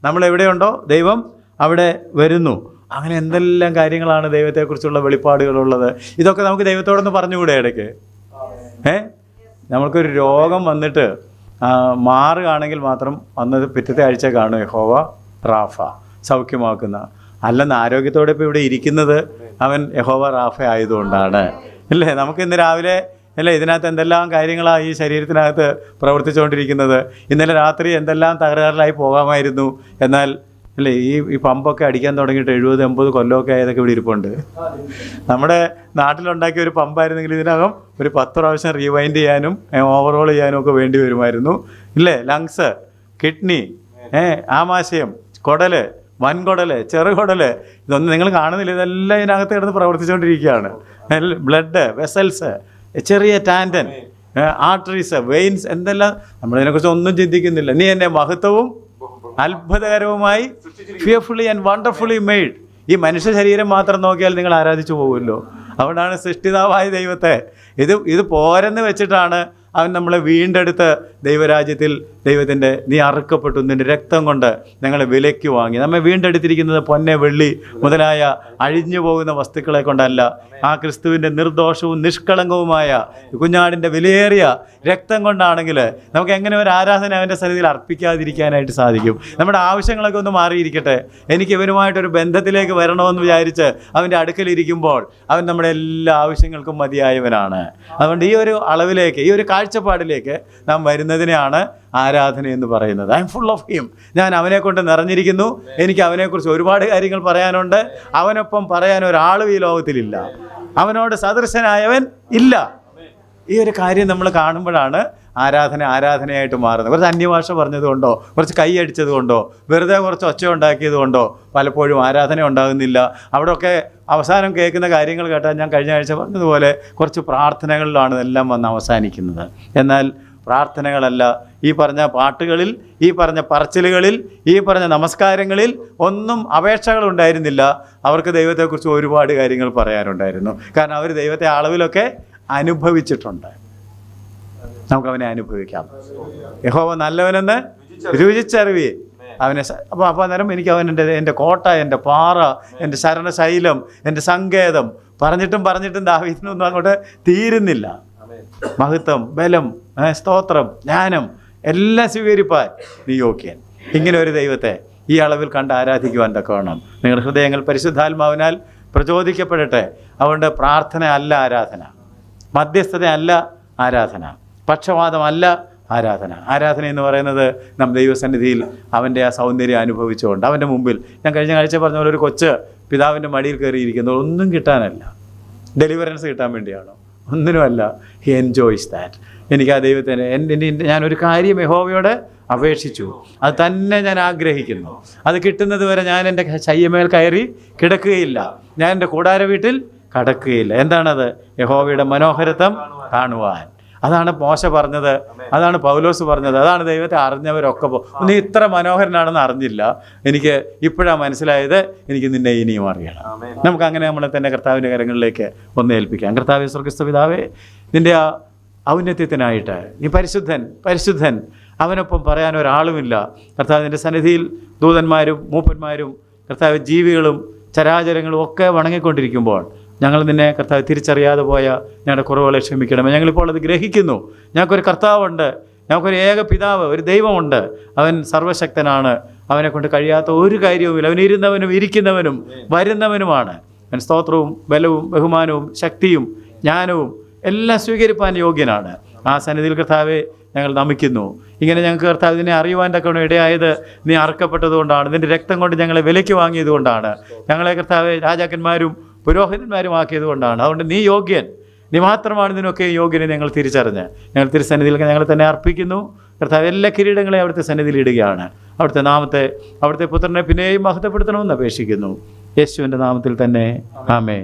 നമ്മളെവിടെയുണ്ടോ ദൈവം അവിടെ വരുന്നു. അങ്ങനെ എന്തെല്ലാം കാര്യങ്ങളാണ് ദൈവത്തെക്കുറിച്ചുള്ള വെളിപ്പാടുകളുള്ളത്. ഇതൊക്കെ നമുക്ക് ദൈവത്തോടൊന്ന് പറഞ്ഞുകൂടെ ഇടയ്ക്ക്? നമ്മൾക്കൊരു രോഗം വന്നിട്ട് മാറുകയാണെങ്കിൽ മാത്രം വന്നത് പിറ്റത്തെ ആഴ്ച കാണും യഹോവ റാഫ, സൗഖ്യമാക്കുന്ന. അല്ലെന്ന് ആരോഗ്യത്തോടെ ഇപ്പോൾ ഇവിടെ ഇരിക്കുന്നത് അവൻ യഹോവ റാഫ ആയതുകൊണ്ടാണ്, അല്ലേ? നമുക്ക് ഇന്ന് രാവിലെ അല്ലേ ഇതിനകത്ത് എന്തെല്ലാം കാര്യങ്ങളാണ് ഈ ശരീരത്തിനകത്ത് പ്രവർത്തിച്ചുകൊണ്ടിരിക്കുന്നത്. ഇന്നലെ രാത്രി എന്തെല്ലാം തകരാറിലായി പോകാമായിരുന്നു. എന്നാൽ അല്ലേ ഈ പമ്പൊക്കെ അടിക്കാൻ തുടങ്ങിയിട്ട് 70-80 കൊല്ലമൊക്കെ ആയതൊക്കെ ഇവിടെ ഇരിപ്പുണ്ട്. നമ്മുടെ നാട്ടിലുണ്ടാക്കിയ ഒരു പമ്പായിരുന്നെങ്കിൽ ഇതിനകം ഒരു 10 പ്രാവശ്യം റീവൈൻഡ് ചെയ്യാനും ഓവറോൾ ചെയ്യാനും ഒക്കെ വേണ്ടി വരുമായിരുന്നു, ഇല്ലേ? ലങ്സ്, കിഡ്നി, ആമാശയം, കുടല്, വൻകുടല്, ചെറുകുടല്, ഇതൊന്നും നിങ്ങൾ കാണുന്നില്ല. ഇതെല്ലാം ഇതിനകത്ത് കിടന്ന് പ്രവർത്തിച്ചുകൊണ്ടിരിക്കുകയാണ്. ബ്ലഡ് വെസൽസ്, ചെറിയ ടാൻഡൻ, ആർട്ടറീസ്, വെയിൻസ്, എന്തെല്ലാം നമ്മളിതിനെക്കുറിച്ച് ഒന്നും ചിന്തിക്കുന്നില്ല. നീ എന്നെ മഹത്വവും അത്ഭുതകരവുമായി ഫിയർഫുള്ളി ആൻഡ് വണ്ടർഫുള്ളി മെയ്ഡ്. ഈ മനുഷ്യ ശരീരം മാത്രം നോക്കിയാൽ നിങ്ങൾ ആരാധിച്ചു പോകുമല്ലോ. അതുകൊണ്ടാണ് സൃഷ്ടിതാവായ ദൈവത്തെ ഇത് പോരെന്ന് വെച്ചിട്ടാണ് അവൻ നമ്മളെ വീണ്ടെടുത്ത് ദൈവരാജ്യത്തിൽ ദൈവത്തിൻ്റെ നീ അറുക്കപ്പെട്ടു, നിൻ്റെ രക്തം കൊണ്ട് ഞങ്ങളെ വിലയ്ക്ക് വാങ്ങി. നമ്മെ വീണ്ടെടുത്തിരിക്കുന്നത് പൊന്നെ വെള്ളി മുതലായ അഴിഞ്ഞു പോകുന്ന വസ്തുക്കളെ കൊണ്ടല്ല, ആ ക്രിസ്തുവിൻ്റെ നിർദോഷവും നിഷ്കളങ്കവുമായ കുഞ്ഞാടിൻ്റെ വിലയേറിയ രക്തം കൊണ്ടാണെങ്കിൽ നമുക്ക് എങ്ങനെ ഒരു ആരാധന അവൻ്റെ സന്നിധിയിൽ അർപ്പിക്കാതിരിക്കാനായിട്ട് സാധിക്കും? നമ്മുടെ ആവശ്യങ്ങളൊക്കെ ഒന്ന് മാറിയിരിക്കട്ടെ. എനിക്ക് ഇവനുമായിട്ടൊരു ബന്ധത്തിലേക്ക് വരണമെന്ന് വിചാരിച്ച് അവൻ്റെ അടുക്കലിരിക്കുമ്പോൾ അവൻ നമ്മുടെ എല്ലാ ആവശ്യങ്ങൾക്കും മതിയായവനാണ്. അതുകൊണ്ട് ഈ ഒരു അളവിലേക്ക്, ഈ ഒരു കാഴ്ചപ്പാടിലേക്ക് നാം വരുന്നതിനെയാണ് ആരാധന എന്ന് പറയുന്നത്. I M full of him. ഞാൻ അവനെ കൊണ്ട് നിറഞ്ഞിരിക്കുന്നു. എനിക്ക് അവനെക്കുറിച്ച് ഒരുപാട് കാര്യങ്ങൾ പറയാനുണ്ട്. അവനൊപ്പം പറയാൻ ഒരാളും ഈ ലോകത്തിലില്ല. അവനോട് സദൃശനായവൻ ഇല്ല. ഈ ഒരു കാര്യം നമ്മൾ കാണുമ്പോഴാണ് ആരാധനയായിട്ട് മാറുന്നത്. കുറച്ച് അന്യഭാഷ പറഞ്ഞതുകൊണ്ടോ, കുറച്ച് കൈയടിച്ചത് കൊണ്ടോ, വെറുതെ കുറച്ച് ഒച്ച ഉണ്ടാക്കിയത് കൊണ്ടോ പലപ്പോഴും ആരാധന ഉണ്ടാകുന്നില്ല. അവിടെയൊക്കെ അവസാനം കേൾക്കുന്ന കാര്യങ്ങൾ കേട്ടാൽ ഞാൻ കഴിഞ്ഞ ആഴ്ച പറഞ്ഞതുപോലെ കുറച്ച് പ്രാർത്ഥനകളിലാണ് എല്ലാം വന്ന് അവസാനിക്കുന്നത്. എന്നാൽ പ്രാർത്ഥനകളല്ല, ഈ പറഞ്ഞ പാട്ടുകളിൽ, ഈ പറഞ്ഞ പറച്ചിലുകളിൽ, ഈ പറഞ്ഞ നമസ്കാരങ്ങളിൽ ഒന്നും അപേക്ഷകൾ ഉണ്ടായിരുന്നില്ല. അവർക്ക് ദൈവത്തെക്കുറിച്ച് ഒരുപാട് കാര്യങ്ങൾ പറയാനുണ്ടായിരുന്നു. കാരണം അവർ ദൈവത്തെ അളവിലൊക്കെ അനുഭവിച്ചിട്ടുണ്ട്. നമുക്കവനെ അനുഭവിക്കാം. യഹോവ നല്ലവനെന്ന് രുചിച്ചറിവേ അവനെ. അപ്പോൾ അന്നേരം എനിക്ക് അവൻ എൻ്റെ കോട്ട, എൻ്റെ പാറ, എൻ്റെ ശരണശൈലം, എൻ്റെ സങ്കേതം പറഞ്ഞിട്ടും ദാവീദിനൊന്നും അങ്ങോട്ട് തീരുന്നില്ല. മഹത്വം, ബലം, സ്തോത്രം, ജ്ഞാനം എല്ലാം സ്വീകരിപ്പാൻ നീ യോഗ്യൻ. ഇങ്ങനെ ഒരു ദൈവത്തെ ഈ അളവിൽ കണ്ട് ആരാധിക്കുവാൻ തക്കവണ്ണം നിങ്ങളുടെ ഹൃദയങ്ങൾ പരിശുദ്ധാത്മാവിനാൽ പ്രചോദിക്കപ്പെടട്ടെ. അതുകൊണ്ട് പ്രാർത്ഥന അല്ല ആരാധന, മധ്യസ്ഥത അല്ല ആരാധന, പക്ഷപാതമല്ല ആരാധന. ആരാധന എന്ന് പറയുന്നത് നാം ദൈവസന്നിധിയിൽ അവൻ്റെ ആ സൗന്ദര്യം അനുഭവിച്ചുകൊണ്ട് അവൻ്റെ മുമ്പിൽ, ഞാൻ കഴിഞ്ഞ ആഴ്ച പറഞ്ഞ പോലെ ഒരു കൊച്ച് പിതാവിൻ്റെ മടിയിൽ കയറിയിരിക്കുന്നത് ഒന്നും കിട്ടാനല്ല, ഡെലിവറൻസ് കിട്ടാൻ വേണ്ടിയാണോ? ഒന്നിനുമല്ല. He enjoys that. എനിക്ക് ആ ദൈവത്തിന് ഞാനൊരു കാര്യം യഹോവയോട് അപേക്ഷിച്ചു, അത് തന്നെ ഞാൻ ആഗ്രഹിക്കുന്നു. അത് കിട്ടുന്നത് വരെ ഞാൻ എൻ്റെ ശയ്യമേൽ കയറി കിടക്കുകയില്ല, ഞാൻ എൻ്റെ കൂടാര വീട്ടിൽ കടക്കുകയില്ല. എന്താണത്? യഹോവയുടെ മനോഹരത്വം കാണുവാൻ. അതാണ് മോശ പറഞ്ഞത്, അതാണ് പൗലോസ് പറഞ്ഞത്, അതാണ് ദൈവത്തെ അറിഞ്ഞവരൊക്കെ നീ ഇത്ര മനോഹരനാണെന്ന് അറിഞ്ഞില്ല, എനിക്ക് ഇപ്പോഴാണ് മനസ്സിലായത്, എനിക്ക് നിന്നെ ഇനിയും അറിയണം. നമുക്കങ്ങനെ നമ്മളെ തന്നെ കർത്താവിൻ്റെ കരങ്ങളിലേക്ക് ഒന്ന് ഏൽപ്പിക്കാം. കർത്താവേ, സ്വർഗ്ഗസ്ഥ പിതാവേ, നിൻ്റെ ആ ഔന്നത്യത്തിനായിട്ട് നീ പരിശുദ്ധൻ, അവനൊപ്പം പറയാൻ ഒരാളുമില്ല. കർത്താവിൻ്റെ സന്നിധിയിൽ ദൂതന്മാരും മൂപ്പന്മാരും കർത്താവ് ജീവികളും ചരാചരങ്ങളും ഒക്കെ വണങ്ങിക്കൊണ്ടിരിക്കുമ്പോൾ ഞങ്ങൾ നിന്നെ കർത്താവ് തിരിച്ചറിയാതെ പോയ ഞങ്ങളുടെ കുറവുകളെ ക്ഷമിക്കണമേ. ഞങ്ങളിപ്പോൾ അത് ഗ്രഹിക്കുന്നു. ഞങ്ങൾക്കൊരു കർത്താവുണ്ട്, ഞങ്ങൾക്കൊരു ഏക പിതാവ്, ഒരു ദൈവമുണ്ട്. അവൻ സർവശക്തനാണ്. അവനെ കൊണ്ട് കഴിയാത്ത ഒരു കാര്യവുമില്ല. അവൻ ഇരുന്നവനും ഇരിക്കുന്നവനും വരുന്നവനുമാണ്. അവൻ സ്തോത്രവും ബലവും ബഹുമാനവും ശക്തിയും ജ്ഞാനവും എല്ലാം സ്വീകരിപ്പാൻ യോഗ്യനാണ്. ആ സന്നിധിയിൽ കർത്താവെ ഞങ്ങൾ നമിക്കുന്നു. ഇങ്ങനെ ഞങ്ങൾക്ക് കർത്താവ് ഇതിനെ അറിയുവാൻ തക്കവണ്ണം ഇടയായത് നീ അറുക്കപ്പെട്ടതുകൊണ്ടാണ്, നിൻ്റെ രക്തം കൊണ്ട് ഞങ്ങളെ വിലയ്ക്ക് വാങ്ങിയത് കൊണ്ടാണ്, ഞങ്ങളെ കർത്താവെ രാജാക്കന്മാരും പുരോഹിതന്മാരും ആക്കിയത് കൊണ്ടാണ്. അതുകൊണ്ട് നീ യോഗ്യൻ, നീ മാത്രമാണ് ഇതിനൊക്കെ യോഗ്യനെ ഞങ്ങൾ തിരിച്ചറിഞ്ഞ് ഞങ്ങൾ തിരുസന്നിധിയിലേക്ക് ഞങ്ങൾ തന്നെ അർപ്പിക്കുന്നു. കർത്താവ് എല്ലാ കിരീടങ്ങളെയും അവിടുത്തെ സന്നിധിയിൽ ഇടുകയാണ്. അവിടുത്തെ നാമത്തെ, അവിടുത്തെ പുത്രനെ പിന്നെയും മഹത്വപ്പെടുത്തണമെന്ന് അപേക്ഷിക്കുന്നു. യേശുവിൻ്റെ നാമത്തിൽ തന്നെ, ആമേൻ.